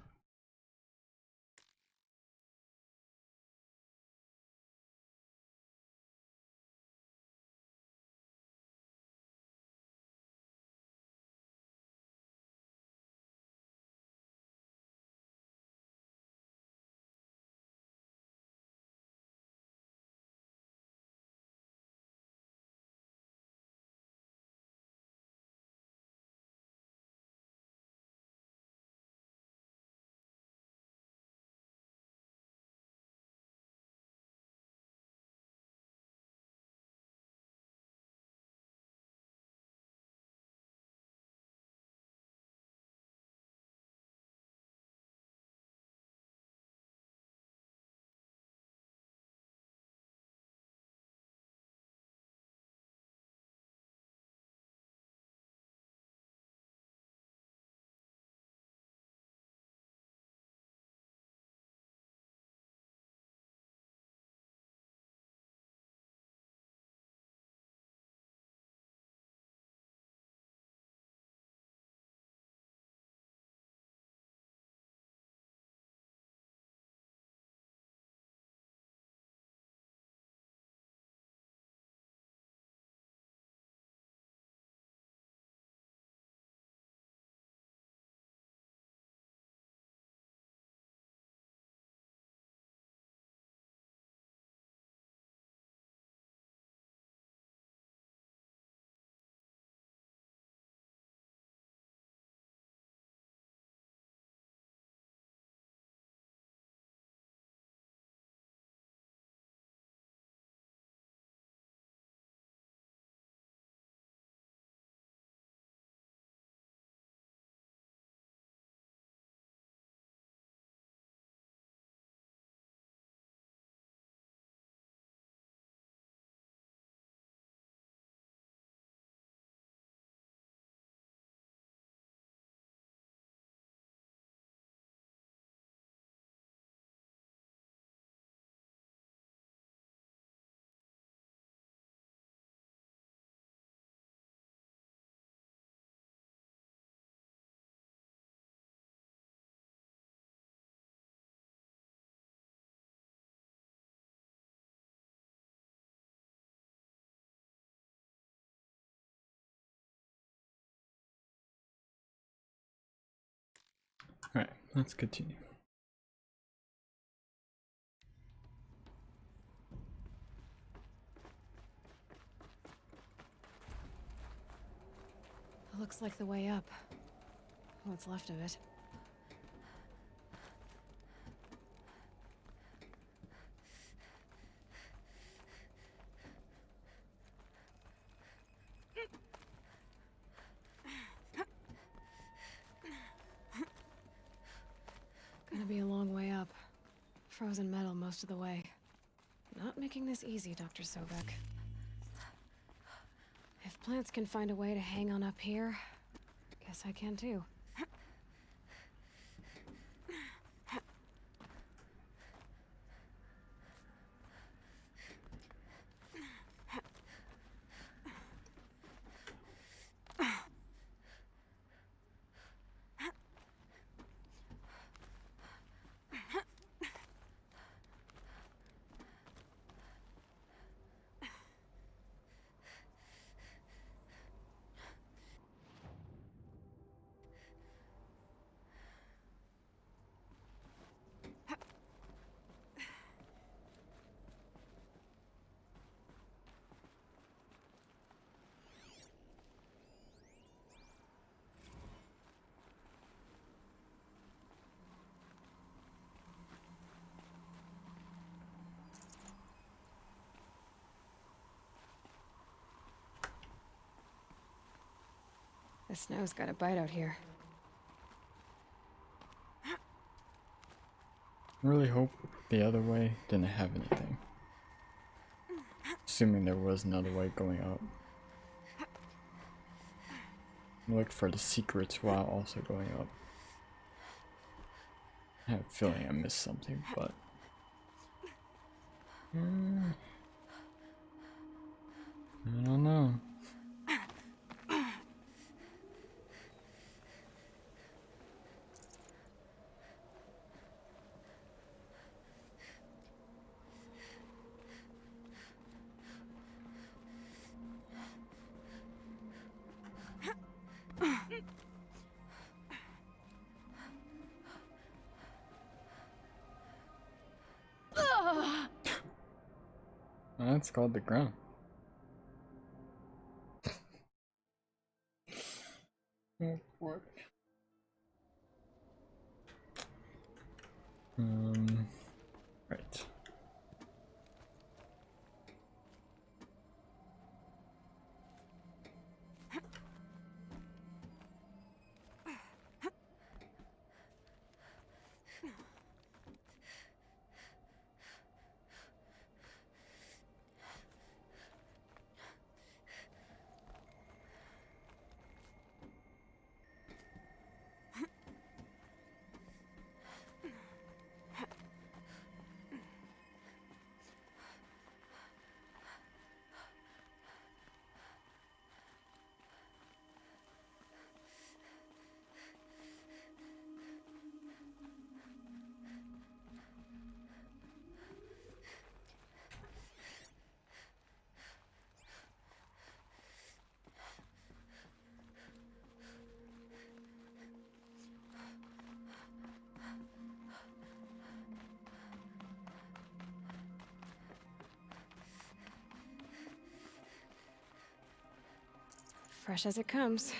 Alright, let's continue. Looks like the way up. What's left of it. Gonna be a long way up. Frozen metal most of the way. Not making this easy, Dr. Sobek. If plants can find a way to hang on up here, guess I can too. The snow's got a bite out here. I really hope the other way didn't have anything. Assuming there was another way going up. Look for the secrets while also going up. I have a feeling I missed something, but... I don't know. That's called the ground. Oh boy. Right. Fresh as it comes.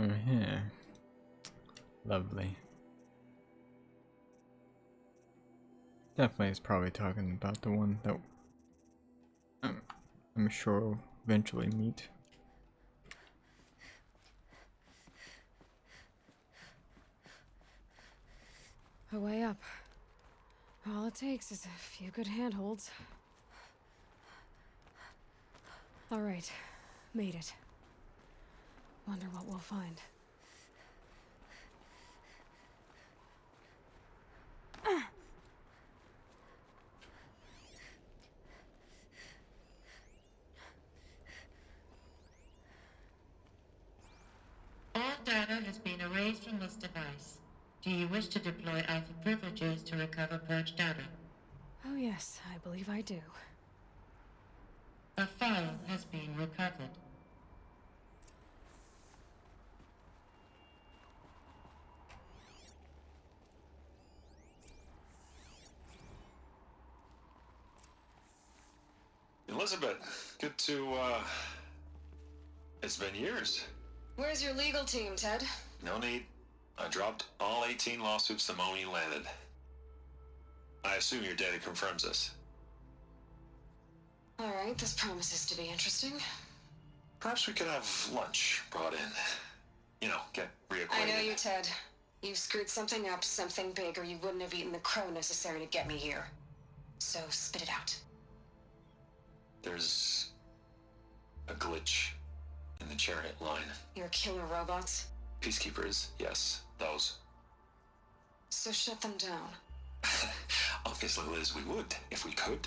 Yeah. Lovely. Definitely is probably talking about the one that I'm sure we'll eventually meet. A way up. All it takes is a few good handholds. All right, made it. Wonder what we'll find. All data has been erased from this device. Do you wish to deploy Alpha privileges to recover purged data? Oh yes, I believe I do. A file has been recovered. Elizabeth, good to, it's been years. Where's your legal team, Ted? No need. I dropped all 18 lawsuits the moment you landed. I assume your data confirms this. All right, this promises to be interesting. Perhaps we could have lunch brought in. You know, get reacquainted. I know you, Ted. You screwed something up, something big, or you wouldn't have eaten the crow necessary to get me here. So spit it out. There's a glitch in the chariot line. Your killer robots? Peacekeepers, yes, those. So shut them down. Obviously, Liz, we would, if we could.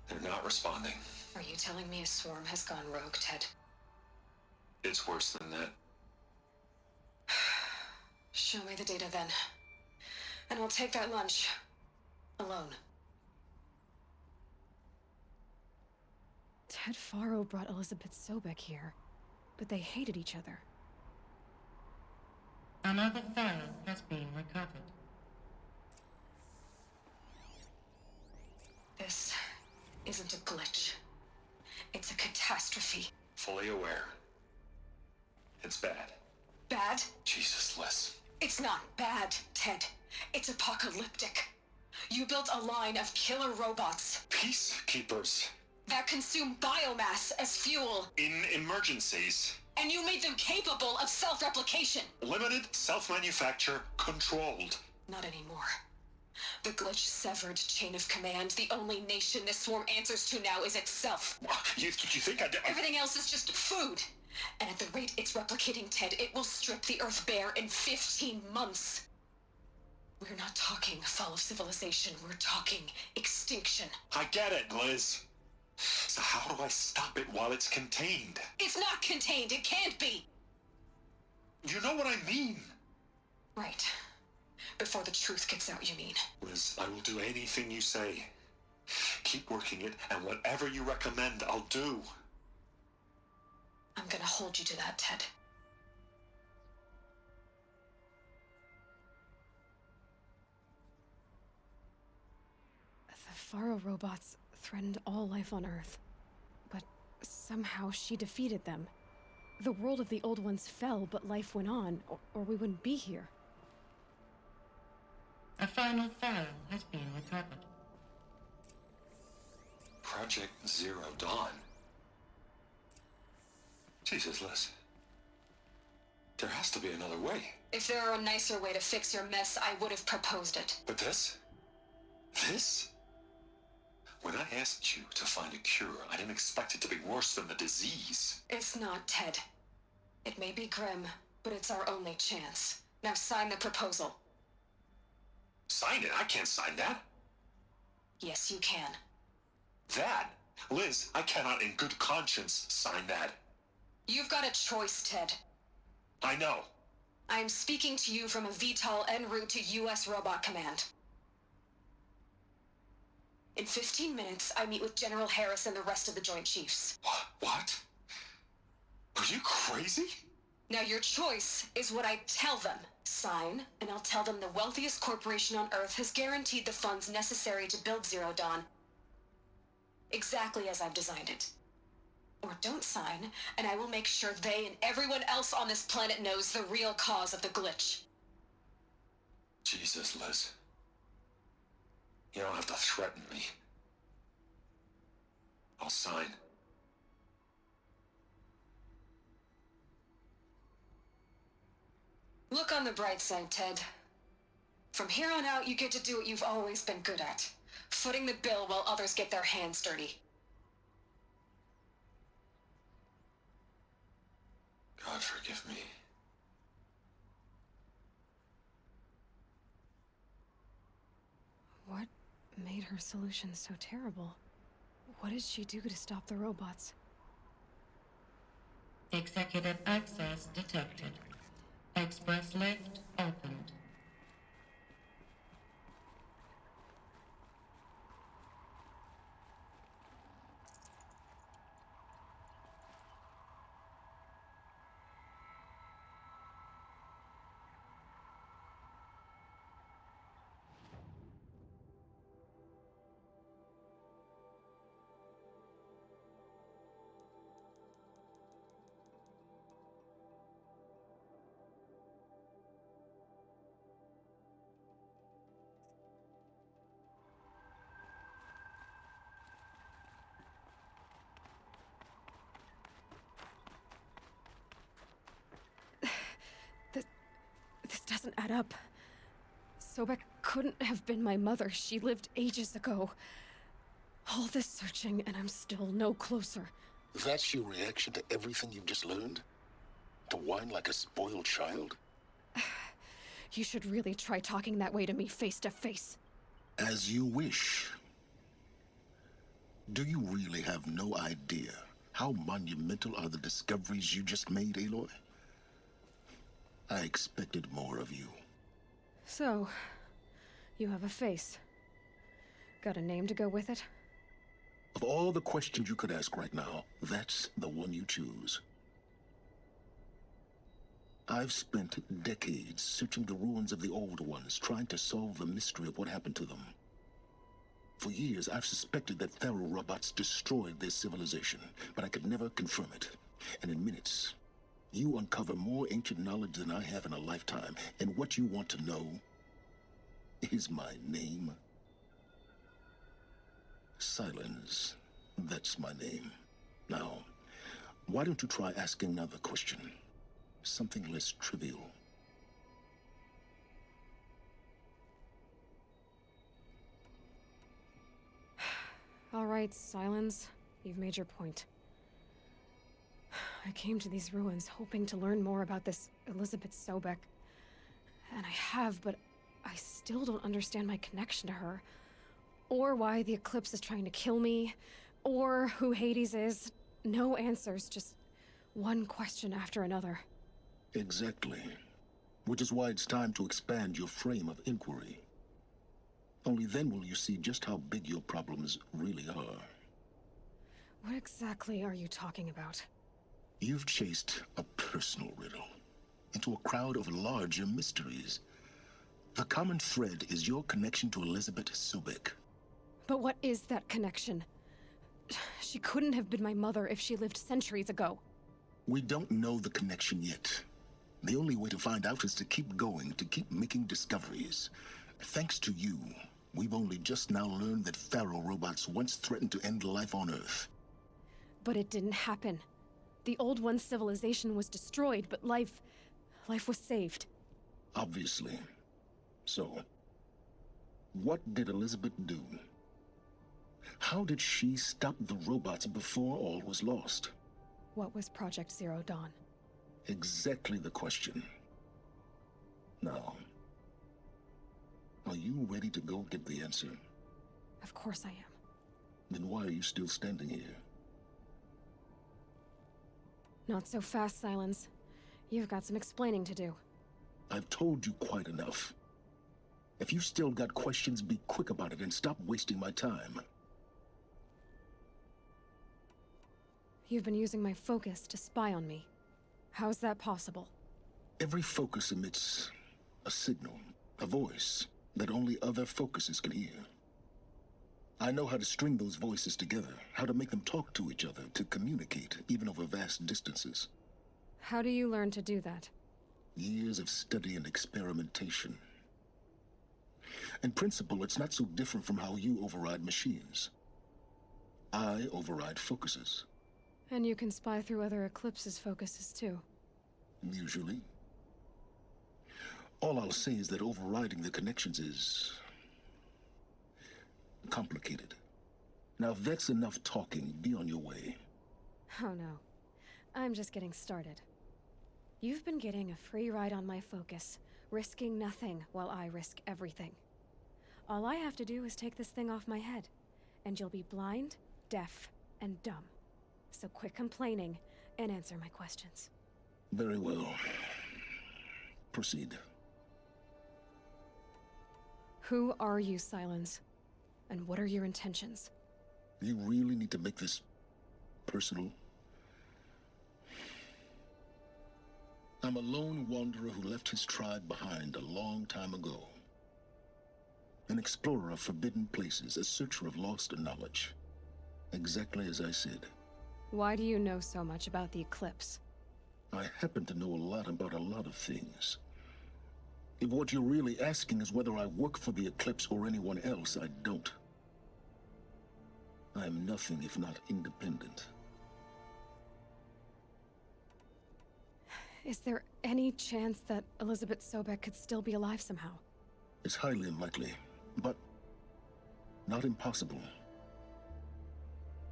They're not responding. Are you telling me a swarm has gone rogue, Ted? It's worse than that. Show me the data then. And I'll take that lunch. Alone. Ted Faro brought Elizabeth Sobek here, but they hated each other. Another file has been recovered. This isn't a glitch. It's a catastrophe. Fully aware. It's bad. Bad? Jesus, Liz. It's not bad, Ted. It's apocalyptic. You built a line of killer robots. Peacekeepers. That consume biomass as fuel. In emergencies. And you made them capable of self-replication. Limited, self-manufacture, controlled. Not anymore. The glitch severed chain of command. The only nation this swarm answers to now is itself. You think I did? Everything else is just food. And at the rate it's replicating, Ted, it will strip the Earth bare in 15 months. We're not talking fall of civilization. We're talking extinction. I get it, Liz. So how do I stop it while it's contained? It's not contained. It can't be. You know what I mean. Right. Before the truth gets out, you mean? Liz, I will do anything you say. Keep working it, and whatever you recommend, I'll do. I'm gonna hold you to that, Ted. The Faro robots threatened all life on Earth, but somehow she defeated them. The world of the old ones fell, but life went on, or we wouldn't be here. A final file has been recovered. Project Zero Dawn. Jesus, Liz. There has to be another way. If there were a nicer way to fix your mess, I would have proposed it. But this? This? When I asked you to find a cure, I didn't expect it to be worse than the disease. It's not, Ted. It may be grim, but it's our only chance. Now sign the proposal. Sign it? I can't sign that. Yes, you can. That? Liz, I cannot in good conscience sign that. You've got a choice, Ted. I know. I'm speaking to you from a VTOL en route to U.S. Robot Command. In 15 minutes, I meet with General Harris and the rest of the Joint Chiefs. What? Are you crazy? Now your choice is what I tell them. Sign, and I'll tell them the wealthiest corporation on Earth has guaranteed the funds necessary to build Zero Dawn. Exactly as I've designed it. or don't sign, and I will make sure they and everyone else on this planet knows the real cause of the glitch. Jesus, Liz. You don't have to threaten me. I'll sign. Look on the bright side, Ted. From here on out, you get to do what you've always been good at. Footing the bill while others get their hands dirty. God forgive me. What made her solution so terrible? What did she do to stop the robots? Executive access detected. Express lift opened. This doesn't add up. Sobek couldn't have been my mother. She lived ages ago. All this searching, and I'm still no closer. That's your reaction to everything you've just learned? To whine like a spoiled child? You should really try talking that way to me face to face. As you wish. Do you really have no idea how monumental are the discoveries you just made, Aloy? I expected more of you. So, you have a face. Got a name to go with it? Of all the questions you could ask right now, that's the one you choose. I've spent decades searching the ruins of the old ones, trying to solve the mystery of what happened to them. For years, I've suspected that Tharo robots destroyed their civilization, but I could never confirm it. And in minutes, you uncover more ancient knowledge than I have in a lifetime, and what you want to know is my name. Silence. That's my name. Now, why don't you try asking another question? Something less trivial. All right, Silence. You've made your point. I came to these ruins hoping to learn more about this Elizabeth Sobek. And I have, but I still don't understand my connection to her. Or why the Eclipse is trying to kill me. Or who Hades is. No answers, just one question after another. Exactly. Which is why it's time to expand your frame of inquiry. Only then will you see just how big your problems really are. What exactly are you talking about? You've chased a personal riddle into a crowd of larger mysteries. The common thread is your connection to Elizabeth Sobek. But what is that connection? She couldn't have been my mother if she lived centuries ago. We don't know the connection yet. The only way to find out is to keep going, to keep making discoveries. Thanks to you, we've only just now learned that Tharo robots once threatened to end life on Earth. But it didn't happen. The Old One's civilization was destroyed, but life was saved. Obviously. So, what did Elizabeth do? How did she stop the robots before all was lost? What was Project Zero Dawn? Exactly the question. Now, are you ready to go get the answer? Of course I am. Then why are you still standing here? Not so fast, Silence. You've got some explaining to do. I've told you quite enough. If you've still got questions, be quick about it and stop wasting my time. You've been using my focus to spy on me. How's that possible? Every focus emits a signal, a voice, that only other focuses can hear. I know how to string those voices together, how to make them talk to each other, to communicate, even over vast distances. How do you learn to do that? Years of study and experimentation. In principle, it's not so different from how you override machines. I override focuses. And you can spy through other Eclipse's focuses too. Usually. All I'll say is that overriding the connections is complicated. Now, if that's enough talking, be on your way. Oh no. I'm just getting started. You've been getting a free ride on my focus, risking nothing while I risk everything. All I have to do is take this thing off my head, and you'll be blind, deaf, and dumb. So quit complaining and answer my questions. Very well. Proceed. Who are you, Silence? And what are your intentions? You really need to make this personal? I'm a lone wanderer who left his tribe behind a long time ago. An explorer of forbidden places, a searcher of lost knowledge. Exactly as I said. Why do you know so much about the Eclipse? I happen to know a lot about a lot of things. If what you're really asking is whether I work for the Eclipse or anyone else, I don't. I am nothing if not independent. Is there any chance that Elizabeth Sobek could still be alive somehow? It's highly unlikely, but not impossible.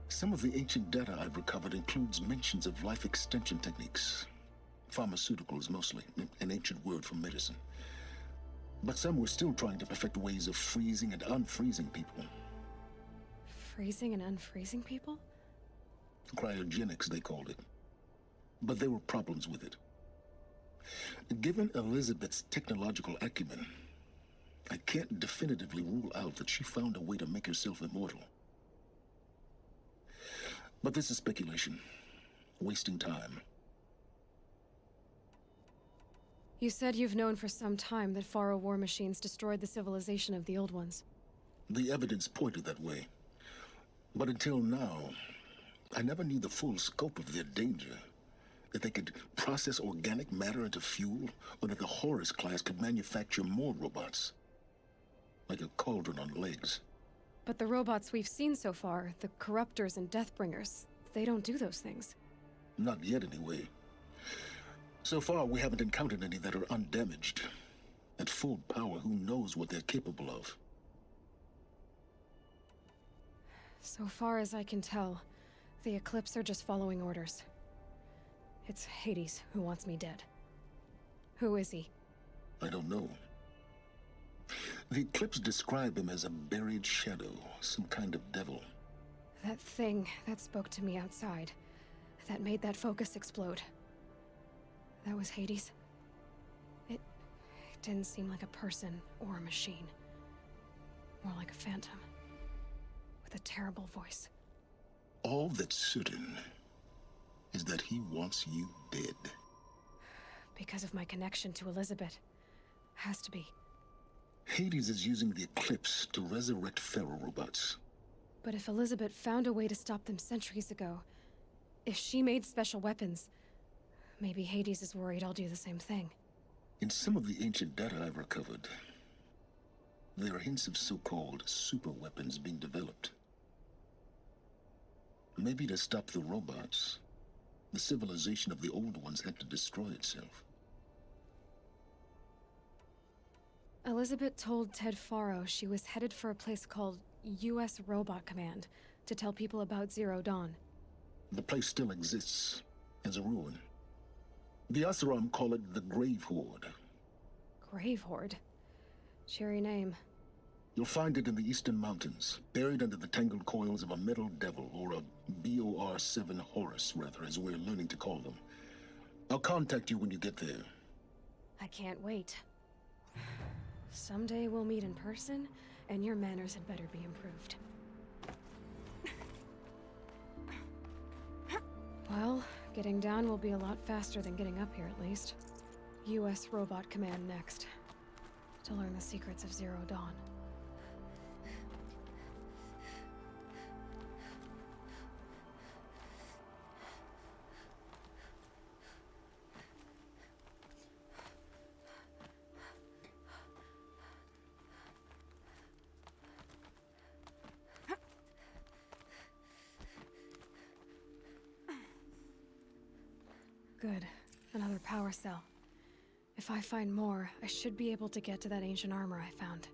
Some of the ancient data I've recovered includes mentions of life extension techniques. Pharmaceuticals, mostly, an ancient word for medicine. But some were still trying to perfect ways of freezing and unfreezing people. Freezing and unfreezing people? Cryogenics, they called it. But there were problems with it. Given Elizabeth's technological acumen, I can't definitively rule out that she found a way to make herself immortal. But this is speculation. Wasting time. You said you've known for some time that Faro war machines destroyed the civilization of the Old Ones. The evidence pointed that way. But until now, I never knew the full scope of their danger. That they could process organic matter into fuel, or that the Horus class could manufacture more robots. Like a cauldron on legs. But the robots we've seen so far, the Corruptors and Deathbringers, they don't do those things. Not yet, anyway. So far, we haven't encountered any that are undamaged. At full power, who knows what they're capable of? So far as I can tell, the Eclipse are just following orders. It's Hades who wants me dead. Who is he? I don't know. The Eclipse describe him as a buried shadow, some kind of devil. That thing that spoke to me outside, that made that focus explode. That was Hades. It didn't seem like a person or a machine. More like a phantom. With a terrible voice. All that's certain is that he wants you dead. Because of my connection to Elizabeth. Has to be. Hades is using the Eclipse to resurrect Pharaoh robots. But if Elizabeth found a way to stop them centuries ago, if she made special weapons, maybe Hades is worried I'll do the same thing. In some of the ancient data I've recovered, there are hints of so-called super weapons being developed. Maybe to stop the robots, the civilization of the old ones had to destroy itself. Elizabeth told Ted Faro she was headed for a place called U.S. Robot Command to tell people about Zero Dawn. The place still exists as a ruin. The Asuram call it the Grave Horde. Grave Horde? Cheery name. You'll find it in the Eastern Mountains, buried under the tangled coils of a metal devil, or a BOR-7 Horus, rather, as we're learning to call them. I'll contact you when you get there. I can't wait. Someday we'll meet in person, and your manners had better be improved. Well, getting down will be a lot faster than getting up here, at least. U.S. Robot Command next. To learn the secrets of Zero Dawn. Good. Another power cell. If I find more, I should be able to get to that ancient armor I found.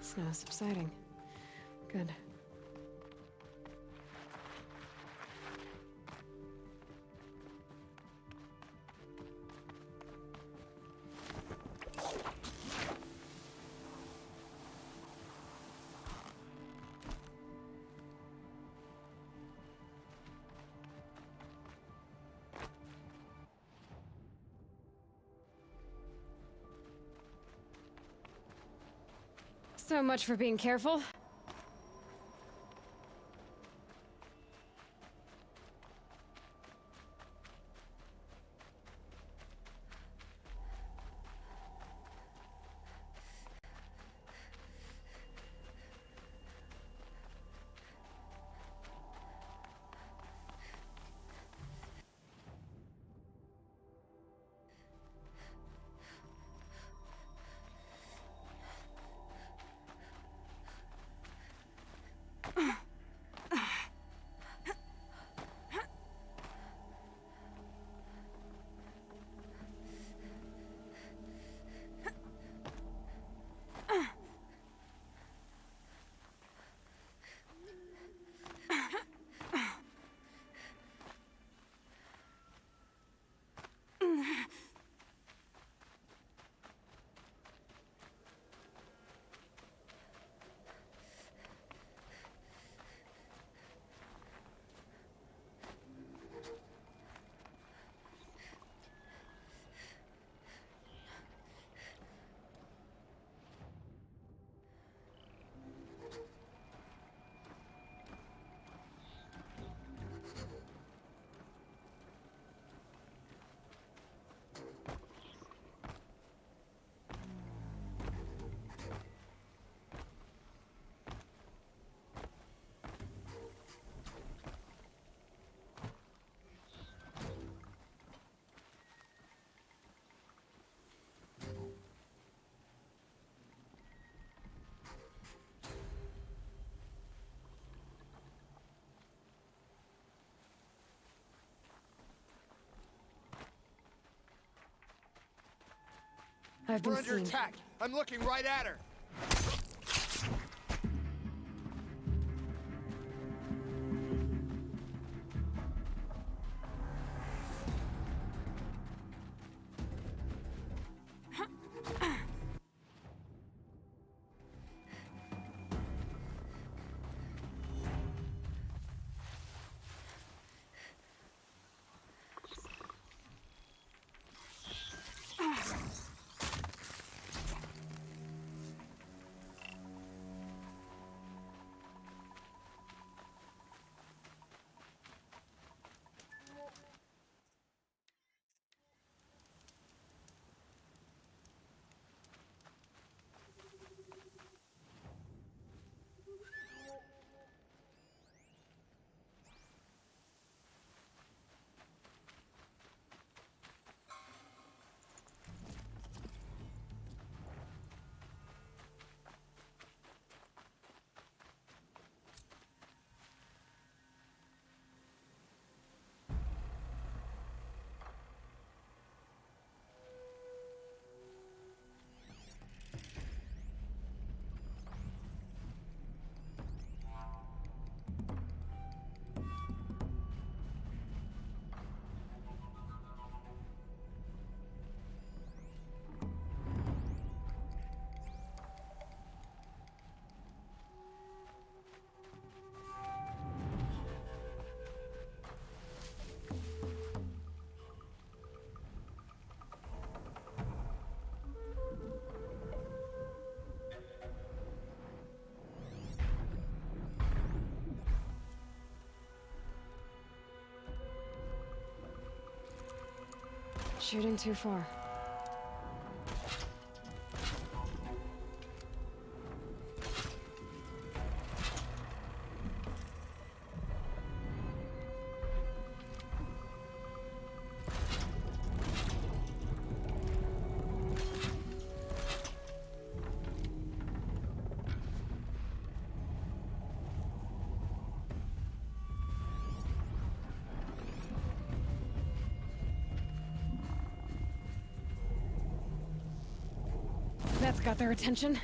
Snow subsiding. Good. So much for being careful. I've been We're under seen. attack. I'm looking right at her. Shooting too far. That's got their attention.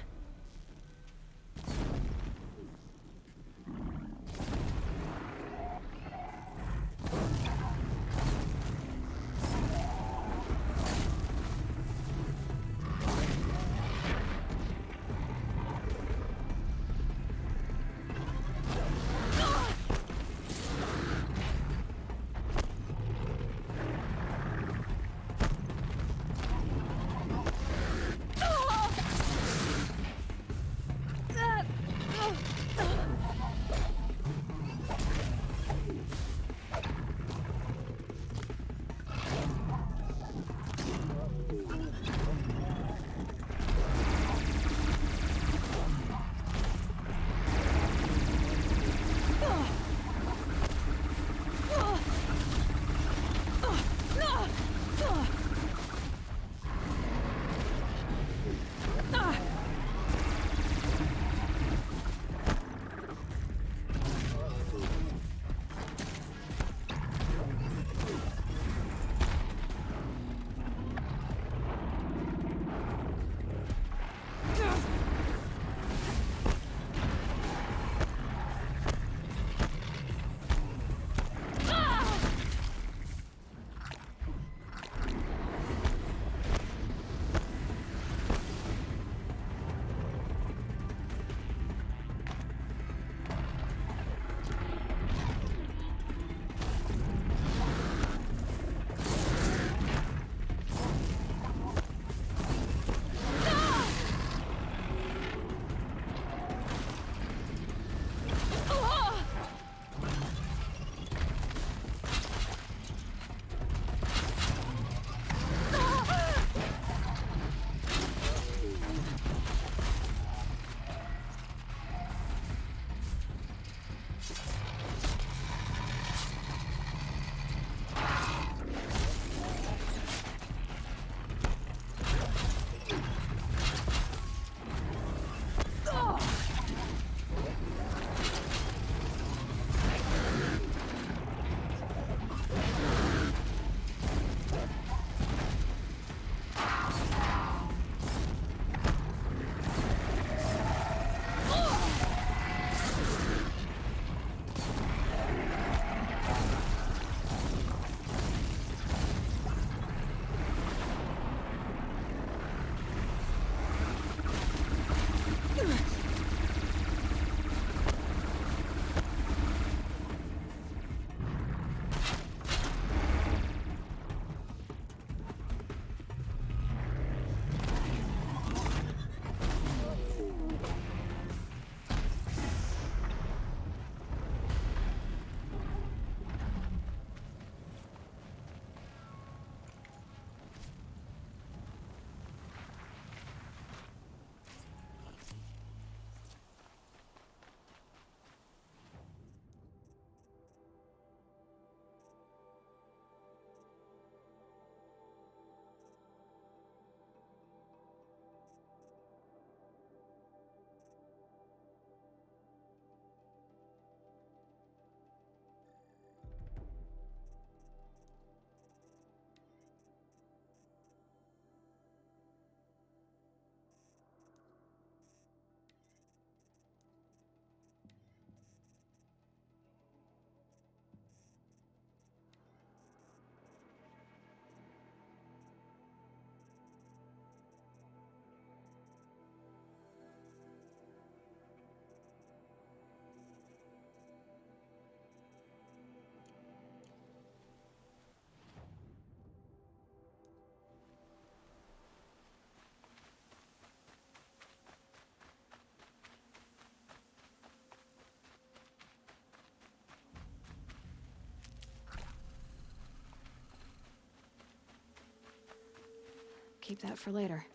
keep that for later.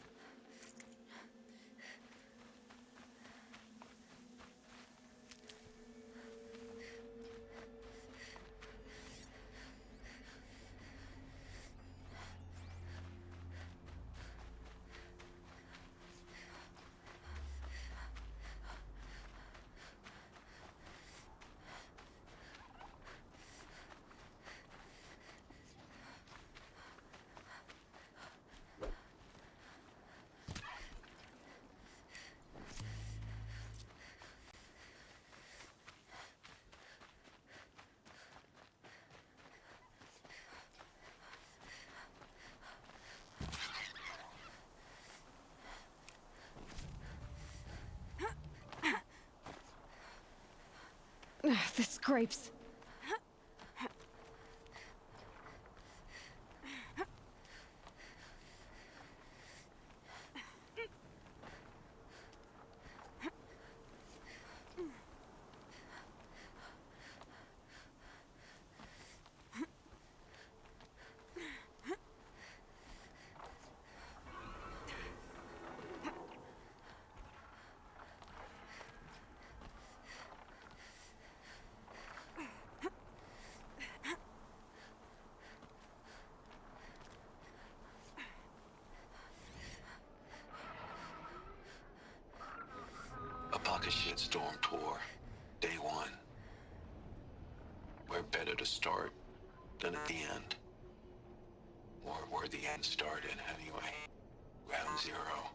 The scrapes. A pocket shitstorm tour, day one. Where better to start than at the end? Or where the end started, anyway. Ground zero.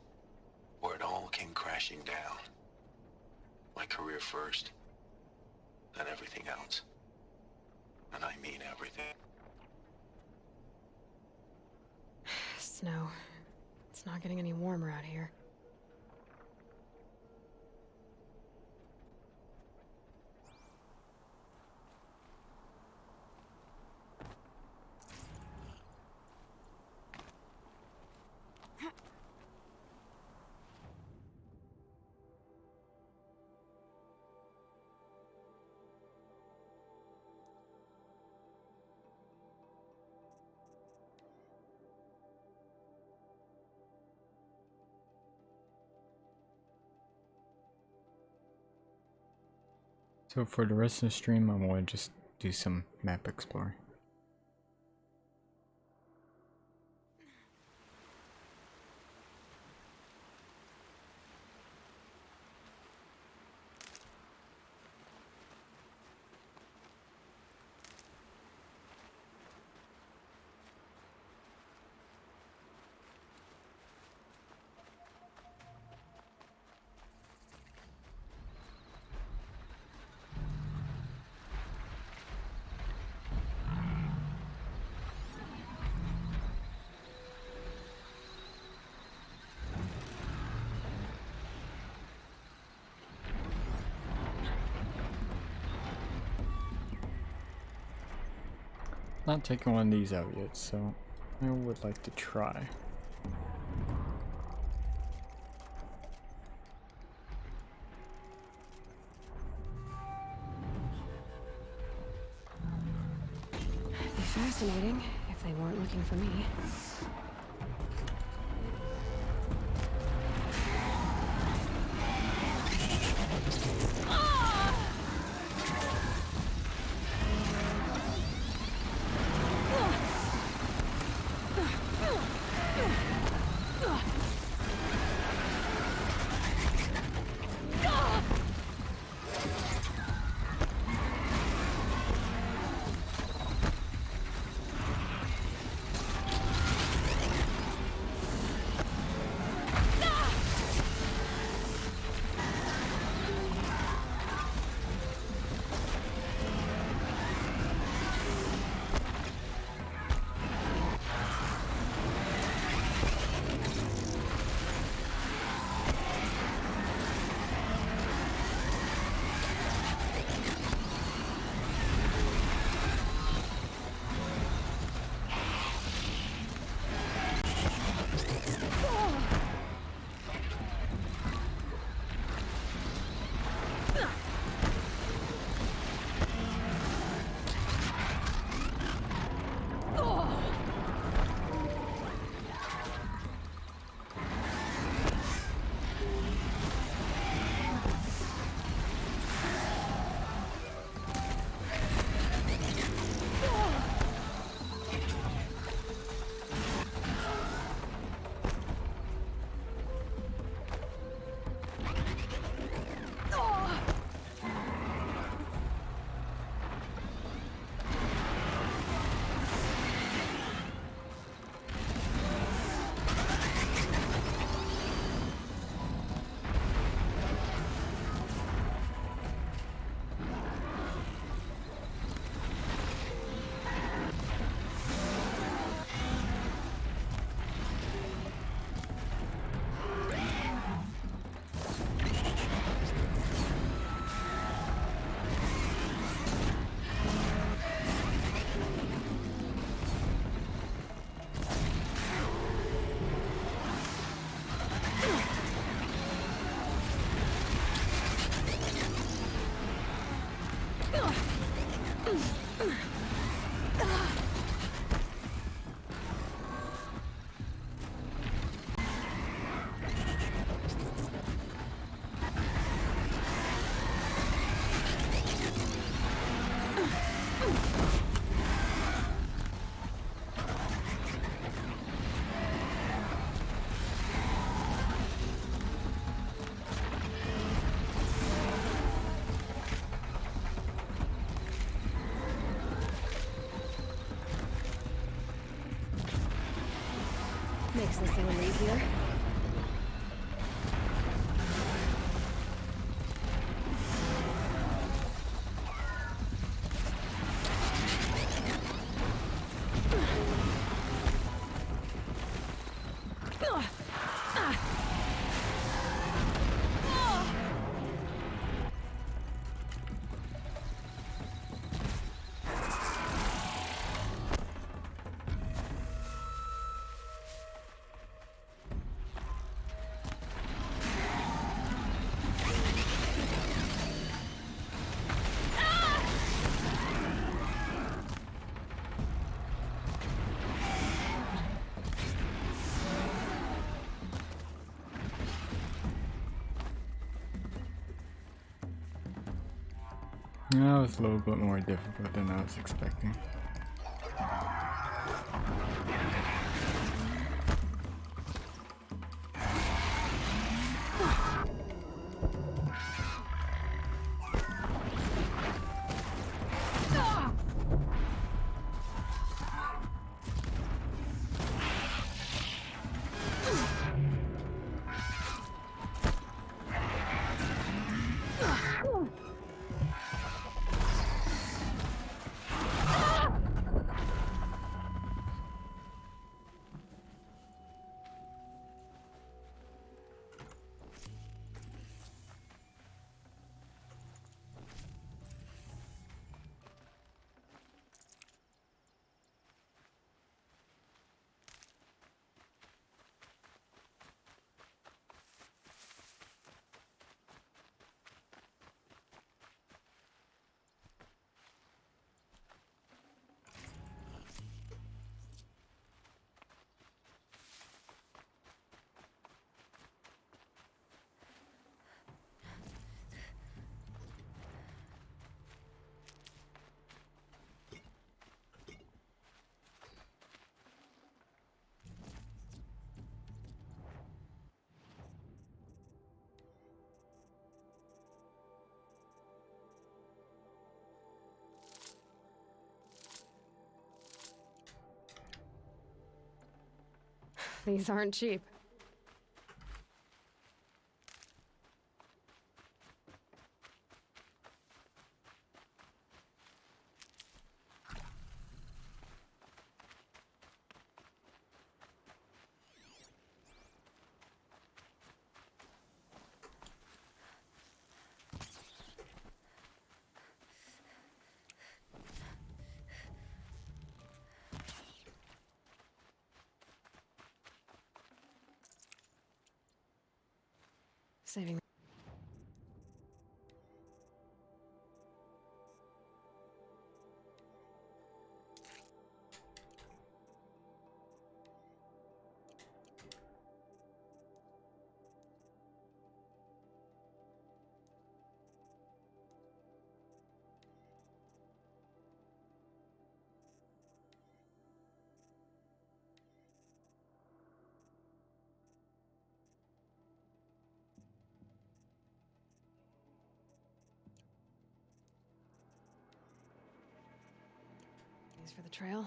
Where it all came crashing down. My career first, then everything else. And I mean everything. Snow. It's not getting any warmer out here. So for the rest of the stream, I'm going to just do some map exploring. Not taking one of these out yet, so I would like to try. Be fascinating if they weren't looking for me. Makes this a little easier. That was a little bit more difficult than I was expecting. These aren't cheap. Saving. These for the trail.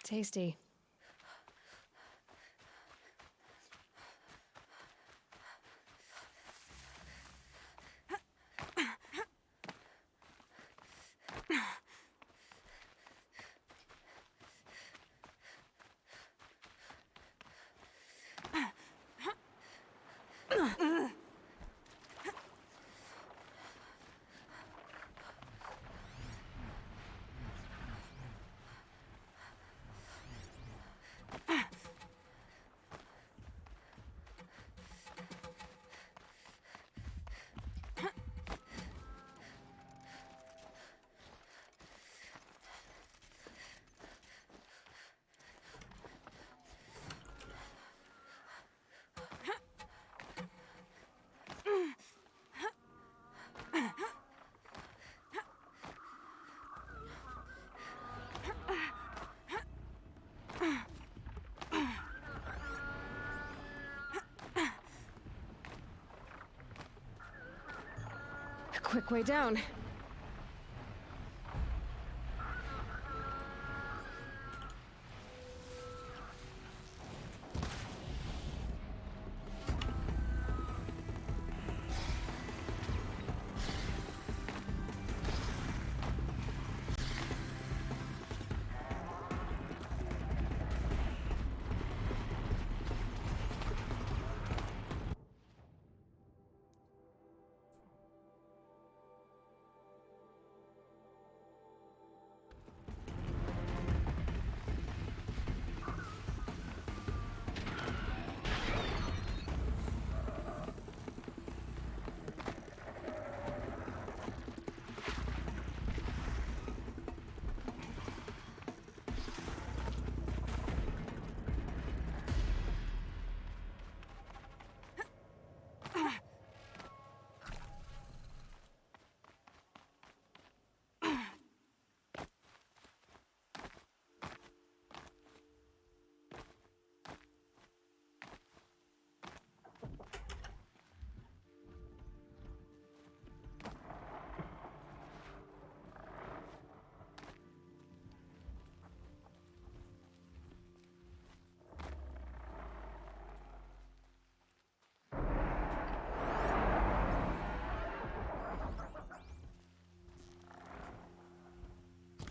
Tasty. quick way down.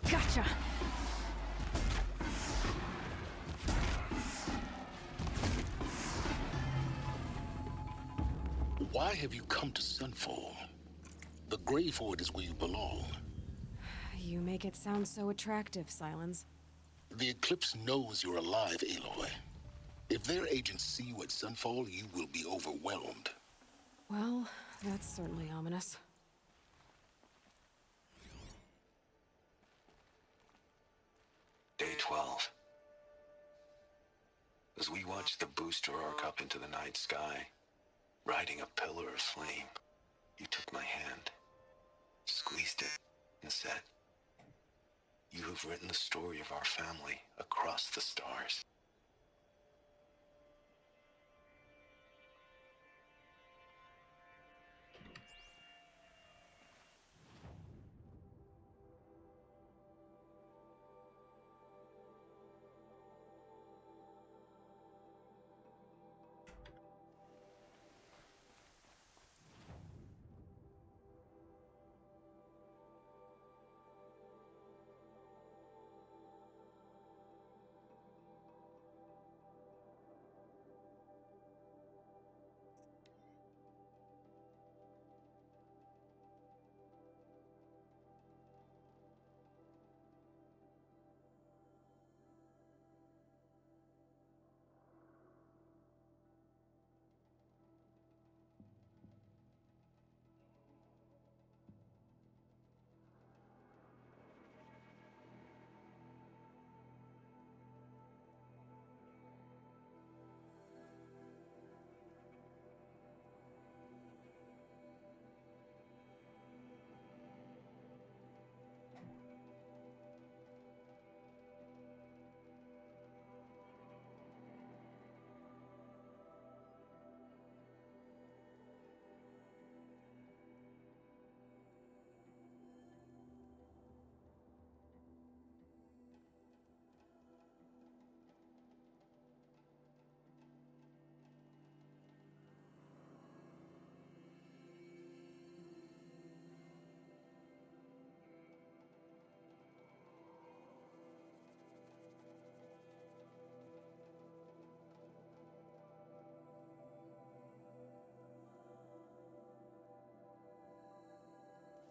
Gotcha! Why have you come to Sunfall? The Grave Hoard is where you belong. You make it sound so attractive, Silence. The Eclipse knows you're alive, Aloy. If their agents see you at Sunfall, you will be overwhelmed. Well, that's certainly ominous. Day 12. As we watched the booster arc up into the night sky, riding a pillar of flame, you took my hand, squeezed it, and said, "You have written the story of our family across the stars."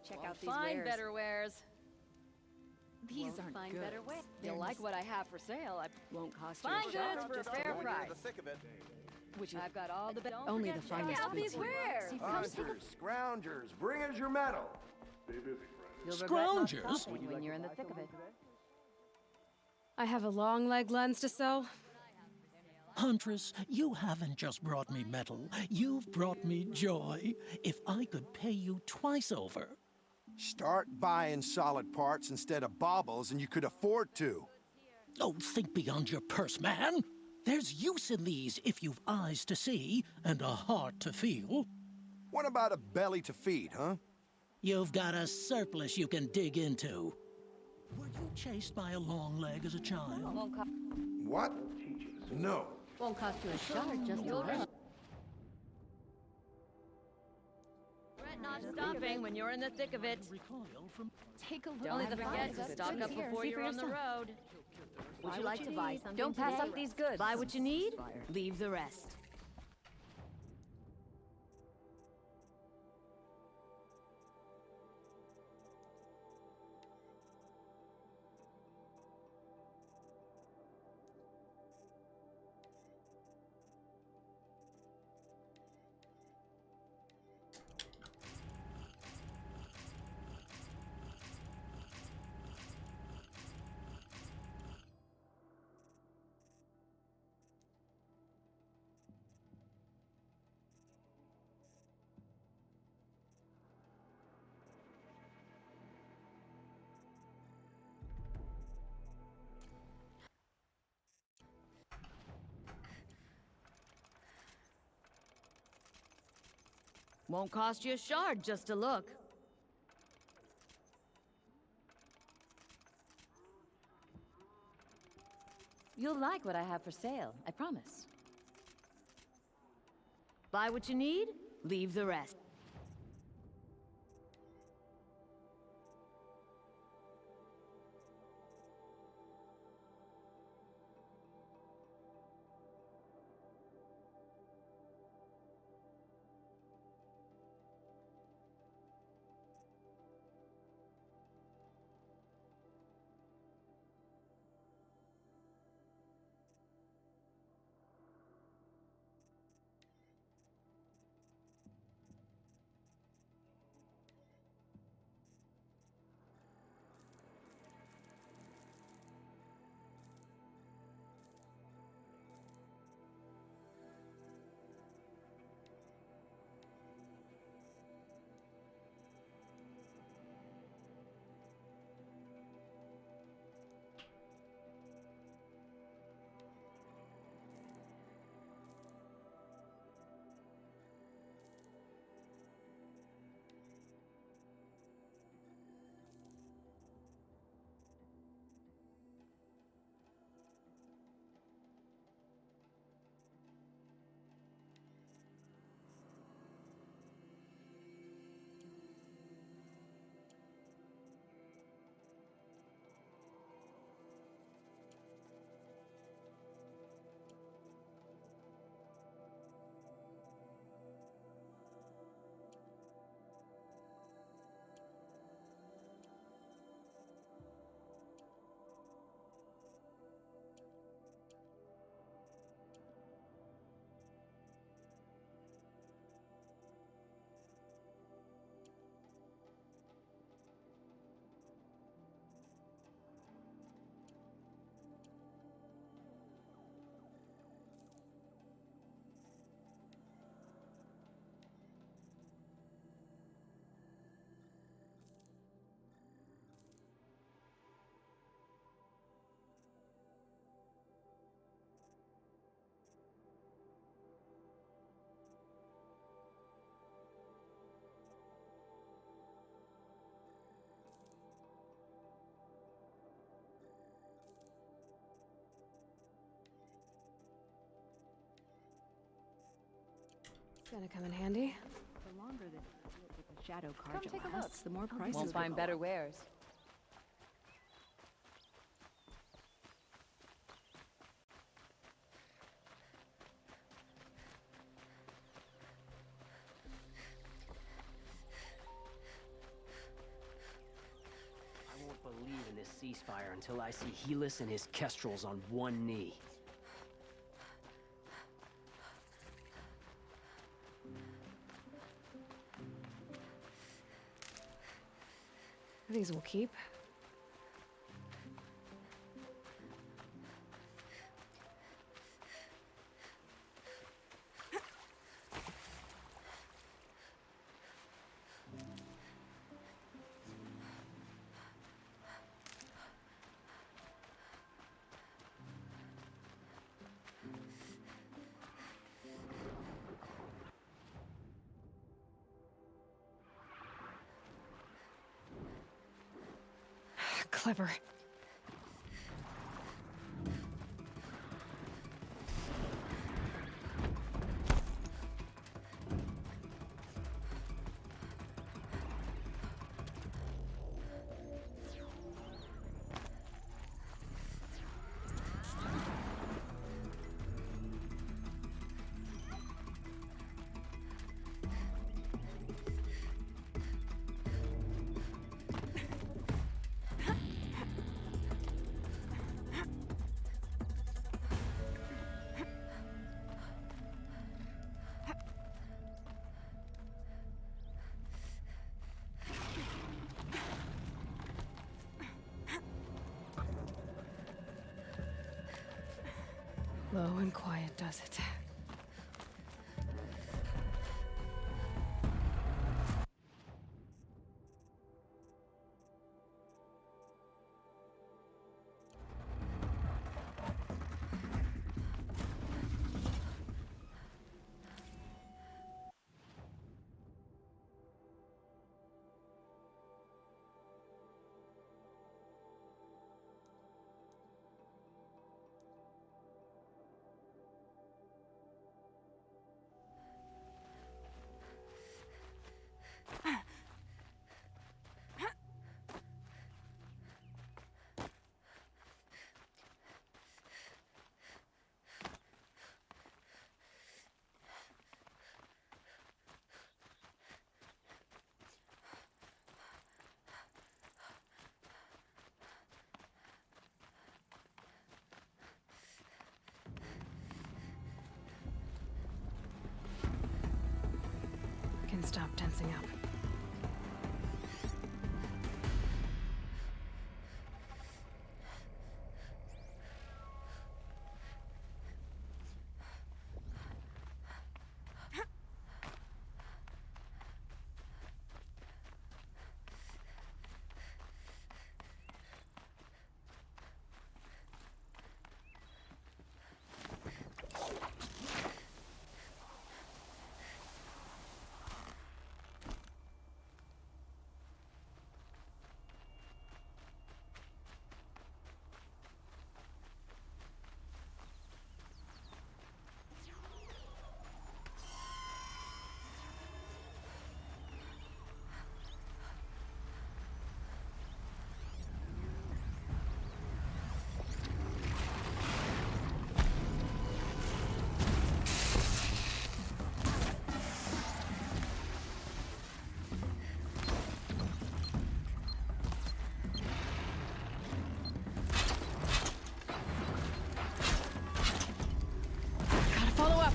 Check out these wares. Better wares. These aren't find goods. better wares. You'll like what I have for sale. I Won't cost find you a goods for a fair price. Which is I've got all the only the finest Check out goods. these wares. Hunters, scroungers, bring us your metal. You'll regret not stopping when you're in the thick of it. I have a long leg lens to sell. Huntress, you haven't just brought me metal, you've brought me joy. If I could pay you twice over. Start buying solid parts instead of baubles and you could afford to. Oh, think beyond your purse, man. There's use in these if you've eyes to see and a heart to feel. What about a belly to feed, huh? You've got a surplus you can dig into. Were you chased by a long leg as a child? What? No. Won't cost you a shard just to look. Regret not stopping when you're in the thick of it. Take a look. Don't forget to stock up before you're on the road. Would you like to buy something? Don't pass today? up these goods. Buy what you need, leave the rest. Won't cost you a shard just to look. You'll like what I have for sale, I promise. Buy what you need, leave the rest. It's gonna come in handy. The longer that with the shadow Come card take a lasts, the more prices Won't will find go better up. wares. I won't believe in this ceasefire until I see Helis and his kestrels on one knee. These will keep. clever. Low and quiet does it. Can stop tensing up. Follow up.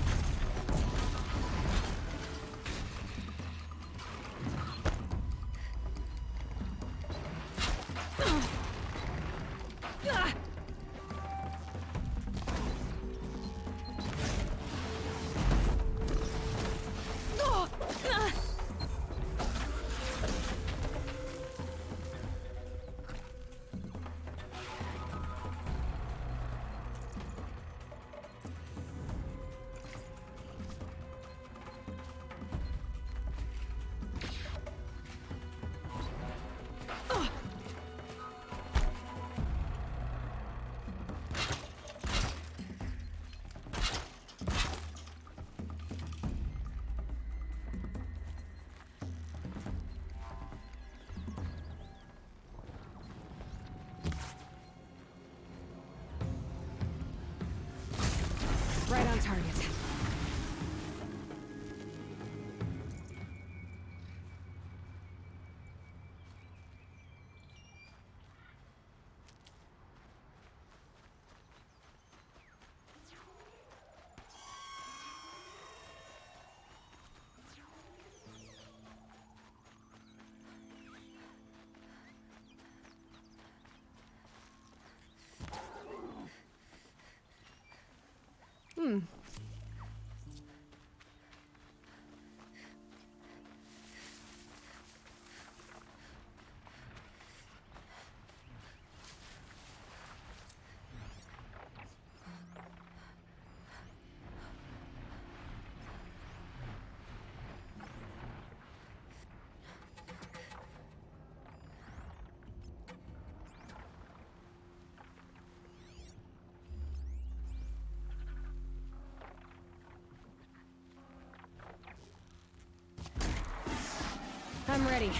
I'm ready.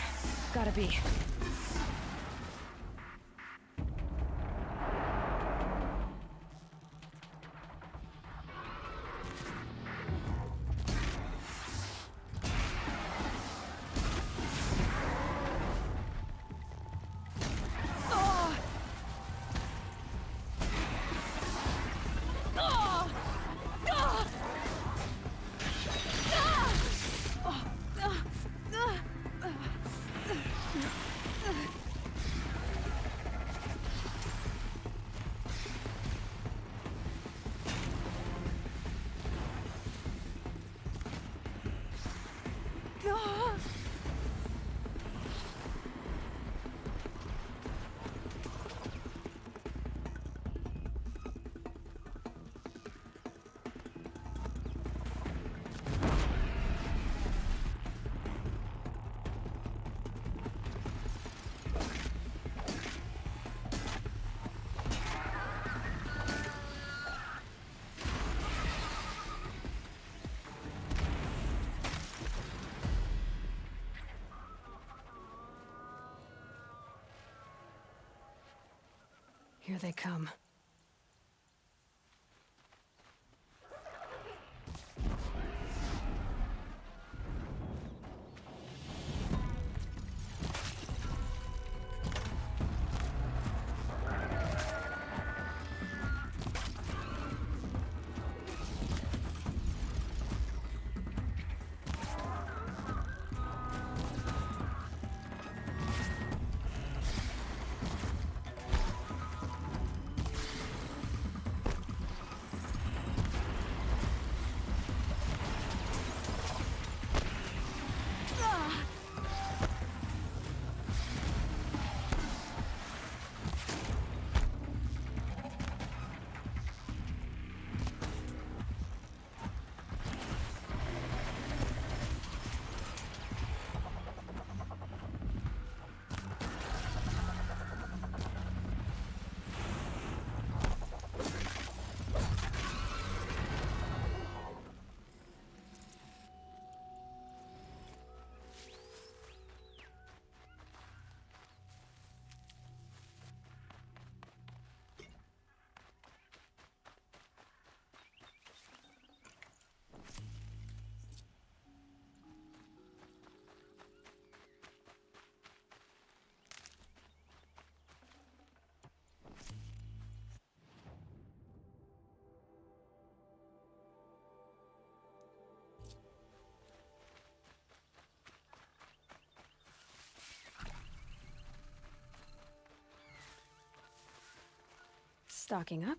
Gotta be. Here they come. Stocking up.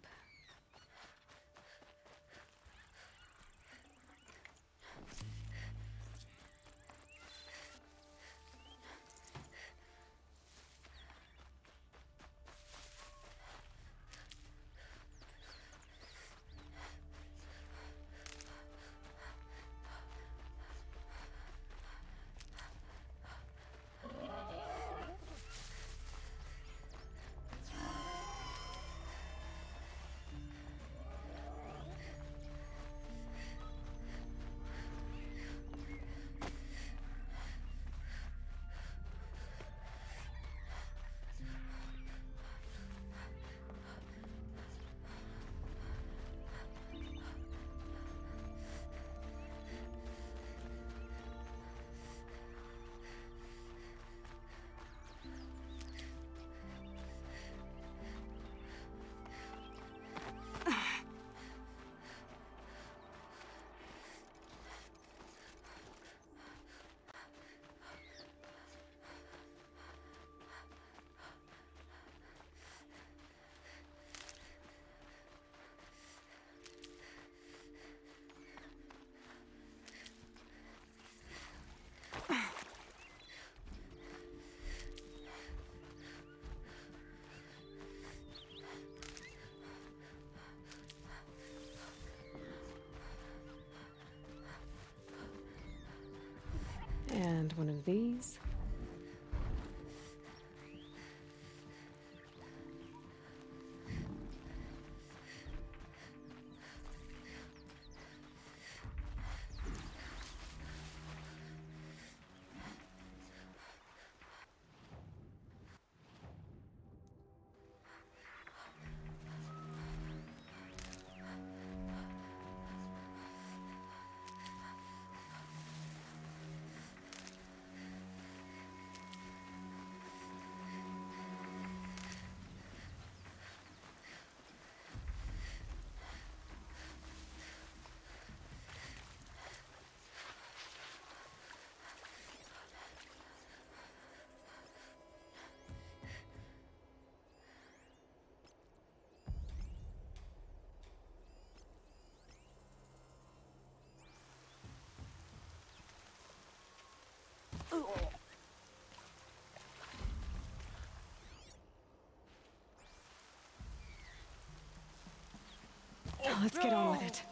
Let's get on with it.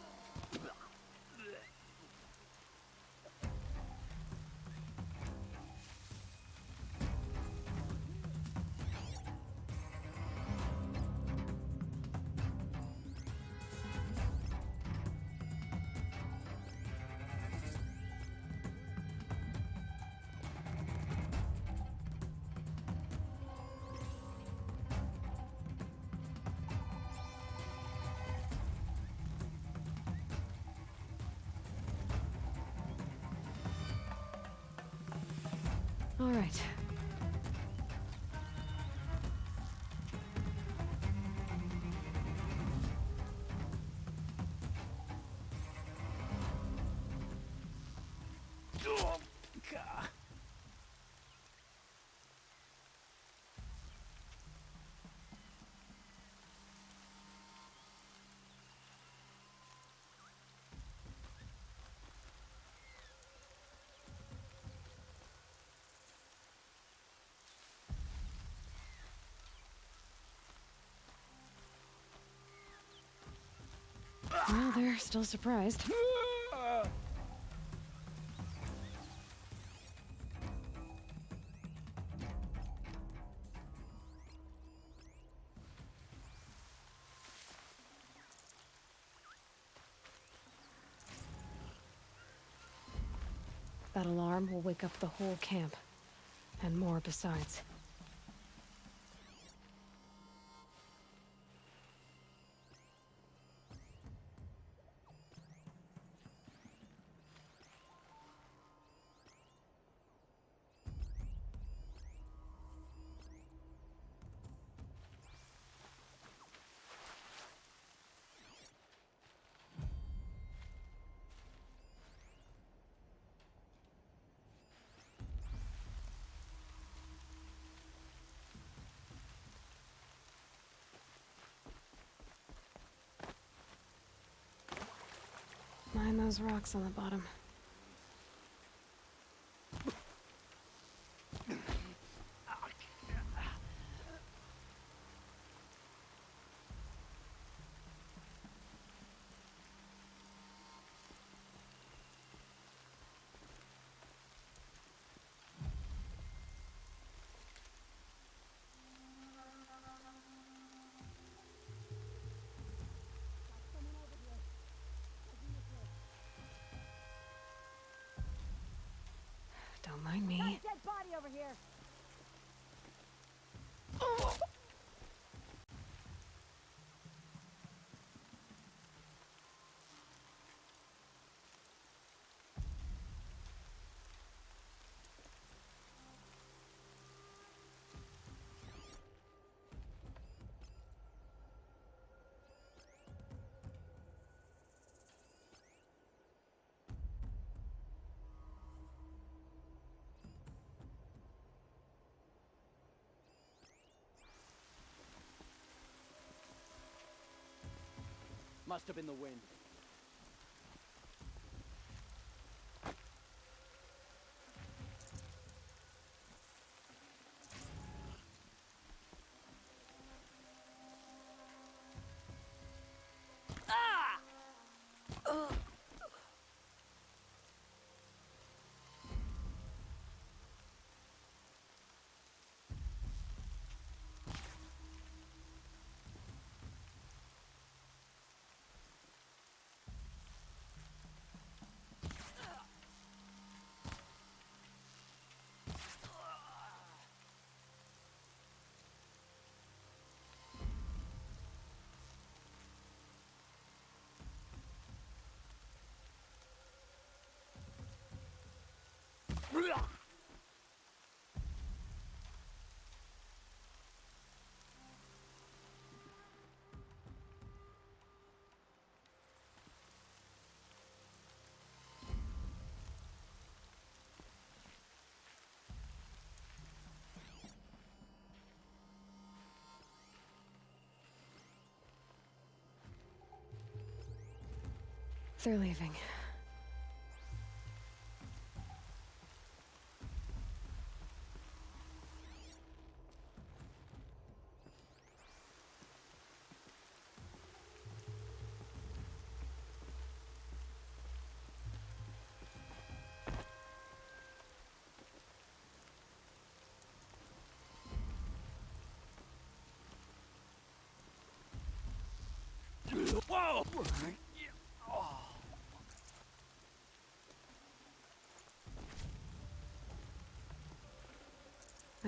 All right. Well, they're still surprised. That alarm will wake up the whole camp. And more besides. Mind those rocks on the bottom. Don't mind me. Dead body over here. Must have been the wind. They're leaving.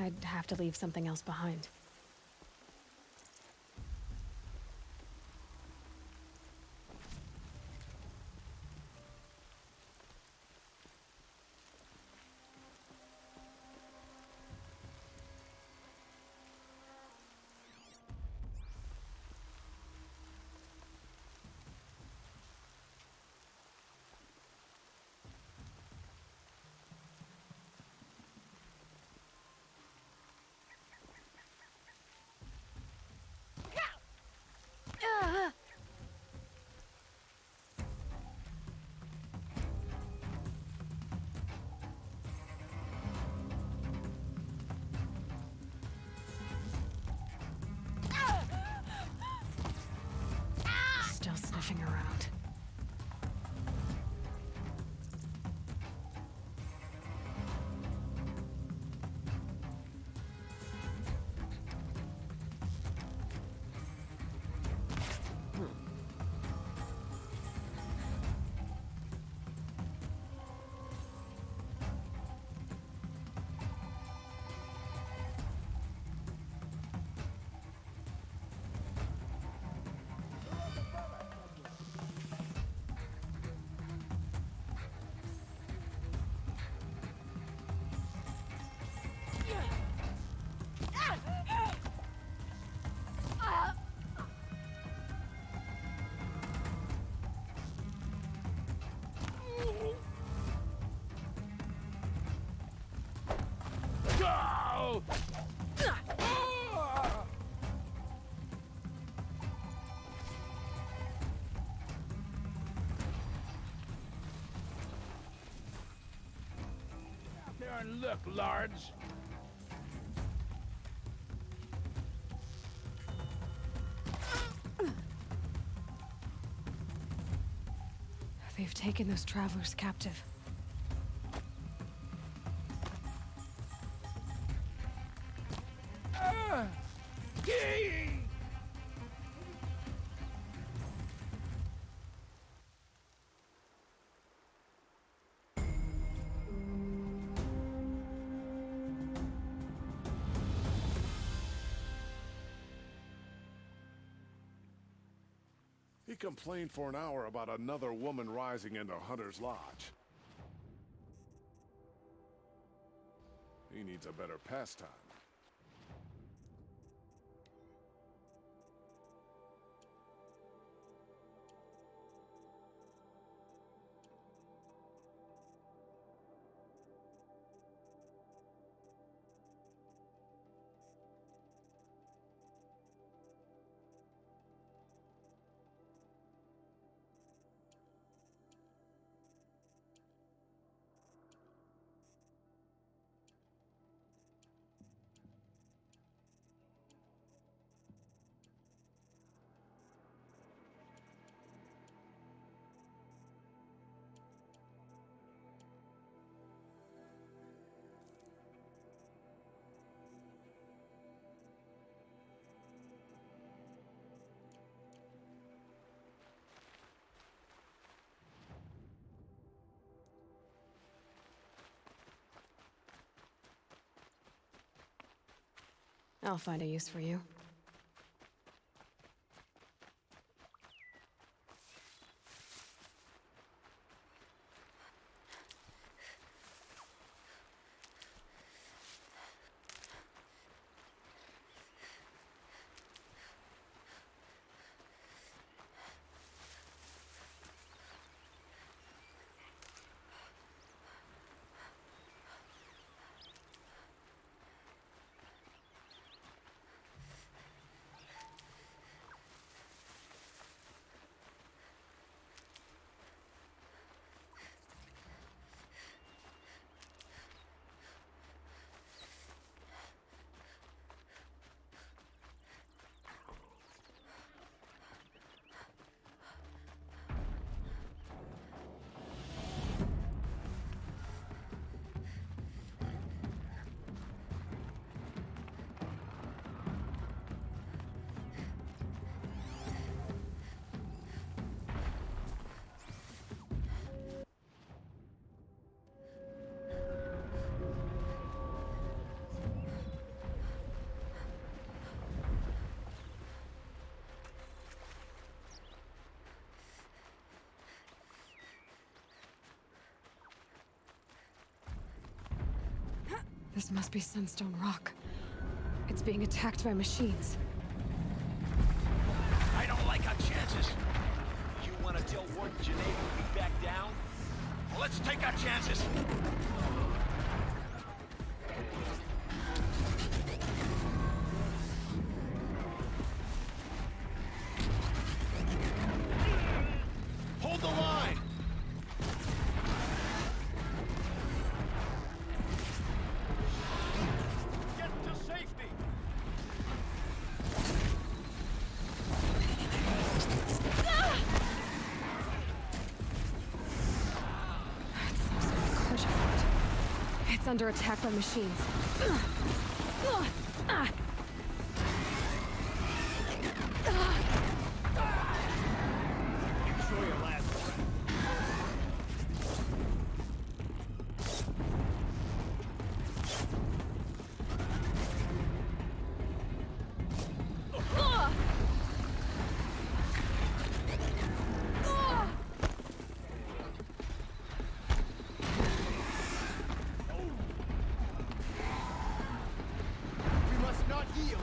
I'd have to leave something else behind. Still sniffing around. There and look, large. They've taken those travelers captive. He complained for an hour about another woman rising into Hunter's Lodge. He needs a better pastime. I'll find a use for you. This must be Sunstone Rock. It's being attacked by machines. I don't like our chances. You want to tell Warden Janae we back down? Well, let's take our chances. Hold the line! Get to safety! It's under attack by machines. Enjoy your last breath. We must not yield.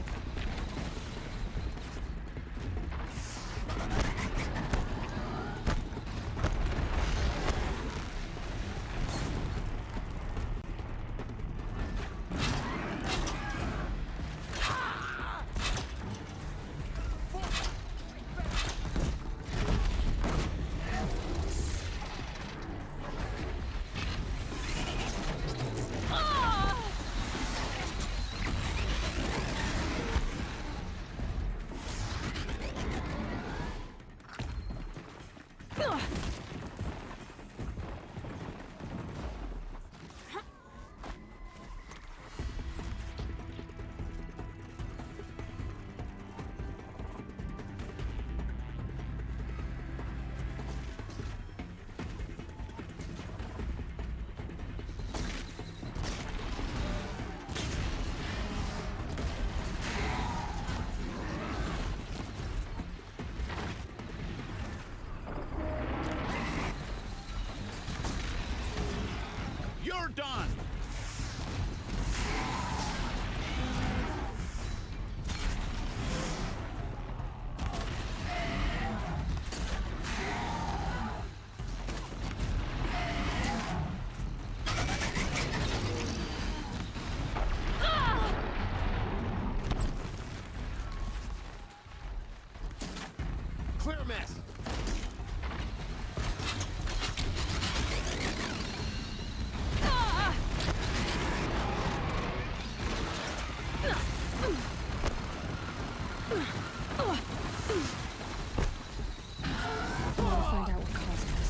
You're done! Clear mess. I want to find out what caused this.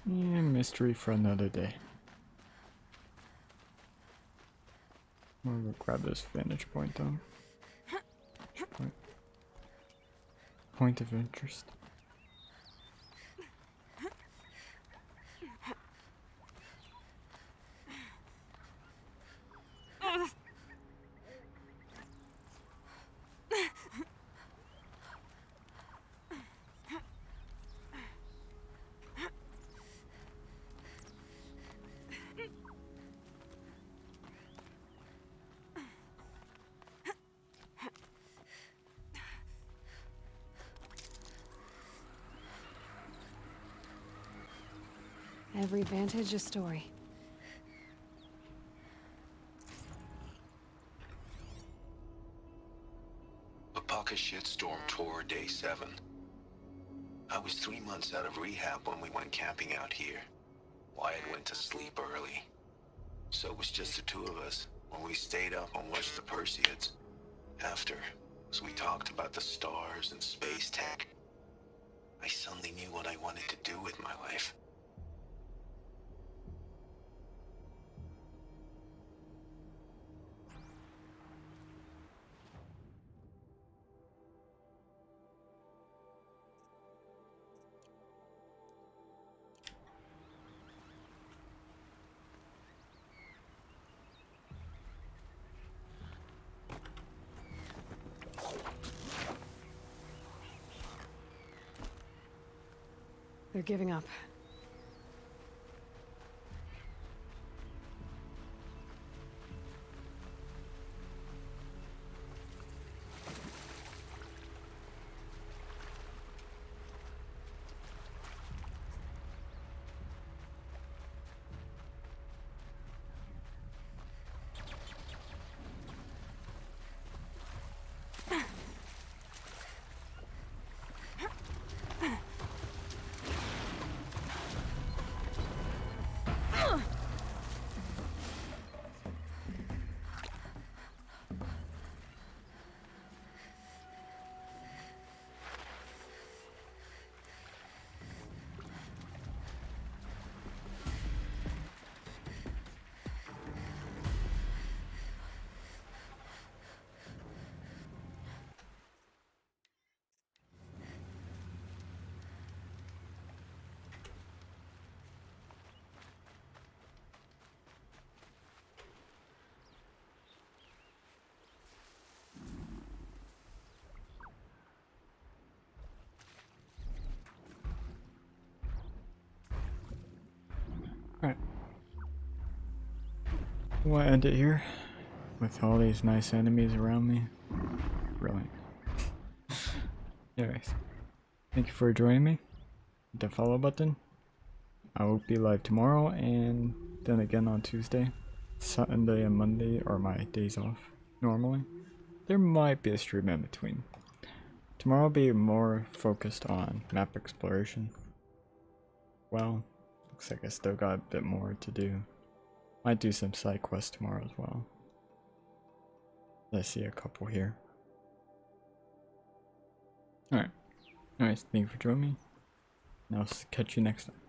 Yeah, mystery for another day. I'm gonna grab this vantage point though. Point of interest. Every vantage a story. A pocket shitstorm tore day 7. I was 3 months out of rehab when we went camping out here. Wyatt went to sleep early, so it was just the two of us when we stayed up and watched the Perseids. After, as we talked about the stars and space tech, I suddenly knew what I wanted to do with my life. They're giving up. Alright. We'll end it here with all these nice enemies around me. Brilliant. Anyways, thank you for joining me. Hit the follow button. I will be live tomorrow and then again on Tuesday. Sunday and Monday are my days off normally. There might be a stream in between. Tomorrow will be more focused on map exploration. Well, looks like I still got a bit more to do. Might do some side quests tomorrow as well. I see a couple here. Alright. Alright, thank you for joining me. And I'll catch you next time.